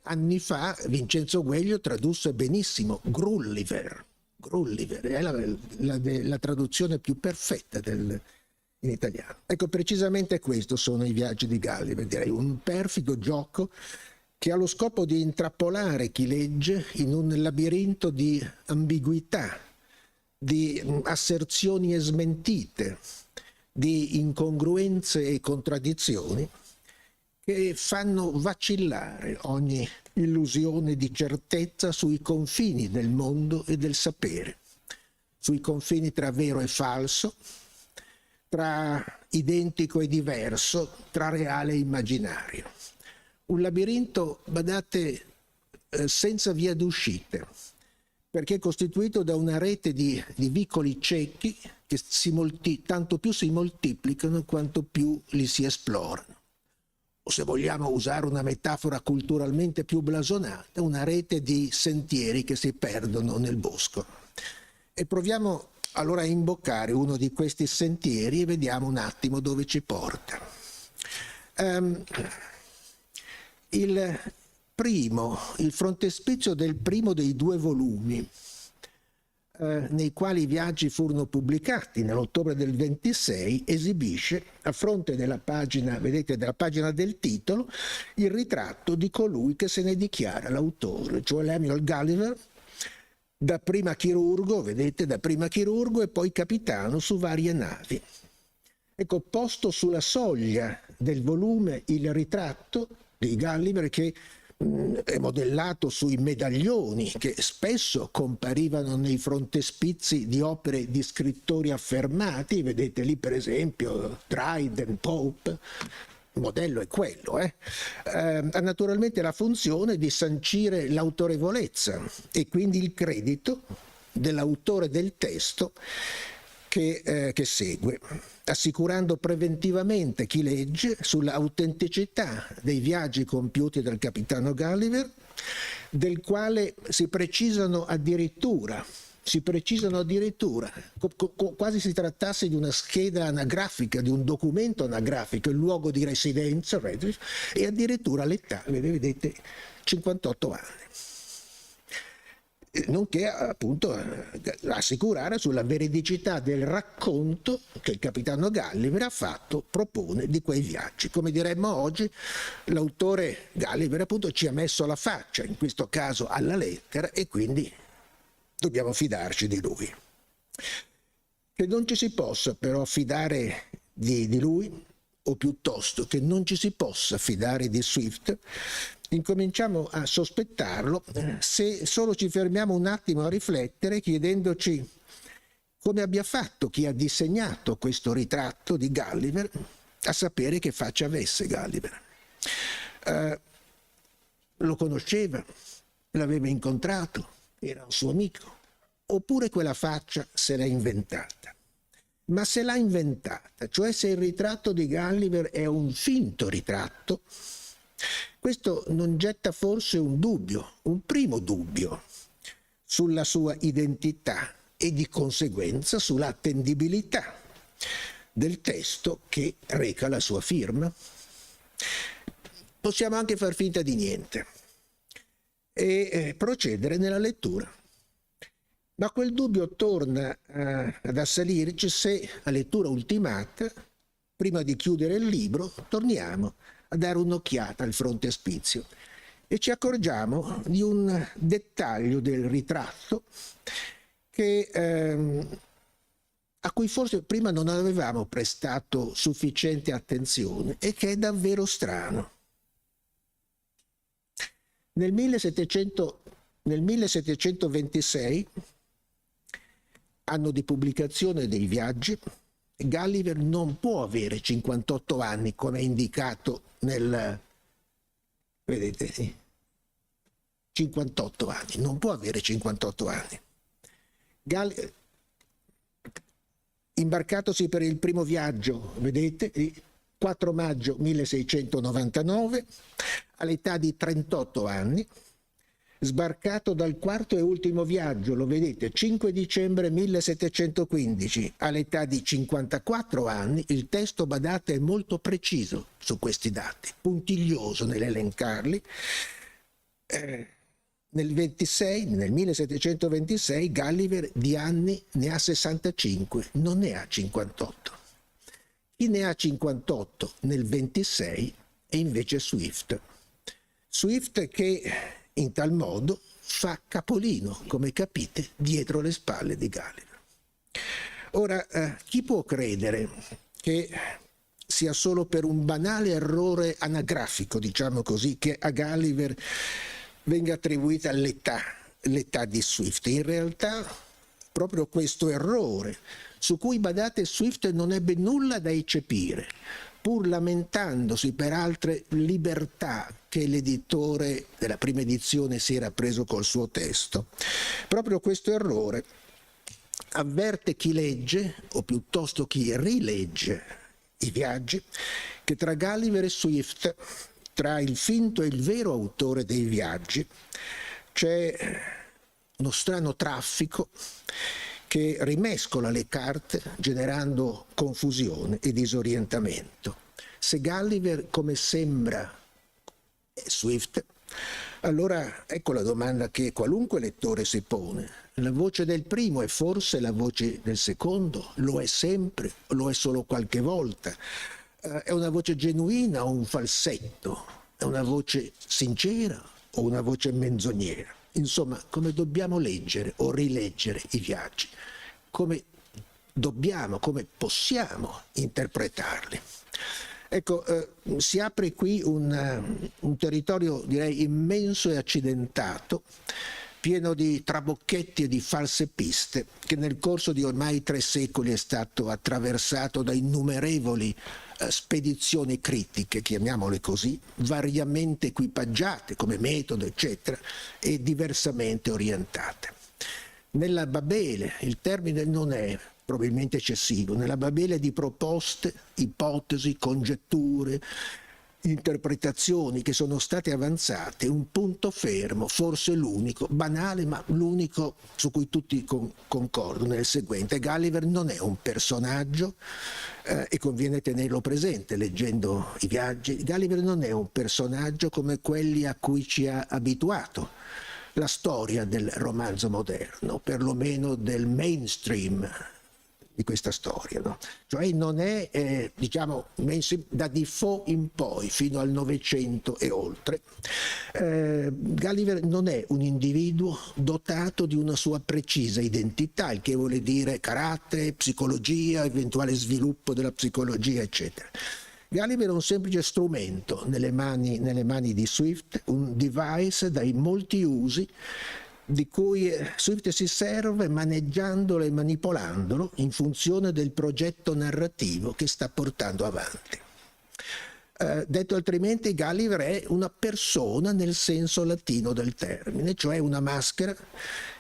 anni fa Vincenzo Gueglio tradusse benissimo, Grulliver. Grulliver è la traduzione più perfetta in italiano. Ecco, precisamente questo sono i viaggi di Gulliver, direi un perfido gioco che ha lo scopo di intrappolare chi legge in un labirinto di ambiguità, di asserzioni e smentite, di incongruenze e contraddizioni che fanno vacillare ogni illusione di certezza sui confini del mondo e del sapere, sui confini tra vero e falso, tra identico e diverso, tra reale e immaginario. Un labirinto, badate, senza via d'uscita, perché è costituito da una rete di vicoli ciechi che tanto più si moltiplicano quanto più li si esplorano. O se vogliamo usare una metafora culturalmente più blasonata, una rete di sentieri che si perdono nel bosco. E proviamo allora a imboccare uno di questi sentieri e vediamo un attimo dove ci porta. Il frontespizio del primo dei 2 volumi nei quali i viaggi furono pubblicati nell'ottobre del 26, esibisce, a fronte della pagina, vedete, della pagina del titolo, il ritratto di colui che se ne dichiara l'autore, cioè Lemuel Gulliver, dapprima chirurgo, vedete, dapprima chirurgo e poi capitano su varie navi. Ecco, posto sulla soglia del volume il ritratto di Gulliver, che è modellato sui medaglioni che spesso comparivano nei frontespizi di opere di scrittori affermati, vedete lì per esempio Dryden, Pope, il modello è quello. Ha naturalmente la funzione di sancire l'autorevolezza e quindi il credito dell'autore del testo che segue, assicurando preventivamente chi legge sull'autenticità dei viaggi compiuti dal capitano Gulliver, del quale si precisano addirittura, quasi si trattasse di una scheda anagrafica, di un documento anagrafico, il luogo di residenza, e addirittura l'età, vedete, 58 anni. Nonché appunto assicurare sulla veridicità del racconto che il capitano Gulliver propone di quei viaggi. Come diremmo oggi, l'autore Gulliver appunto ci ha messo la faccia, in questo caso alla lettera, e quindi dobbiamo fidarci di lui. Che non ci si possa però fidare di lui, o piuttosto che non ci si possa fidare di Swift, incominciamo a sospettarlo se solo ci fermiamo un attimo a riflettere chiedendoci come abbia fatto chi ha disegnato questo ritratto di Gulliver a sapere che faccia avesse Gulliver. Lo conosceva? L'aveva incontrato? Era un suo amico? Oppure quella faccia se l'ha inventata? Ma se l'ha inventata, cioè se il ritratto di Gulliver è un finto ritratto, questo non getta forse un primo dubbio, sulla sua identità e di conseguenza sull'attendibilità del testo che reca la sua firma? Possiamo anche far finta di niente e procedere nella lettura. Ma quel dubbio torna ad assalirci se, a lettura ultimata, prima di chiudere il libro, torniamo a dare un'occhiata al frontespizio e ci accorgiamo di un dettaglio del ritratto a cui forse prima non avevamo prestato sufficiente attenzione e che è davvero strano. Nel 1726, anno di pubblicazione dei viaggi, Gulliver non può avere 58 anni come è indicato vedete, 58 anni, non può avere 58 anni. Imbarcatosi per il primo viaggio, vedete, 4 maggio 1699, all'età di 38 anni, sbarcato dal quarto e ultimo viaggio, lo vedete, 5 dicembre 1715, all'età di 54 anni. Il testo, badate, è molto preciso su questi dati, puntiglioso nell'elencarli. Nel 1726 Gulliver di anni ne ha 65, non ne ha 58. Chi ne ha 58 nel 26 è invece Swift. Swift che in tal modo fa capolino, come capite, dietro le spalle di Gulliver. Ora, chi può credere che sia solo per un banale errore anagrafico, diciamo così, che a Gulliver venga attribuita l'età di Swift? In realtà, proprio questo errore, su cui, badate, Swift non ebbe nulla da eccepire, pur lamentandosi per altre libertà che l'editore della prima edizione si era preso col suo testo. Proprio questo errore avverte chi legge, o piuttosto chi rilegge i viaggi, che tra Gulliver e Swift, tra il finto e il vero autore dei viaggi, c'è uno strano traffico che rimescola le carte generando confusione e disorientamento. Se Gulliver, come sembra, è Swift, Allora ecco la domanda che qualunque lettore si pone. La voce del primo è forse la voce del secondo? Lo è sempre? Lo è solo qualche volta? È una voce genuina o un falsetto? È una voce sincera o una voce menzognera? Insomma, come dobbiamo leggere o rileggere i viaggi? Come possiamo interpretarli? Ecco, si apre qui un territorio, direi, immenso e accidentato, pieno di trabocchetti e di false piste, che nel corso di ormai 3 secoli è stato attraversato da innumerevoli spedizioni critiche, chiamiamole così, variamente equipaggiate come metodo, eccetera, e diversamente orientate. Nella Babele, il termine non è probabilmente eccessivo, nella Babele di proposte, ipotesi, congetture, interpretazioni che sono state avanzate, un punto fermo, forse l'unico, banale ma l'unico su cui tutti concordano, è il seguente: Gulliver non è un personaggio, e conviene tenerlo presente leggendo i viaggi. Gulliver non è un personaggio come quelli a cui ci ha abituato la storia del romanzo moderno, perlomeno del mainstream di questa storia, no? Cioè non è, diciamo, mainstream da Defoe in poi, fino al Novecento e oltre. Gulliver non è un individuo dotato di una sua precisa identità, il che vuole dire carattere, psicologia, eventuale sviluppo della psicologia, eccetera. Gulliver è un semplice strumento nelle mani di Swift, un device dai molti usi di cui Swift si serve maneggiandolo e manipolandolo in funzione del progetto narrativo che sta portando avanti. Detto altrimenti, Gulliver è una persona nel senso latino del termine, cioè una maschera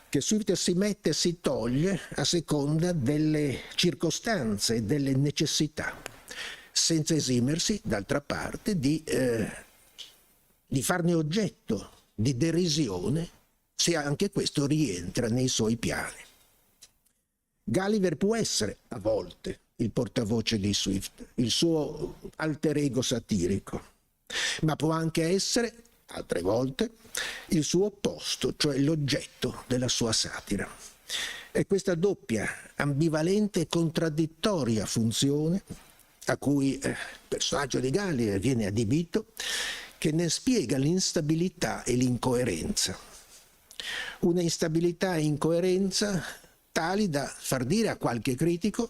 che Swift si mette e si toglie a seconda delle circostanze e delle necessità, senza esimersi, d'altra parte, di farne oggetto di derisione, se anche questo rientra nei suoi piani. Gulliver può essere, a volte, il portavoce di Swift, il suo alter ego satirico, ma può anche essere, altre volte, il suo opposto, cioè l'oggetto della sua satira. È questa doppia, ambivalente e contraddittoria funzione a cui il personaggio di Gulliver viene adibito, che ne spiega l'instabilità e l'incoerenza. Una instabilità e incoerenza tali da far dire a qualche critico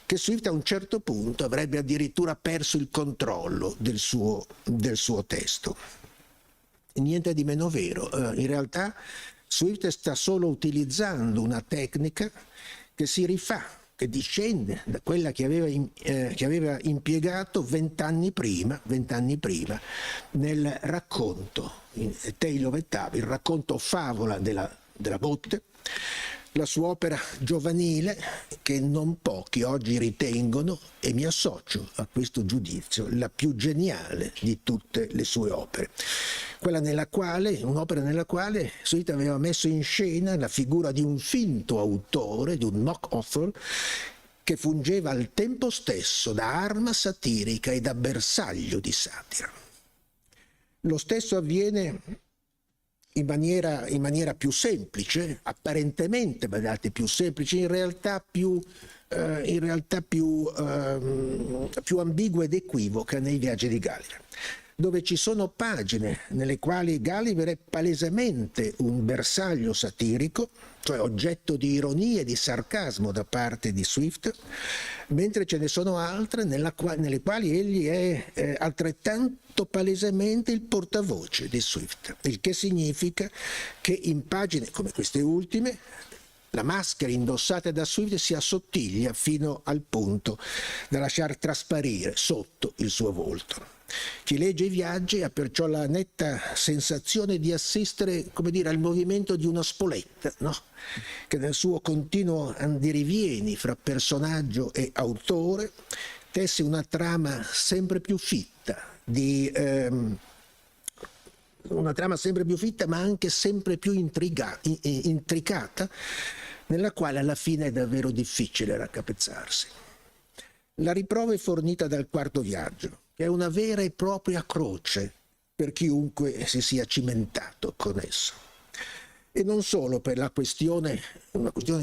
che Swift a un certo punto avrebbe addirittura perso il controllo del suo testo. Niente di meno vero. In realtà Swift sta solo utilizzando una tecnica che si rifà, che discende da quella che aveva impiegato 20 anni prima nel racconto, in Tale of a Tub, il racconto favola della botte, la sua opera giovanile che non pochi oggi ritengono, e mi associo a questo giudizio, la più geniale di tutte le sue opere. Un'opera nella quale Swift aveva messo in scena la figura di un finto autore, di un mock author, che fungeva al tempo stesso da arma satirica e da bersaglio di satira. Lo stesso avviene in maniera più semplice, apparentemente badate più semplice, in realtà più ambigua ed equivoca nei viaggi di Gulliver, dove ci sono pagine nelle quali Gulliver è palesemente un bersaglio satirico, cioè oggetto di ironia e di sarcasmo da parte di Swift, mentre ce ne sono altre nelle quali egli è altrettanto palesemente il portavoce di Swift, il che significa che in pagine come queste ultime la maschera indossata da Swift si assottiglia fino al punto da lasciar trasparire sotto il suo volto. Chi legge i viaggi ha perciò la netta sensazione di assistere, come dire, al movimento di una spoletta, no? Che nel suo continuo andirivieni fra personaggio e autore tesse una trama sempre più fitta, ma anche sempre più intricata, nella quale alla fine è davvero difficile raccapezzarsi. La riprova è fornita dal quarto viaggio, che è una vera e propria croce per chiunque si sia cimentato con esso. E non solo per una questione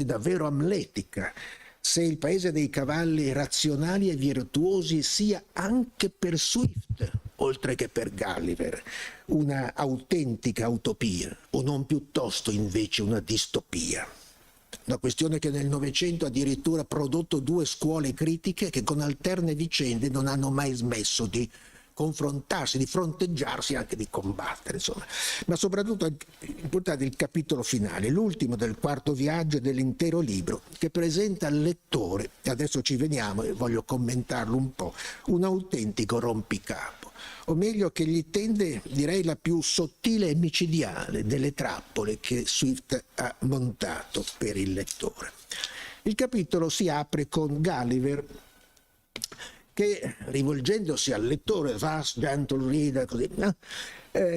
davvero amletica, se il paese dei cavalli razionali e virtuosi sia anche per Swift, oltre che per Gulliver, una autentica utopia, o non piuttosto invece una distopia. Una questione che nel Novecento ha addirittura prodotto due scuole critiche che con alterne vicende non hanno mai smesso di confrontarsi, di fronteggiarsi, anche di combattere, insomma. Ma soprattutto è importante il capitolo finale, l'ultimo del quarto viaggio dell'intero libro, che presenta al lettore, e adesso ci veniamo e voglio commentarlo un po', un autentico rompicapo, o meglio che gli tende, direi, la più sottile e micidiale delle trappole che Swift ha montato per il lettore. Il capitolo si apre con Gulliver che, rivolgendosi al lettore, vast gentle reader, così,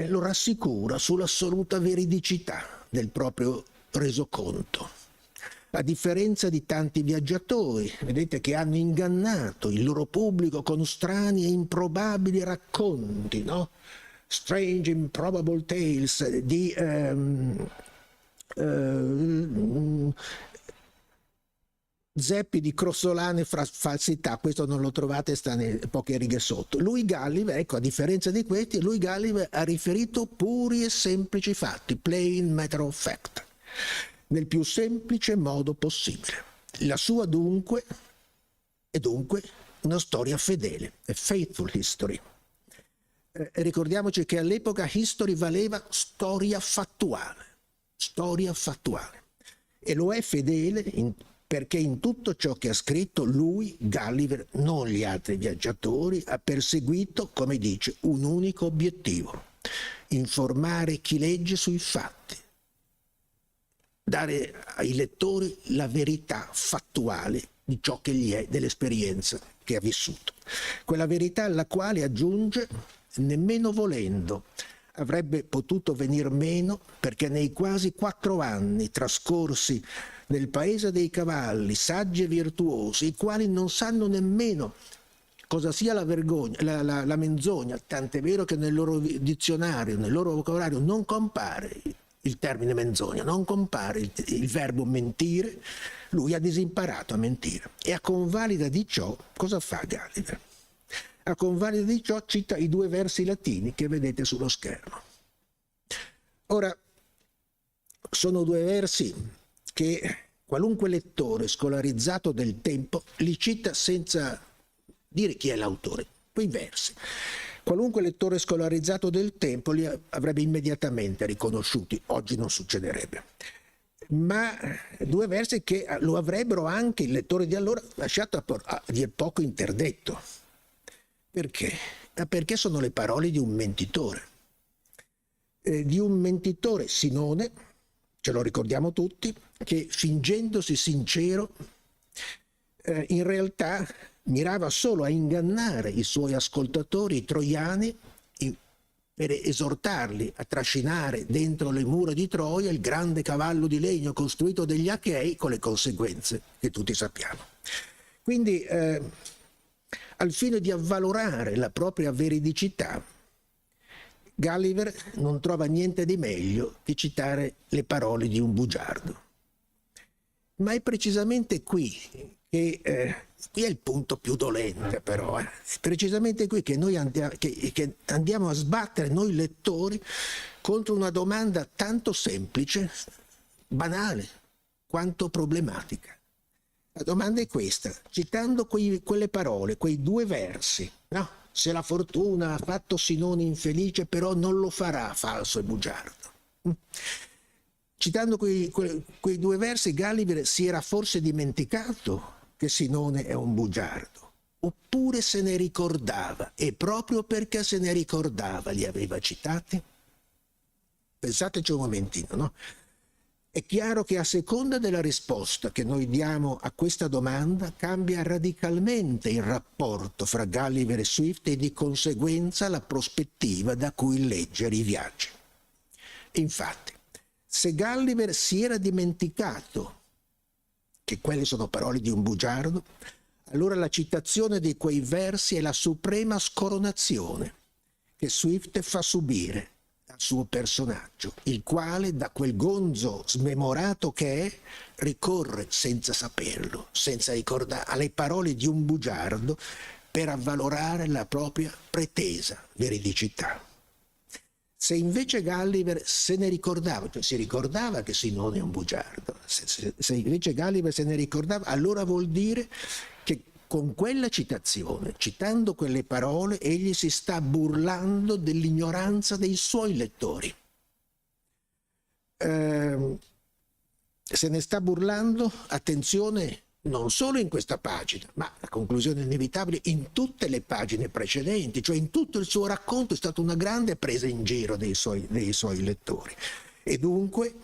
lo rassicura sull'assoluta veridicità del proprio resoconto. A differenza di tanti viaggiatori, vedete, che hanno ingannato il loro pubblico con strani e improbabili racconti, no? Strange improbable tales di zeppi di crossolane fra falsità, questo non lo trovate, sta poche righe sotto. Lui Gulliver, ecco, a differenza di questi, lui Gulliver ha riferito puri e semplici fatti, plain matter of fact, nel più semplice modo possibile. La sua dunque è dunque una storia fedele, a faithful history. Ricordiamoci che all'epoca history valeva storia fattuale, e lo è fedele perché in tutto ciò che ha scritto lui, Gulliver, non gli altri viaggiatori, ha perseguito, come dice, un unico obiettivo: informare chi legge sui fatti, dare ai lettori la verità fattuale di ciò che gli è, dell'esperienza che ha vissuto. Quella verità alla quale, aggiunge, nemmeno volendo avrebbe potuto venir meno, perché nei quasi 4 anni trascorsi nel paese dei cavalli, saggi e virtuosi, i quali non sanno nemmeno cosa sia la vergogna, la menzogna, tant'è vero che nel loro dizionario, nel loro vocabolario non compare il termine menzogna, non compare il verbo mentire, lui ha disimparato a mentire. E a convalida di ciò, cosa fa Gulliver? A convalida di ciò cita i 2 versi latini che vedete sullo schermo. Ora, sono 2 versi che qualunque lettore scolarizzato del tempo li cita senza dire chi è l'autore, quei versi. Qualunque lettore scolarizzato del tempo li avrebbe immediatamente riconosciuti, oggi non succederebbe. Ma 2 versi che lo avrebbero anche il lettore di allora lasciato a dir poco interdetto. Perché? Perché sono le parole di un mentitore. Di un mentitore Sinone, ce lo ricordiamo tutti, che fingendosi sincero in realtà mirava solo a ingannare i suoi ascoltatori, i troiani, per esortarli a trascinare dentro le mura di Troia il grande cavallo di legno costruito dagli Achei, con le conseguenze che tutti sappiamo. Quindi al fine di avvalorare la propria veridicità, Gulliver non trova niente di meglio che citare le parole di un bugiardo. Ma è precisamente qui che qui è il punto più dolente, però. È precisamente qui che noi che andiamo a sbattere, noi lettori, contro una domanda tanto semplice, banale, quanto problematica. La domanda è questa: citando quelle parole, quei 2 versi, no? Se la fortuna ha fatto Sinone infelice, però non lo farà falso e bugiardo. Citando quei 2 versi, Gulliver si era forse dimenticato che Sinone è un bugiardo, oppure se ne ricordava, e proprio perché se ne ricordava li aveva citati? Pensateci un momentino, no? È chiaro che a seconda della risposta che noi diamo a questa domanda cambia radicalmente il rapporto fra Gulliver e Swift e di conseguenza la prospettiva da cui il leggere i viaggi. Infatti, se Gulliver si era dimenticato che quelle sono parole di un bugiardo, allora la citazione di quei versi è la suprema scoronazione che Swift fa subire al suo personaggio, il quale, da quel gonzo smemorato che è, ricorre senza saperlo, senza ricordare, alle parole di un bugiardo per avvalorare la propria pretesa veridicità. Se invece Gulliver se ne ricordava, cioè si ricordava che Sinone è un bugiardo, se invece Gulliver se ne ricordava, allora vuol dire che con quella citazione, citando quelle parole, egli si sta burlando dell'ignoranza dei suoi lettori. Se ne sta burlando, attenzione, non solo in questa pagina, ma la conclusione inevitabile in tutte le pagine precedenti, cioè in tutto il suo racconto è stata una grande presa in giro dei suoi lettori. E dunque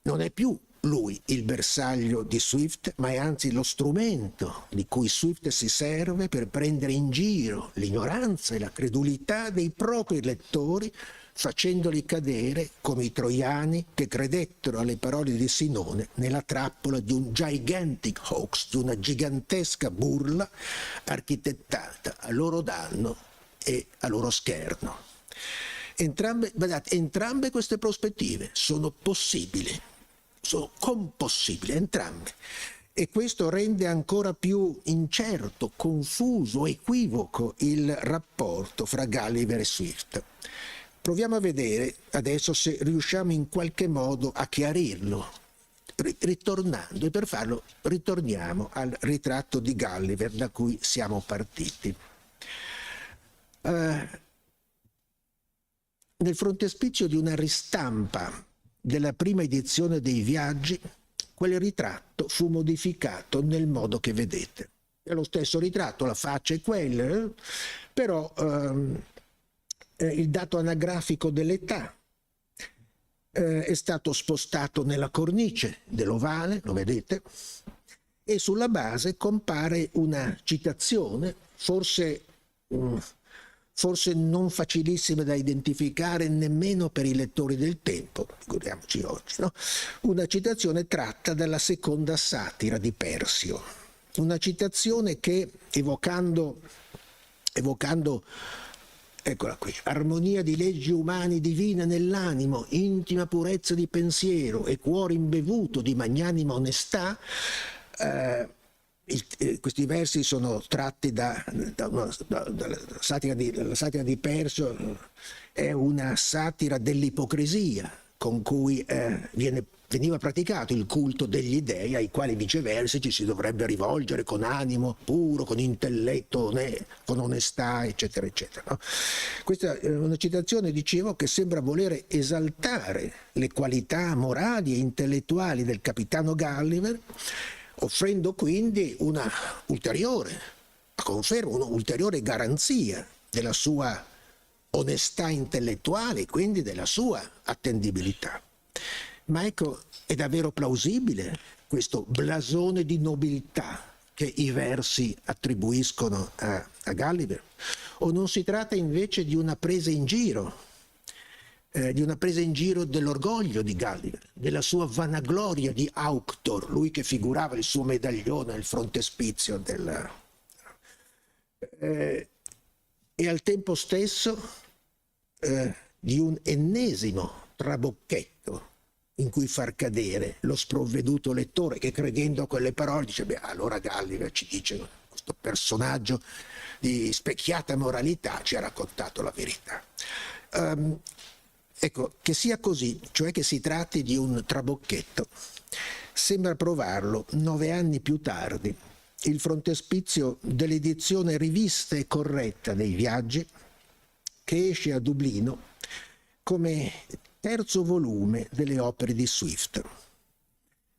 non è più lui il bersaglio di Swift, ma è anzi lo strumento di cui Swift si serve per prendere in giro l'ignoranza e la credulità dei propri lettori, facendoli cadere come i troiani che credettero alle parole di Sinone nella trappola di un gigantic hoax, di una gigantesca burla architettata a loro danno e a loro scherno. Entrambe queste prospettive sono possibili, sono compossibili, entrambe. E questo rende ancora più incerto, confuso, equivoco il rapporto fra Gulliver e Swift. Proviamo a vedere adesso se riusciamo in qualche modo a chiarirlo, ritornando, e per farlo ritorniamo al ritratto di Gulliver da cui siamo partiti. Nel frontespizio di una ristampa della prima edizione dei Viaggi, quel ritratto fu modificato nel modo che vedete. È lo stesso ritratto, la faccia è quella, però il dato anagrafico dell'età è stato spostato nella cornice dell'ovale, lo vedete, e sulla base compare una citazione, forse non facilissima da identificare nemmeno per i lettori del tempo, figuriamoci oggi, no? Una citazione tratta dalla seconda satira di Persio, una citazione che evocando eccola qui, armonia di leggi umane divina nell'animo, intima purezza di pensiero e cuore imbevuto di magnanima onestà. Questi versi sono tratti dalla satira di Persio, è una satira dell'ipocrisia con cui veniva praticato il culto degli dei, ai quali viceversa ci si dovrebbe rivolgere con animo puro, con intelletto, con onestà, eccetera, eccetera. No? Questa è una citazione, dicevo, che sembra volere esaltare le qualità morali e intellettuali del capitano Gulliver, offrendo quindi una ulteriore garanzia della sua onestà intellettuale e quindi della sua attendibilità. Ma ecco, è davvero plausibile questo blasone di nobiltà che i versi attribuiscono a Gulliver? O non si tratta invece di una presa in giro? Di una presa in giro dell'orgoglio di Gulliver, della sua vanagloria di auctor, lui che figurava il suo medaglione al frontespizio e al tempo stesso di un ennesimo trabocchetto in cui far cadere lo sprovveduto lettore che, credendo a quelle parole, dice: beh, allora Gulliver ci dice, questo personaggio di specchiata moralità ci ha raccontato la verità. Ecco, che sia così, cioè che si tratti di un trabocchetto, sembra provarlo 9 anni più tardi il frontespizio dell'edizione rivista e corretta dei Viaggi, che esce a Dublino come terzo volume delle opere di Swift.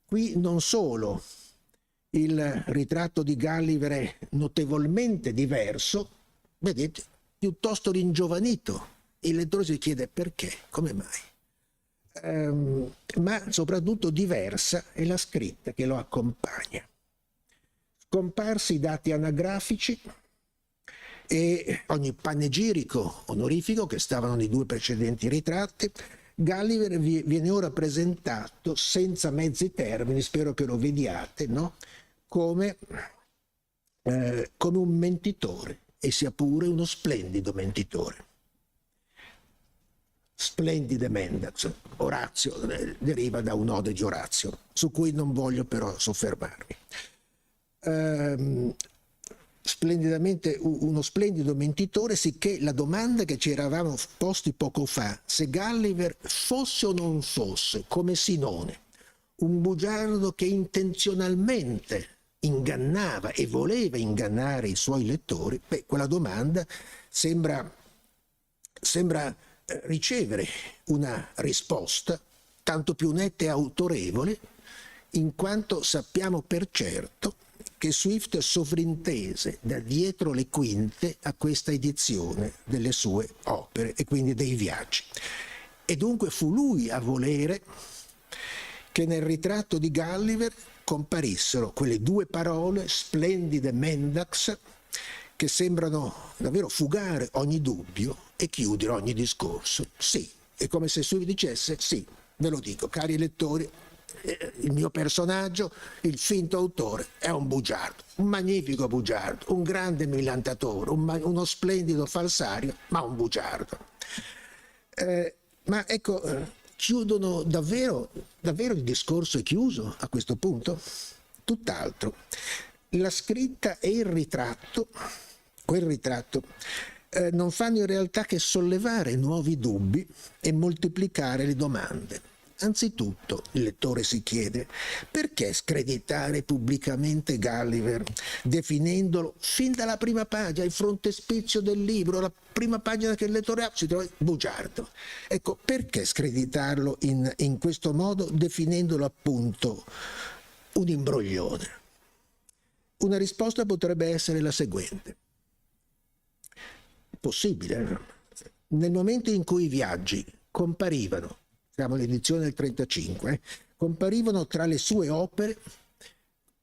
Qui non solo il ritratto di Gulliver è notevolmente diverso, vedete, piuttosto ringiovanito. Il lettore si chiede perché, come mai? Ma soprattutto diversa è la scritta che lo accompagna. Scomparsi i dati anagrafici e ogni panegirico onorifico che stavano nei 2 precedenti ritratti, Gulliver viene ora presentato senza mezzi termini, spero che lo vediate, no? come un mentitore, e sia pure uno splendido mentitore. Splendide mendax, Orazio, deriva da un'ode di Orazio, su cui non voglio però soffermarmi. Uno splendido mentitore, sicché la domanda che ci eravamo posti poco fa, se Gulliver fosse o non fosse, come Sinone, un bugiardo che intenzionalmente ingannava e voleva ingannare i suoi lettori, beh, quella domanda sembra ricevere una risposta tanto più netta e autorevole, in quanto sappiamo per certo che Swift sovrintese da dietro le quinte a questa edizione delle sue opere e quindi dei viaggi. E dunque fu lui a volere che nel ritratto di Gulliver comparissero quelle due parole, splendide mendax, che sembrano davvero fugare ogni dubbio e chiudere ogni discorso. Sì, è come se Swift dicesse: sì, ve lo dico, cari lettori, il mio personaggio, il finto autore, è un bugiardo, un magnifico bugiardo, un grande millantatore, uno splendido falsario, ma un bugiardo. Ma ecco, chiudono davvero il discorso è chiuso a questo punto? Tutt'altro. La scritta e il ritratto, quel ritratto, non fanno in realtà che sollevare nuovi dubbi e moltiplicare le domande. Anzitutto il lettore si chiede: perché screditare pubblicamente Gulliver, definendolo fin dalla prima pagina, il frontespizio del libro, la prima pagina che il lettore ha, si trova bugiardo? Ecco, perché screditarlo in questo modo, definendolo appunto un imbroglione? Una risposta potrebbe essere la seguente. Possibile. Nel momento in cui i viaggi comparivano, siamo all'edizione del 35, comparivano tra le sue opere,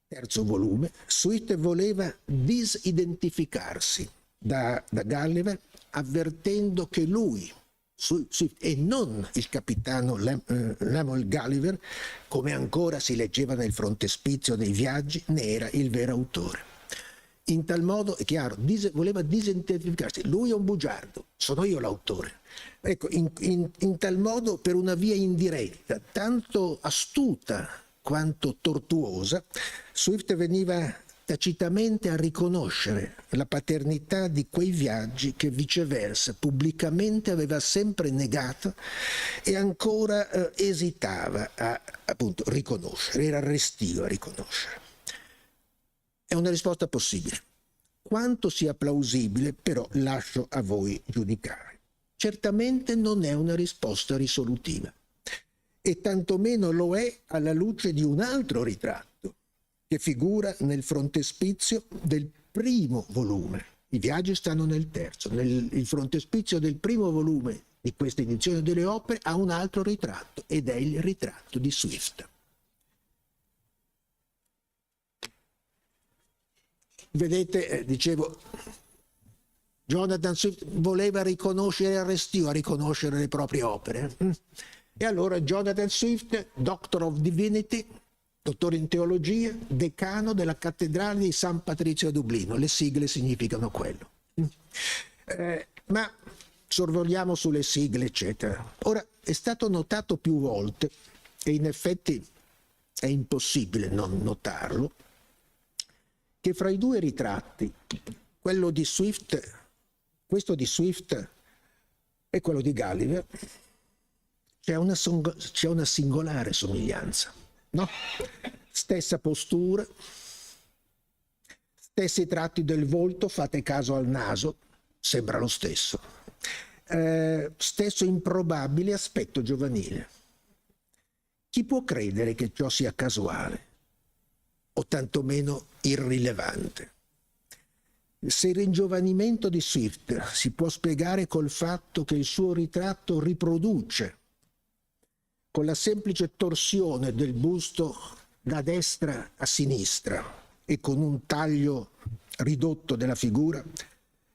terzo volume, Swift voleva disidentificarsi da Gulliver, avvertendo che lui, Swift, e non il capitano Lemuel Gulliver, come ancora si leggeva nel frontespizio dei viaggi, ne era il vero autore. In tal modo, è chiaro, voleva disidentificarsi. Lui è un bugiardo, sono io l'autore. Ecco, in tal modo, per una via indiretta, tanto astuta quanto tortuosa, Swift veniva tacitamente a riconoscere la paternità di quei viaggi che viceversa pubblicamente aveva sempre negato e ancora esitava a appunto riconoscere, era restio a riconoscere. È una risposta possibile. Quanto sia plausibile, però, lascio a voi giudicare. Certamente non è una risposta risolutiva, e tantomeno lo è alla luce di un altro ritratto che figura nel frontespizio del primo volume. I viaggi stanno nel terzo. Il frontespizio del primo volume di questa edizione delle opere ha un altro ritratto, ed è il ritratto di Swift. Vedete, dicevo, Jonathan Swift voleva riconoscere, arrestio a riconoscere le proprie opere. E allora Jonathan Swift, Doctor of Divinity, dottore in teologia, decano della cattedrale di San Patrizio a Dublino. Le sigle significano quello. Ma sorvoliamo sulle sigle, eccetera. Ora, è stato notato più volte, e in effetti è impossibile non notarlo, che fra i due ritratti, quello di Swift, questo di Swift e quello di Gulliver, c'è una singolare somiglianza, no? Stessa postura, stessi tratti del volto, fate caso al naso, sembra lo stesso. Stesso improbabile aspetto giovanile. Chi può credere che ciò sia casuale? O tantomeno irrilevante. Se il ringiovanimento di Swift si può spiegare col fatto che il suo ritratto riproduce, con la semplice torsione del busto da destra a sinistra e con un taglio ridotto della figura,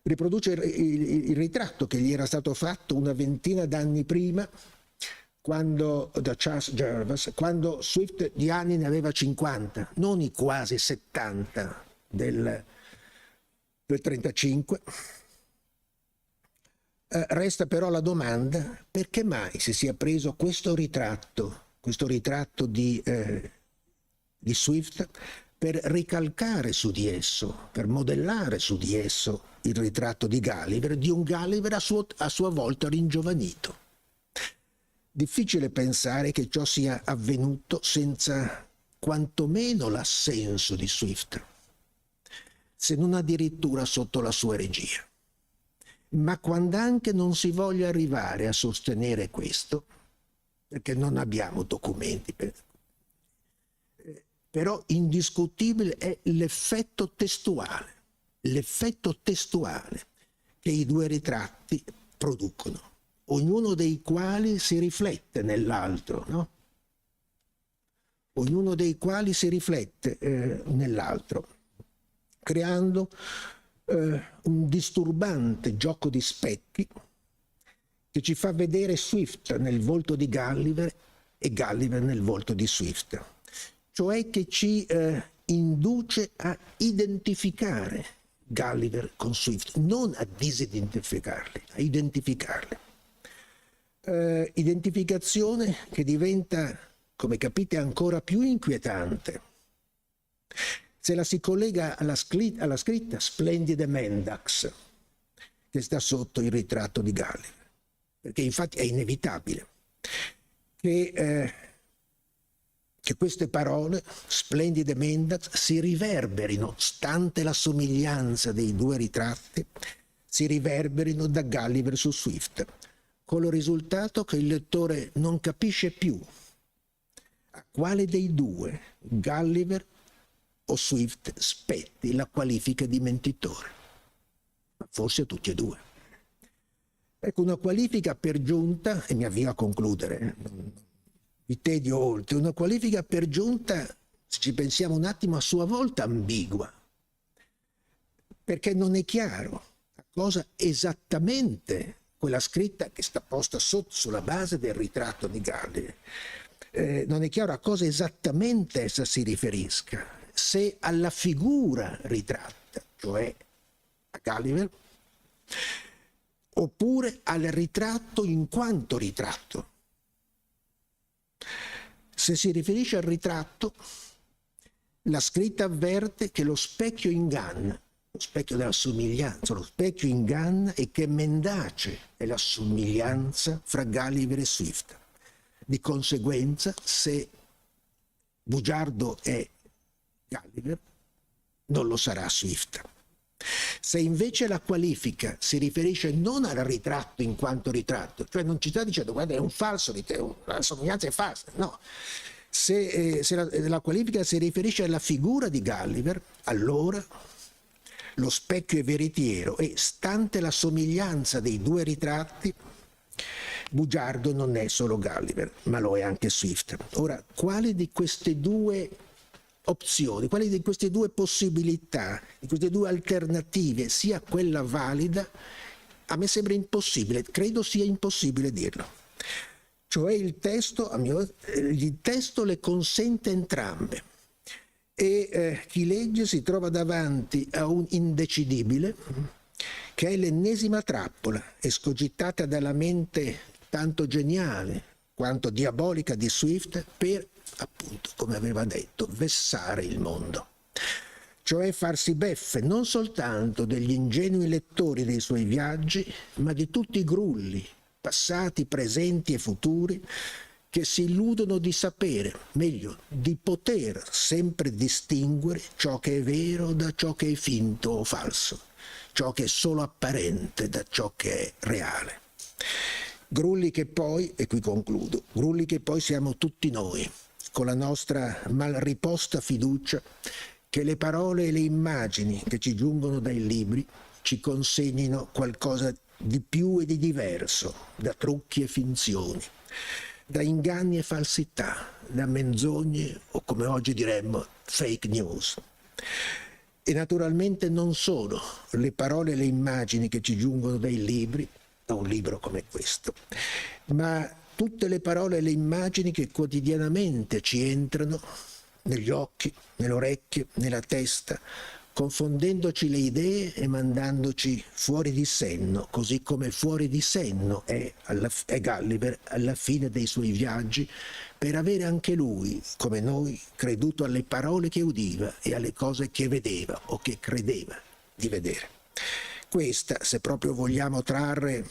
riproduce il ritratto che gli era stato fatto una ventina d'anni prima, da Charles Jervas, quando Swift di anni ne aveva 50, non i quasi 70 del del 35. Resta però la domanda: perché mai si sia preso questo ritratto di Swift, per ricalcare su di esso, per modellare su di esso il ritratto di Gulliver, di un Gulliver a sua volta ringiovanito. Difficile pensare che ciò sia avvenuto senza quantomeno l'assenso di Swift, se non addirittura sotto la sua regia. Ma quando anche non si voglia arrivare a sostenere questo, perché non abbiamo documenti, però indiscutibile è l'effetto testuale che i due ritratti producono, ognuno dei quali si riflette nell'altro, no? Ognuno dei quali si riflette nell'altro, creando un disturbante gioco di specchi che ci fa vedere Swift nel volto di Gulliver e Gulliver nel volto di Swift, cioè che ci induce a identificare Gulliver con Swift, non a disidentificarli, a identificarli. Identificazione che diventa, come capite, ancora più inquietante se la si collega alla scritta Splendide Mendax che sta sotto il ritratto di Gulliver, perché infatti è inevitabile che queste parole, Splendide Mendax, si riverberino, stante la somiglianza dei due ritratti, si riverberino da Gulliver su Swift, con il risultato che il lettore non capisce più a quale dei due, Gulliver o Swift, spetti la qualifica di mentitore, ma forse a tutti e due. Ecco, una qualifica per giunta, e mi avvio a concludere, vi tedio oltre, una qualifica per giunta, se ci pensiamo un attimo, a sua volta ambigua, perché non è chiaro a cosa esattamente quella scritta che sta posta sulla base del ritratto di Gulliver, non è chiaro a cosa esattamente essa si riferisca, se alla figura ritratta, cioè a Gulliver, oppure al ritratto in quanto ritratto. Se si riferisce al ritratto, la scritta avverte che lo specchio inganna, lo specchio della somiglianza, lo specchio inganna e che mendace è la somiglianza fra Gulliver e Swift. Di conseguenza, se bugiardo è Gulliver, non lo sarà Swift. Se invece la qualifica si riferisce non al ritratto in quanto ritratto, cioè non ci sta dicendo guarda è un falso, la somiglianza è falsa, no. Se la qualifica si riferisce alla figura di Gulliver, allora lo specchio è veritiero e, stante la somiglianza dei due ritratti, bugiardo non è solo Gulliver, ma lo è anche Swift. Ora, quale di queste due opzioni, quali di queste due possibilità, di queste due alternative sia quella valida, a me sembra impossibile, credo sia impossibile dirlo. Cioè il testo le consente entrambe e chi legge si trova davanti a un indecidibile che è l'ennesima trappola escogitata dalla mente tanto geniale quanto diabolica di Swift per, appunto, come aveva detto, vessare il mondo. Cioè farsi beffe non soltanto degli ingenui lettori dei suoi viaggi, ma di tutti i grulli, passati, presenti e futuri, che si illudono di sapere, meglio, di poter sempre distinguere ciò che è vero da ciò che è finto o falso, ciò che è solo apparente da ciò che è reale. Grulli che poi, e qui concludo, grulli che poi siamo tutti noi, con la nostra mal riposta fiducia che le parole e le immagini che ci giungono dai libri ci consegnino qualcosa di più e di diverso da trucchi e finzioni, da inganni e falsità, da menzogne o, come oggi diremmo, fake news. E naturalmente non solo le parole e le immagini che ci giungono dai libri, da un libro come questo, ma tutte le parole e le immagini che quotidianamente ci entrano negli occhi, nelle orecchie, nella testa, confondendoci le idee e mandandoci fuori di senno, così come fuori di senno è Gulliver alla fine dei suoi viaggi, per avere anche lui, come noi, creduto alle parole che udiva e alle cose che vedeva o che credeva di vedere. Questa, se proprio vogliamo trarre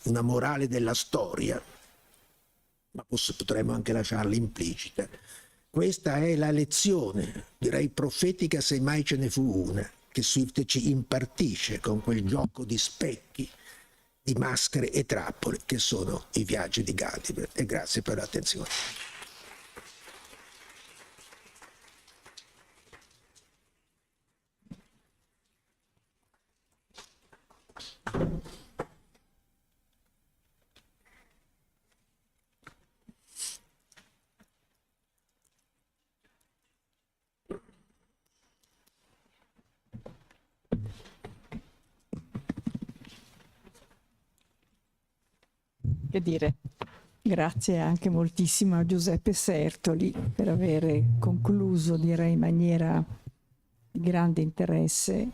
una morale della storia, ma potremmo anche lasciarla implicita, questa è la lezione, direi profetica se mai ce ne fu una, che Swift ci impartisce con quel gioco di specchi, di maschere e trappole che sono i viaggi di Gulliver. E grazie per l'attenzione. Che dire, grazie anche moltissimo a Giuseppe Sertoli per aver concluso, direi in maniera di grande interesse,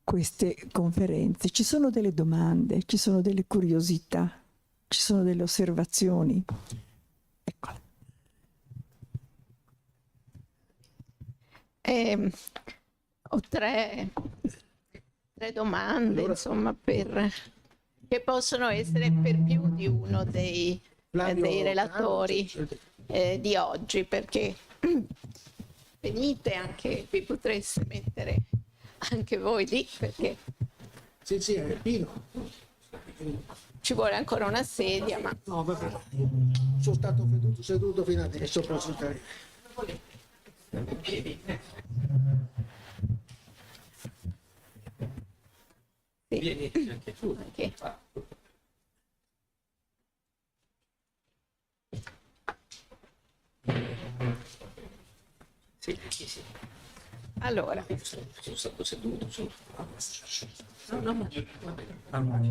queste conferenze. Ci sono delle domande, ci sono delle curiosità, ci sono delle osservazioni. Eccola. Ho tre domande, insomma, che possono essere per più di uno dei relatori di oggi, perché venite anche, vi potreste mettere anche voi lì, perché Sì, è pieno. ci vuole ancora una sedia, ma No, vabbè, sono stato seduto fino adesso, posso stare. sì. Vieni anche tu. Anche. Sì. Allora, Sono stato seduto. No, allora, ci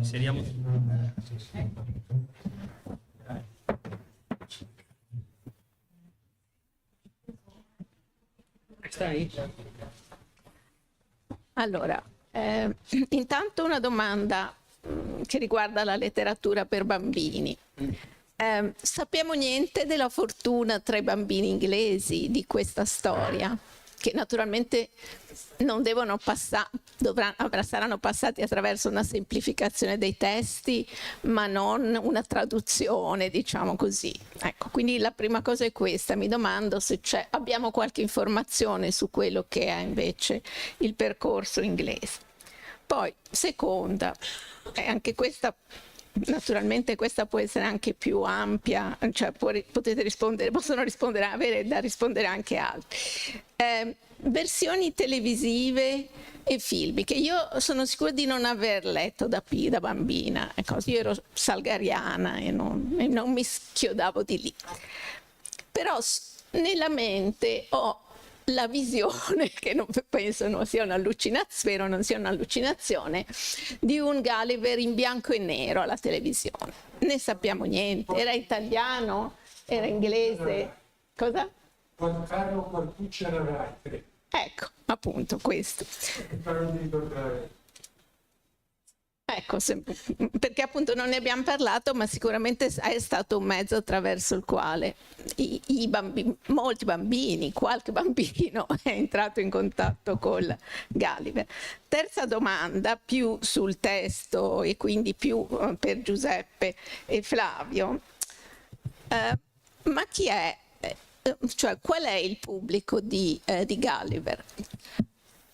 sediamo. Stai? allora intanto una domanda che riguarda la letteratura per bambini. Sappiamo niente della fortuna tra i bambini inglesi di questa storia, che naturalmente non devono saranno passati attraverso una semplificazione dei testi, ma non una traduzione, diciamo così. Ecco, quindi la prima cosa è questa, mi domando se abbiamo qualche informazione su quello che è invece il percorso inglese. Poi, seconda, anche questa, naturalmente questa può essere anche più ampia, cioè possono avere da rispondere anche altri. Versioni televisive e film, che io sono sicura di non aver letto da bambina, ecco, io ero salgariana e non mi schiodavo di lì. Però nella mente ho la visione, che non penso non sia un'allucinazione, di un Gulliver in bianco e nero alla televisione. Ne sappiamo niente. Era italiano? Era inglese? Cosa? Con Carlo Cortuccia Rai. Ecco, appunto questo. Ecco, perché appunto non ne abbiamo parlato, ma sicuramente è stato un mezzo attraverso il quale molti bambini, qualche bambino è entrato in contatto col Gulliver. Terza domanda, più sul testo e quindi più per Giuseppe e Flavio. Ma chi è, cioè qual è il pubblico di Gulliver?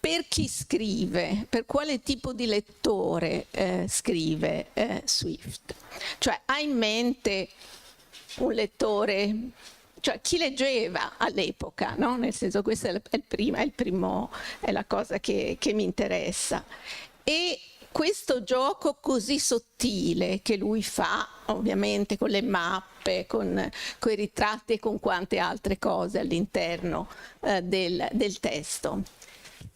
Per chi scrive, per quale tipo di lettore scrive Swift? Cioè ha in mente un lettore, cioè chi leggeva all'epoca, no? Nel senso, questa è la cosa che mi interessa. E questo gioco così sottile che lui fa, ovviamente con le mappe, con i ritratti e con quante altre cose all'interno del testo.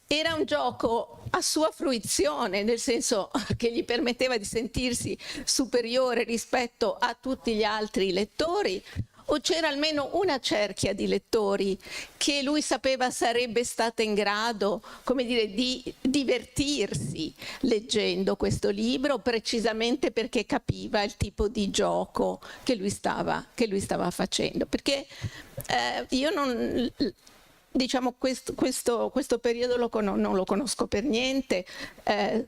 Era un gioco a sua fruizione, nel senso che gli permetteva di sentirsi superiore rispetto a tutti gli altri lettori, o c'era almeno una cerchia di lettori che lui sapeva sarebbe stata in grado, come dire, di divertirsi leggendo questo libro, precisamente perché capiva il tipo di gioco che lui stava facendo. Perché io non... Diciamo questo periodo non lo conosco per niente,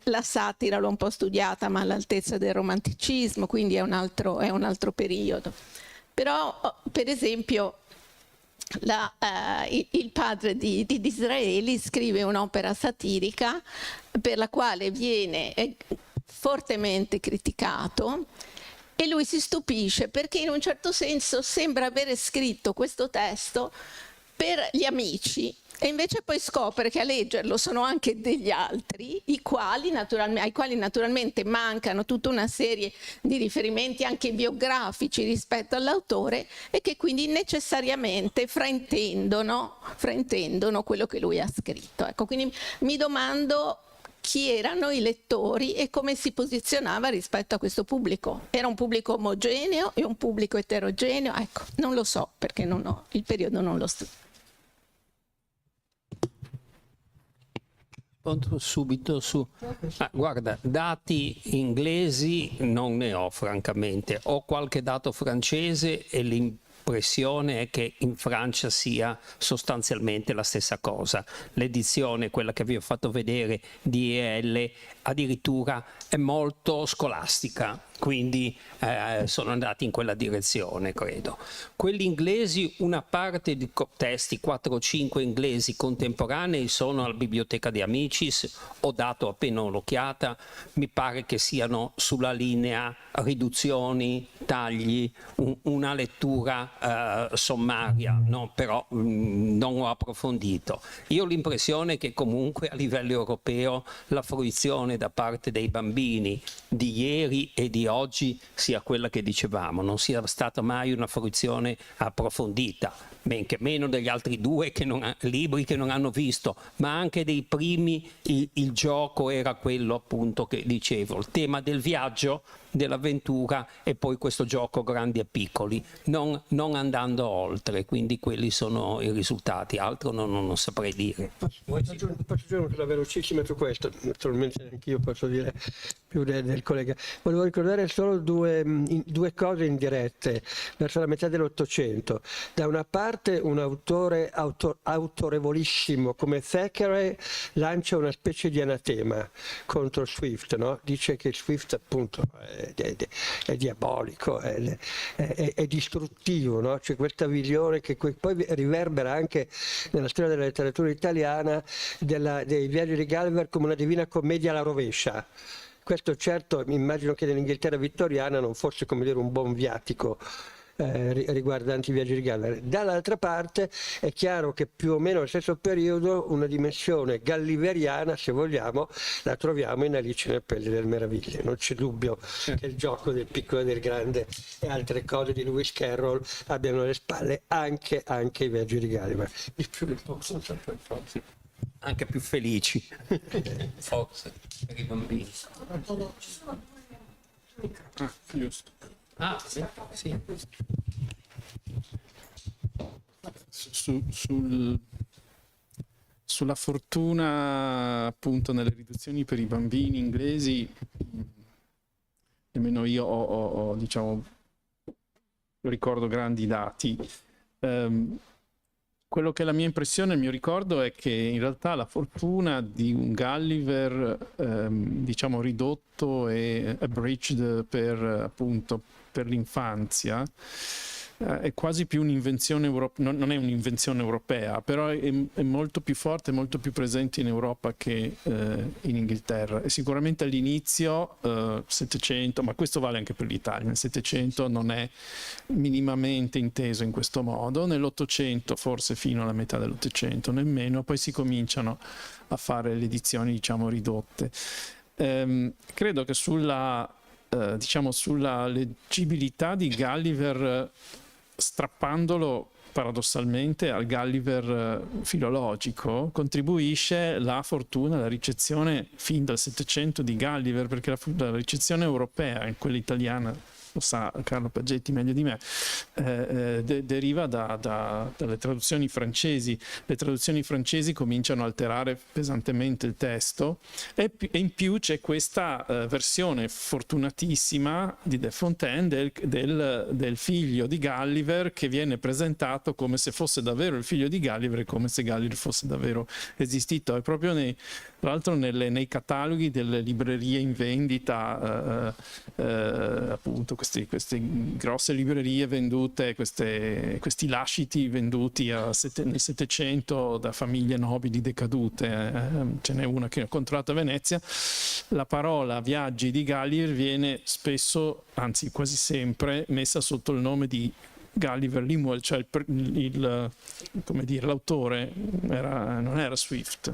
la satira l'ho un po' studiata ma all'altezza del romanticismo, quindi è un altro periodo. Però per esempio il padre di Disraeli scrive un'opera satirica per la quale viene fortemente criticato, e lui si stupisce perché in un certo senso sembra avere scritto questo testo per gli amici, e invece poi scopre che a leggerlo sono anche degli altri, ai quali naturalmente mancano tutta una serie di riferimenti anche biografici rispetto all'autore, e che quindi necessariamente fraintendono quello che lui ha scritto. Ecco, quindi mi domando chi erano i lettori e come si posizionava rispetto a questo pubblico. Era un pubblico omogeneo e un pubblico eterogeneo? Ecco, non lo so, perché il periodo non lo studio. Subito su. Guarda, dati inglesi non ne ho francamente, ho qualche dato francese e l'impressione è che in Francia sia sostanzialmente la stessa cosa. L'edizione, quella che vi ho fatto vedere di EL, addirittura è molto scolastica, quindi sono andati in quella direzione, credo. Quelli inglesi, una parte di testi, 4 o 5 inglesi contemporanei, sono alla Biblioteca di Amicis, ho dato appena un'occhiata, mi pare che siano sulla linea riduzioni, tagli, una lettura sommaria, no? Però non ho approfondito. Io ho l'impressione che comunque a livello europeo la fruizione da parte dei bambini di ieri e di oggi sia quella che dicevamo, non sia stata mai una fruizione approfondita, men che meno degli altri due libri che non hanno visto, ma anche dei primi il gioco era quello appunto che dicevo, il tema del viaggio, dell'avventura e poi questo gioco grandi e piccoli, non andando oltre, quindi quelli sono i risultati, altro non saprei dire. Posso aggiungere una cosa velocissima su questo, naturalmente anch'io posso dire più del collega. Volevo ricordare solo due cose indirette verso la metà dell'Ottocento. Da una parte un autore autorevolissimo come Thackeray lancia una specie di anatema contro Swift, no? Dice che Swift appunto è diabolico, è distruttivo, no? C'è questa visione che poi riverbera anche nella storia della letteratura italiana dei viaggi di Gulliver come una divina commedia alla rovescia. Questo certo immagino che nell'Inghilterra vittoriana non fosse, come dire, un buon viatico riguardanti i viaggi di Gulliver. Dall'altra parte è chiaro che più o meno allo stesso periodo una dimensione galliveriana, se vogliamo, la troviamo in Alice nel Paese delle Meraviglie. Non c'è dubbio che il gioco del piccolo e del grande e altre cose di Lewis Carroll abbiano alle spalle anche i viaggi di Gulliver. Di più non possono sapere forse. Anche più felici, forse, per i bambini. Giusto. Sì. Sulla fortuna appunto nelle riduzioni per i bambini inglesi, nemmeno io ho diciamo, ricordo grandi dati. Quello che è la mia impressione, il mio ricordo è che in realtà la fortuna di un Gulliver diciamo ridotto e abridged per l'infanzia è quasi più un'invenzione europea, non è un'invenzione europea, però è molto più forte, molto più presente in Europa che in Inghilterra. E sicuramente all'inizio, 700, ma questo vale anche per l'Italia, nel 700 non è minimamente inteso in questo modo, nell'800 forse fino alla metà dell'800 nemmeno, poi si cominciano a fare le edizioni diciamo ridotte. Credo che sulla leggibilità di Gulliver, strappandolo paradossalmente al Gulliver filologico, contribuisce la fortuna, la ricezione fin dal Settecento di Gulliver, perché la ricezione europea, quella italiana lo sa Carlo Paggetti meglio di me, deriva dalle traduzioni francesi. Le traduzioni francesi cominciano a alterare pesantemente il testo e in più c'è questa versione fortunatissima di De Fontaine del figlio di Gulliver, che viene presentato come se fosse davvero il figlio di Gulliver, come se Gulliver fosse davvero esistito. È proprio tra l'altro nei cataloghi delle librerie in vendita, appunto queste grosse librerie vendute, questi lasciti venduti nel Settecento da famiglie nobili decadute, ce n'è una che ho incontrato a Venezia. La parola viaggi di Gulliver viene spesso, anzi quasi sempre, messa sotto il nome di Gulliver Lemuel, cioè come dire, l'autore non era Swift.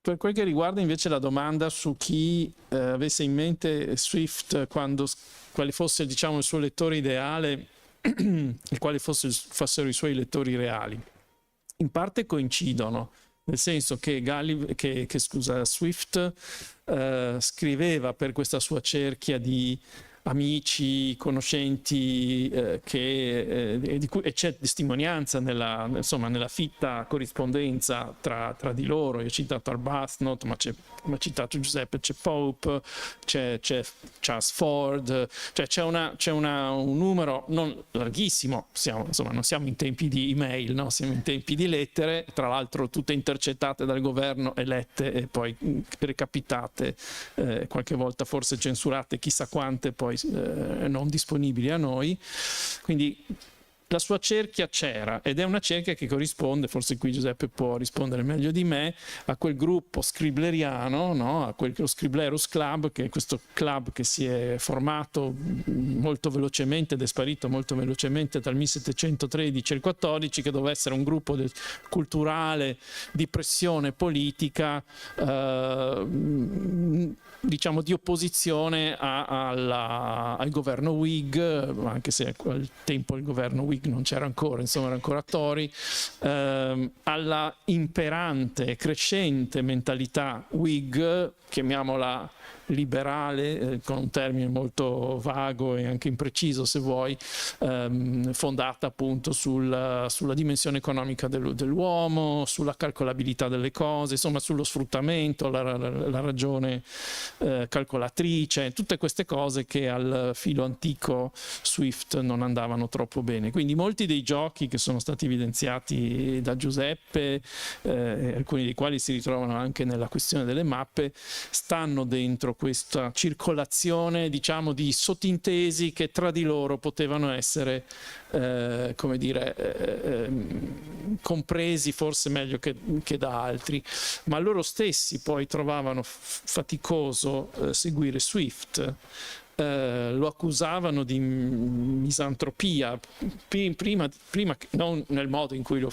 Per quel che riguarda invece la domanda su chi avesse in mente Swift quale fosse, diciamo, il suo lettore ideale e quali fossero i suoi lettori reali, in parte coincidono, nel senso che Swift scriveva per questa sua cerchia di amici, conoscenti, di cui c'è testimonianza nella fitta corrispondenza tra di loro. Io ho citato Arbuthnot, ma come ha citato Giuseppe, c'è Pope, c'è Charles Ford, cioè c'è un numero non larghissimo. Non siamo in tempi di email, no? Siamo in tempi di lettere, tra l'altro tutte intercettate dal governo e lette e poi recapitate, qualche volta forse censurate, chissà quante poi non disponibili a noi. Quindi la sua cerchia c'era, ed è una cerchia che corrisponde, forse qui Giuseppe può rispondere meglio di me, a quel gruppo scribleriano, no? A quello Scriblerus Club, che è questo club che si è formato molto velocemente ed è sparito molto velocemente dal 1713 al 14, che doveva essere un gruppo culturale di pressione politica, diciamo di opposizione al governo Whig, anche se al tempo il governo Whig non c'era ancora, insomma era ancora Tory, alla imperante, crescente mentalità Whig, chiamiamola liberale, con un termine molto vago e anche impreciso se vuoi, fondata appunto sulla dimensione economica dell'uomo, sulla calcolabilità delle cose, insomma sullo sfruttamento, la ragione calcolatrice, tutte queste cose che al filo antico Swift non andavano troppo bene. Quindi molti dei giochi che sono stati evidenziati da Giuseppe, alcuni dei quali si ritrovano anche nella questione delle mappe, stanno dentro questa circolazione, diciamo, di sottintesi che tra di loro potevano essere come dire, compresi forse meglio che da altri, ma loro stessi poi trovavano faticoso seguire Swift. Lo accusavano di misantropia, prima non nel modo in cui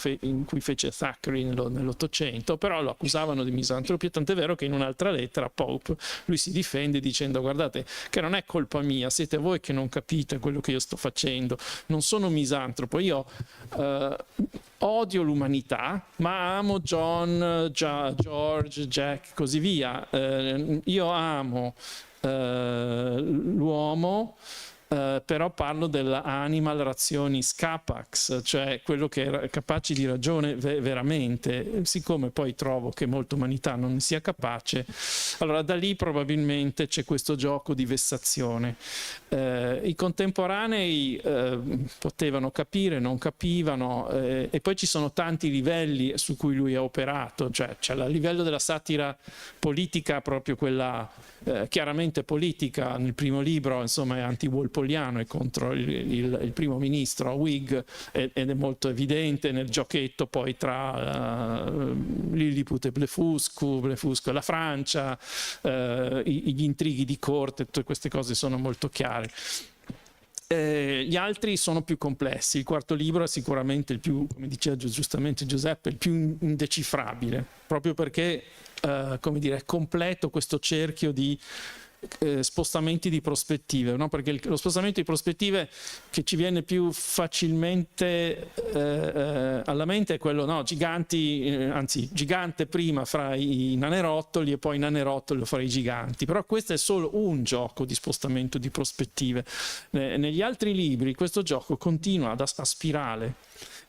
fece Thackeray nell'Ottocento, però lo accusavano di misantropia, tant'è vero che in un'altra lettera a Pope lui si difende dicendo: guardate che non è colpa mia, siete voi che non capite quello che io sto facendo, non sono misantropo, io odio l'umanità ma amo John, George, Jack, così via, io amo l'uomo, però parlo della animal rationis capax, cioè quello che era capace di ragione veramente. Siccome poi trovo che molta umanità non ne sia capace, allora da lì probabilmente c'è questo gioco di vessazione. I contemporanei potevano capire, non capivano, e poi ci sono tanti livelli su cui lui ha operato, cioè c'è il livello della satira politica, proprio quella chiaramente politica. Nel primo libro, insomma, è anti-Walpoliano, è contro il primo ministro Whig, ed è molto evidente nel giochetto poi tra Lilliput e Blefuscu e la Francia, gli intrighi di corte, tutte queste cose sono molto chiare. Gli altri sono più complessi. Il quarto libro è sicuramente il più, come diceva giustamente Giuseppe, il più indecifrabile, proprio perché come dire, è completo questo cerchio di spostamenti di prospettive, no? Perché lo spostamento di prospettive che ci viene più facilmente alla mente è quello, no, giganti, anzi gigante prima fra i nanerottoli e poi i nanerottoli fra i giganti, però questo è solo un gioco di spostamento di prospettive. Negli altri libri questo gioco continua a spirale.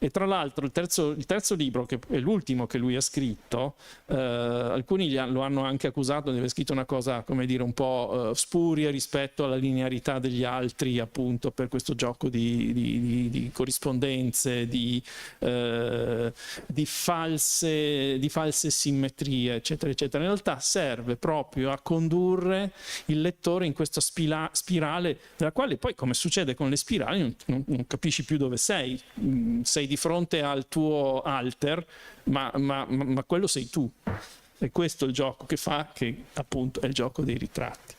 E tra l'altro il terzo libro, che è l'ultimo che lui ha scritto, alcuni lo hanno anche accusato di aver scritto una cosa, come dire, un po' spuria rispetto alla linearità degli altri, appunto per questo gioco di corrispondenze, di false simmetrie, eccetera, eccetera. In realtà serve proprio a condurre il lettore in questa spirale, della quale poi, come succede con le spirali, non capisci più dove sei. Sei di fronte al tuo alter, ma quello sei tu. E questo è il gioco che fa, che appunto è il gioco dei ritratti.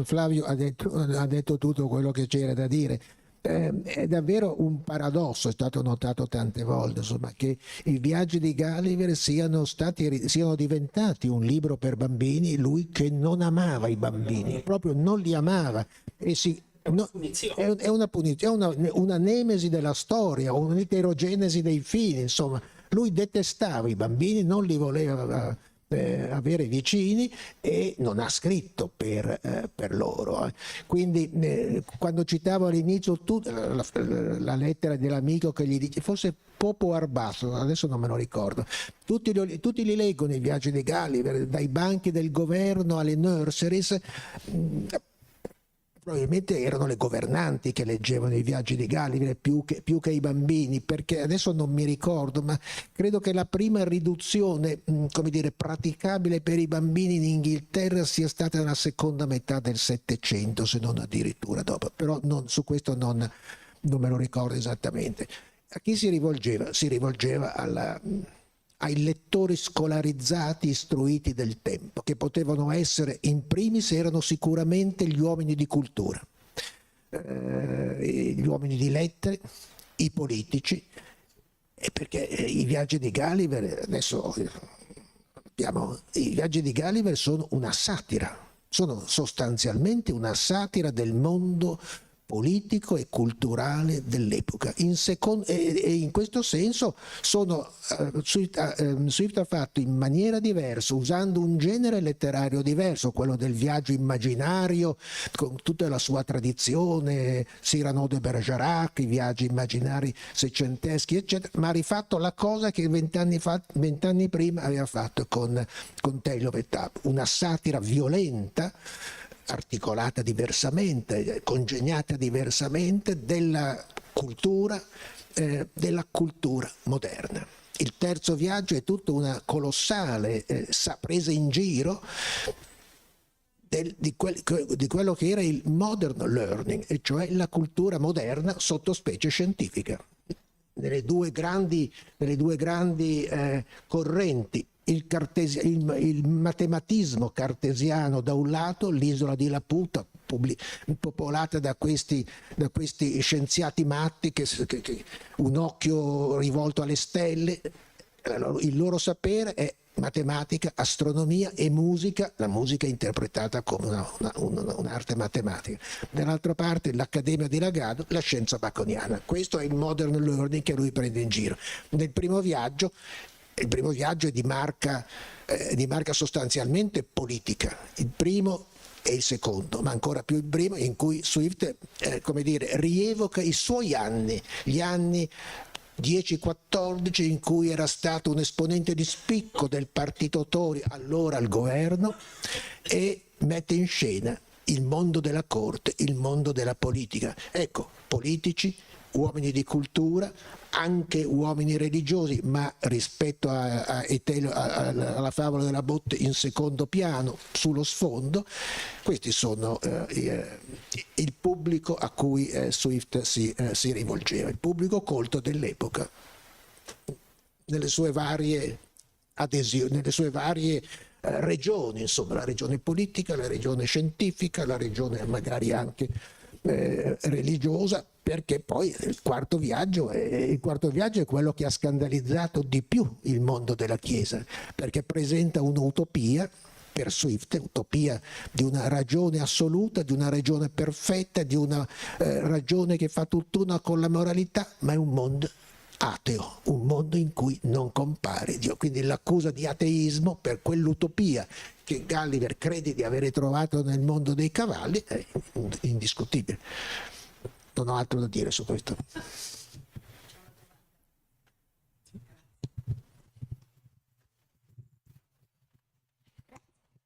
Flavio ha detto tutto quello che c'era da dire. È davvero un paradosso, è stato notato tante volte, insomma, che i viaggi di Gulliver siano diventati un libro per bambini, lui che non amava i bambini, proprio non li amava. E è una punizione, una nemesi della storia, un'eterogenesi dei fini, insomma. Lui detestava i bambini, non li voleva avere vicini e non ha scritto per loro. Quindi quando citavo all'inizio la lettera dell'amico che gli dice, forse Popo Arbasso, adesso non me lo ricordo, tutti li leggono i viaggi di Gulliver, dai banchi del governo alle nurseries. Probabilmente erano le governanti che leggevano i viaggi di Gulliver più che i bambini, perché adesso non mi ricordo, ma credo che la prima riduzione, come dire, praticabile per i bambini in Inghilterra sia stata nella seconda metà del Settecento, se non addirittura dopo, però su questo non me lo ricordo esattamente. A chi si rivolgeva? Si rivolgeva ai lettori scolarizzati, istruiti del tempo, che potevano essere, in primis erano sicuramente gli uomini di cultura, gli uomini di lettere, i politici, e perché i viaggi di Gulliver, i viaggi di Gulliver sono una satira, sono sostanzialmente una satira del mondo politico e culturale dell'epoca. E in questo senso Swift ha fatto in maniera diversa, usando un genere letterario diverso, quello del viaggio immaginario, con tutta la sua tradizione, Cyrano de Bergerac, i viaggi immaginari seicenteschi, eccetera, ma ha rifatto la cosa che 20 anni prima aveva fatto con Tale of a Tale, una satira violenta, articolata diversamente, congegnata diversamente della cultura moderna. Il terzo viaggio è tutta una colossale presa in giro di quello che era il modern learning, e cioè la cultura moderna sotto specie scientifica. Nelle due grandi correnti, il matematismo cartesiano da un lato, l'isola di Laputa popolata da questi scienziati matti che un occhio rivolto alle stelle, il loro sapere è matematica, astronomia e musica, la musica interpretata come un'arte matematica. Dall'altra parte l'Accademia di Lagado, la scienza baconiana. Questo è il modern learning che lui prende in giro. Il primo viaggio è di marca sostanzialmente politica, il primo e il secondo, ma ancora più il primo, in cui Swift rievoca i suoi anni, gli anni 10-14, in cui era stato un esponente di spicco del partito Tory, allora al governo, e mette in scena il mondo della corte, il mondo della politica. Ecco, politici, uomini di cultura, anche uomini religiosi, ma rispetto alla favola della botte in secondo piano, sullo sfondo. Questi sono il pubblico a cui Swift si rivolgeva, il pubblico colto dell'epoca, nelle sue varie adesioni, nelle sue varie regioni, insomma, la regione politica, la regione scientifica, la regione magari anche religiosa, perché poi il quarto viaggio è quello che ha scandalizzato di più il mondo della Chiesa, perché presenta un'utopia per Swift, utopia di una ragione assoluta, di una ragione perfetta, di una ragione che fa tutt'una con la moralità, ma è un mondo ateo, un mondo in cui non compare Dio. Quindi l'accusa di ateismo per quell'utopia che Gulliver crede di avere trovato nel mondo dei cavalli è indiscutibile. Non ho altro da dire su questo.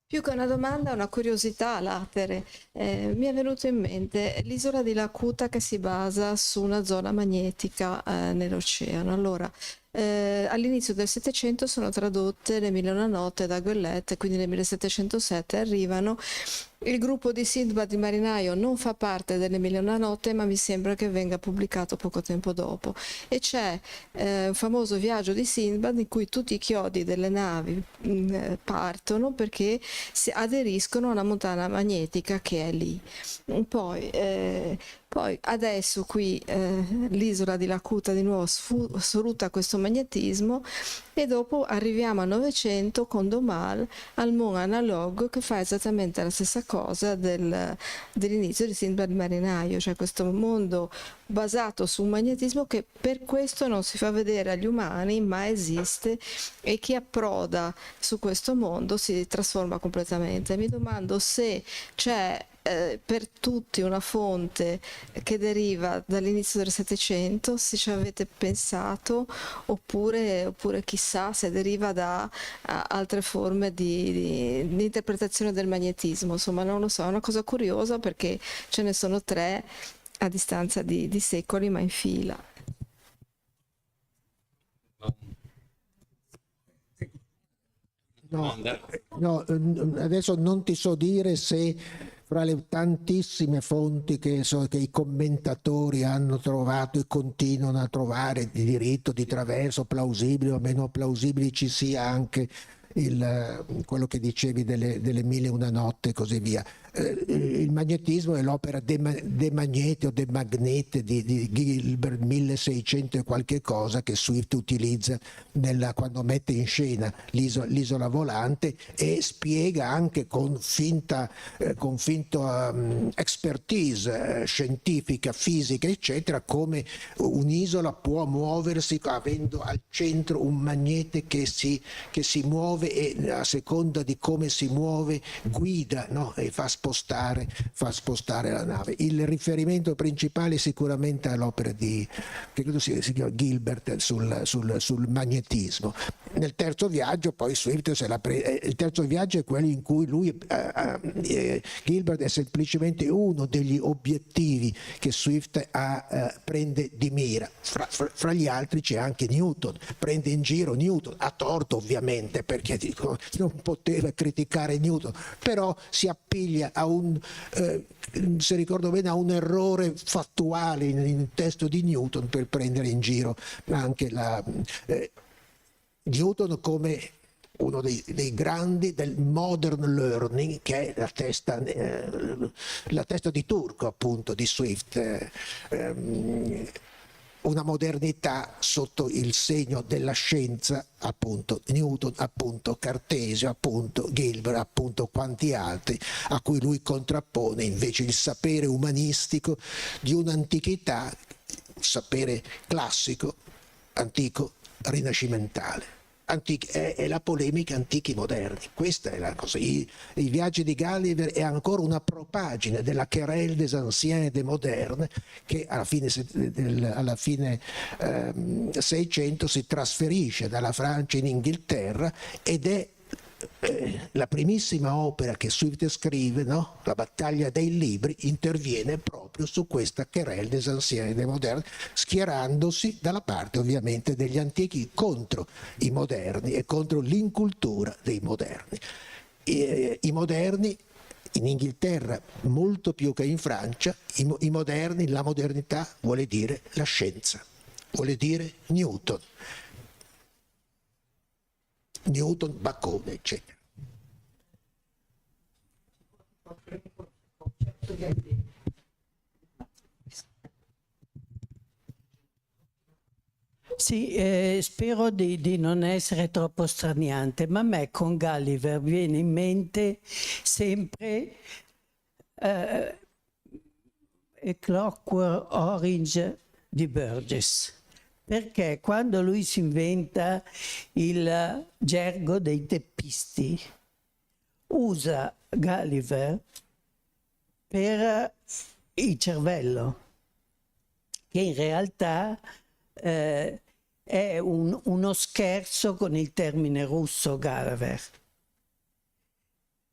Più che una domanda, una curiosità latere. Mi è venuto in mente l'isola di Lakuta che si basa su una zona magnetica nell'oceano. Allora, all'inizio del Settecento sono tradotte Le Mille e una notte da Goelette, quindi nel 1707 arrivano. Il gruppo di Sindbad il marinaio non fa parte delle Mille e una notte, ma mi sembra che venga pubblicato poco tempo dopo. E c'è un famoso viaggio di Sindbad in cui tutti i chiodi delle navi partono perché si aderiscono a una montagna magnetica che è lì. Poi adesso qui l'isola di Lakuta di nuovo sfrutta questo magnetismo e dopo arriviamo al Novecento con Domal al Mon Analog che fa esattamente la stessa cosa dell'inizio di Sindbad il marinaio, cioè questo mondo basato su un magnetismo che per questo non si fa vedere agli umani ma esiste, e chi approda su questo mondo si trasforma completamente. Mi domando se c'è per tutti una fonte che deriva dall'inizio del Settecento, se ci avete pensato, oppure chissà se deriva da altre forme di interpretazione del magnetismo. Insomma, non lo so, è una cosa curiosa perché ce ne sono 3 a distanza di secoli ma in fila. No, adesso non ti so dire se fra le tantissime fonti che i commentatori hanno trovato e continuano a trovare di diritto, di traverso, plausibili o meno plausibili, ci sia anche quello che dicevi delle Mille e una notte e così via. Il magnetismo è l'opera De Magnete o De Magnete di Gilbert, 1600 e qualche cosa, che Swift utilizza quando mette in scena l'isola volante, e spiega anche con finta expertise scientifica, fisica, eccetera, come un'isola può muoversi avendo al centro un magnete che si muove e a seconda di come si muove guida, no? E fa spostare la nave. Il riferimento principale è sicuramente all'opera che credo si chiama Gilbert sul magnetismo. Nel terzo viaggio poi Swift il terzo viaggio è quello in cui Gilbert è semplicemente uno degli obiettivi che Swift prende di mira. Fra gli altri c'è anche Newton, prende in giro Newton, a torto ovviamente, perché non poteva criticare Newton, però si appiglia a se ricordo bene, a un errore fattuale in testo di Newton per prendere in giro anche Newton come uno dei grandi del modern learning, che è la testa di turco appunto di Swift. Una modernità sotto il segno della scienza, appunto Newton, appunto Cartesio, appunto Gilbert, appunto quanti altri, a cui lui contrappone invece il sapere umanistico di un'antichità, un sapere classico, antico, rinascimentale. È la polemica antichi moderni, questa è la cosa. I viaggi di Gulliver è ancora una propagine della querelle des anciens et des modernes, che alla fine 600 si trasferisce dalla Francia in Inghilterra ed è la primissima opera che Swift scrive, no? La battaglia dei libri, interviene proprio su questa querelle des anciens et des modernes, schierandosi dalla parte ovviamente degli antichi contro i moderni e contro l'incultura dei moderni. I moderni in Inghilterra molto più che in Francia, i moderni, la modernità vuole dire la scienza, vuole dire Newton, Bacone, eccetera. Sì, spero di non essere troppo straniante, ma a me con Gulliver viene in mente sempre A Clockwork Orange di Burgess, perché quando lui si inventa il gergo dei teppisti, usa Gulliver per il cervello, che in realtà è uno scherzo con il termine russo Gulliver.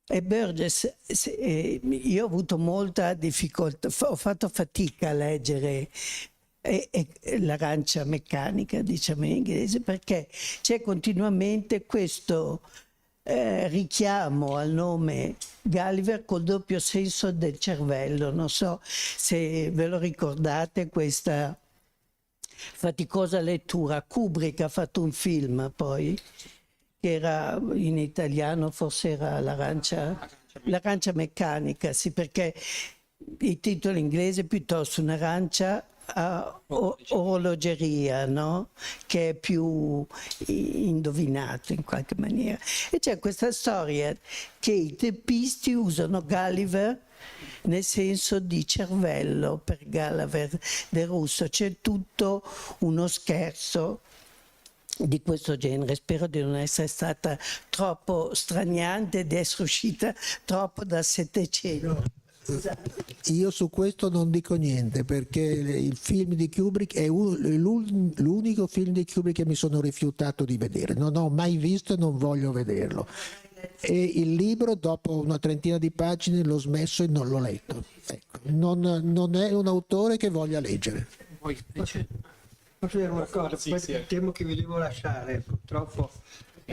E Burgess, io ho avuto molta difficoltà, ho fatto fatica a leggere l'arancia meccanica, diciamo in inglese, perché c'è continuamente questo richiamo al nome Gulliver col doppio senso del cervello. Non so se ve lo ricordate questa faticosa lettura. Kubrick ha fatto un film poi, che era in italiano, forse era l'arancia meccanica, sì, perché il titolo inglese è piuttosto un'arancia a orologeria, no? Che è più indovinato in qualche maniera. E c'è questa storia che i teppisti usano Gulliver nel senso di cervello per Gulliver del russo. C'è tutto uno scherzo di questo genere. Spero di non essere stata troppo straniante e di essere uscita troppo dal Settecento. Io su questo non dico niente, perché il film di Kubrick è l'unico film di Kubrick che mi sono rifiutato di vedere. Non ho mai visto e non voglio vederlo. E il libro, dopo una trentina di pagine, l'ho smesso e non l'ho letto. Ecco, non è un autore che voglia leggere. Posso dire una cosa? Poi temo che vi devo lasciare, purtroppo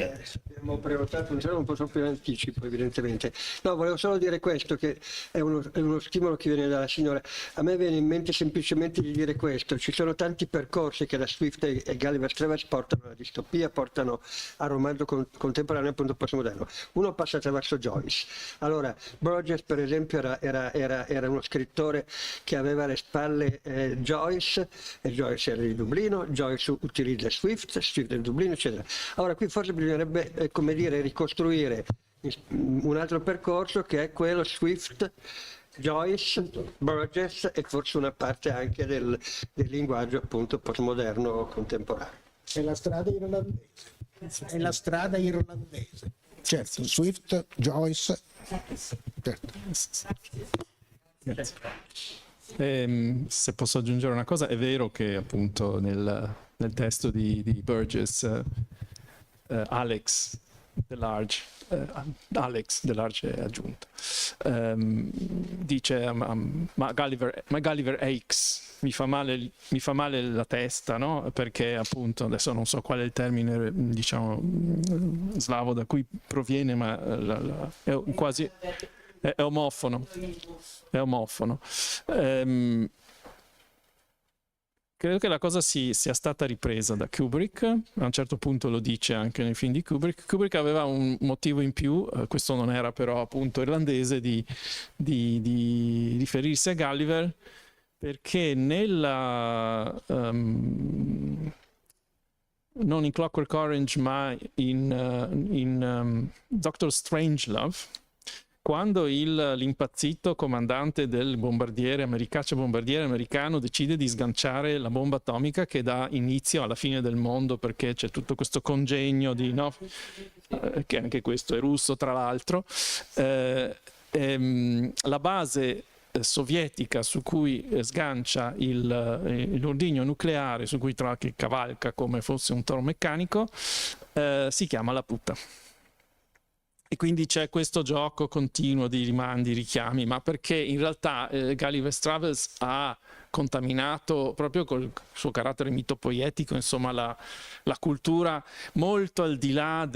abbiamo prenotato, non posso più in anticipo evidentemente. No, volevo solo dire questo, che è uno stimolo che viene dalla signora. A me viene in mente semplicemente di dire questo: ci sono tanti percorsi che da Swift e Gulliver's Travels portano alla distopia, portano al romanzo contemporaneo, appunto postmoderno. Uno passa attraverso Joyce. Allora, Burgess per esempio era uno scrittore che aveva alle spalle Joyce, e Joyce era di Dublino, Joyce utilizza Swift è di Dublino, eccetera. Allora qui forse bisognerebbe, come dire, ricostruire un altro percorso che è quello Swift, Joyce, Burgess e forse una parte anche del linguaggio appunto postmoderno contemporaneo. È la strada irlandese. È la strada irlandese. Certo, Swift, Joyce. Certo. Se posso aggiungere una cosa, è vero che appunto nel testo di Burgess Alex Delarge è aggiunto, dice ma Gulliver aches, mi fa male la testa, no? Perché appunto adesso non so qual è il termine, diciamo, slavo da cui proviene, ma è quasi è omofono. Credo che la cosa sia stata ripresa da Kubrick, a un certo punto lo dice anche nei film di Kubrick. Kubrick aveva un motivo in più, questo non era però appunto irlandese, di riferirsi a Gulliver, perché non in Clockwork Orange ma in Dr. Strangelove, quando l'impazzito comandante del bombardiere americano decide di sganciare la bomba atomica che dà inizio alla fine del mondo, perché c'è tutto questo congegno che anche questo è russo tra l'altro, la base sovietica su cui sgancia l'ordigno nucleare, su cui che cavalca come fosse un toro meccanico, si chiama La Puta. E quindi c'è questo gioco continuo di rimandi, richiami, ma perché in realtà Gulliver's Travels ha contaminato proprio col suo carattere mitopoietico, insomma, la cultura molto al di là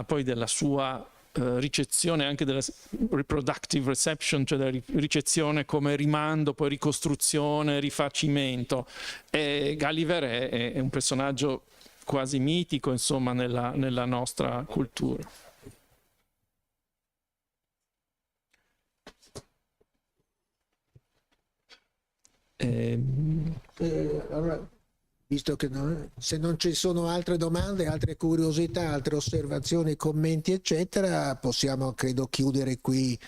poi della sua ricezione, anche della reproductive reception, cioè della ricezione come rimando, poi ricostruzione, rifacimento. E Gulliver è un personaggio quasi mitico, insomma, nella nostra cultura. Allora, Visto che se non ci sono altre domande, altre curiosità, altre osservazioni, commenti, eccetera, possiamo, credo, chiudere qui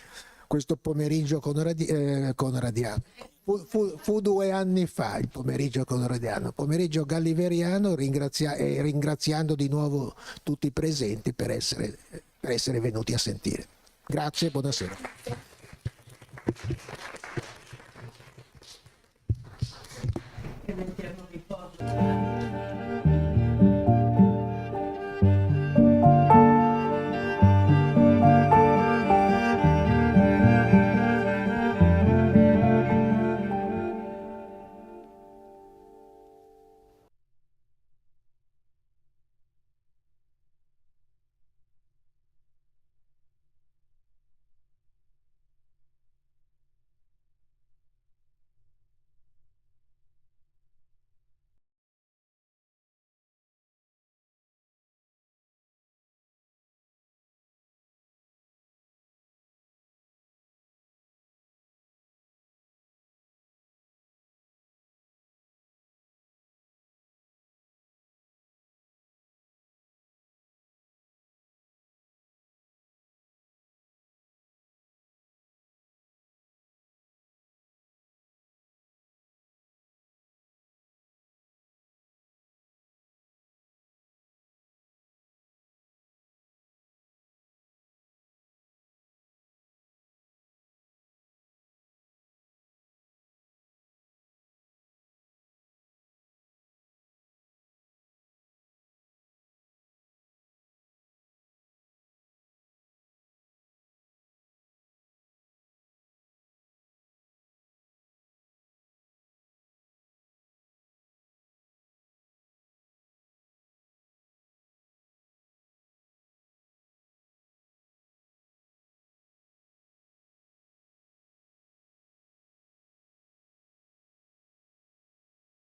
questo pomeriggio conradiano. Fu 2 anni fa il pomeriggio conradiano, pomeriggio galliveriano, ringraziando di nuovo tutti i presenti per essere venuti a sentire. Grazie e buonasera.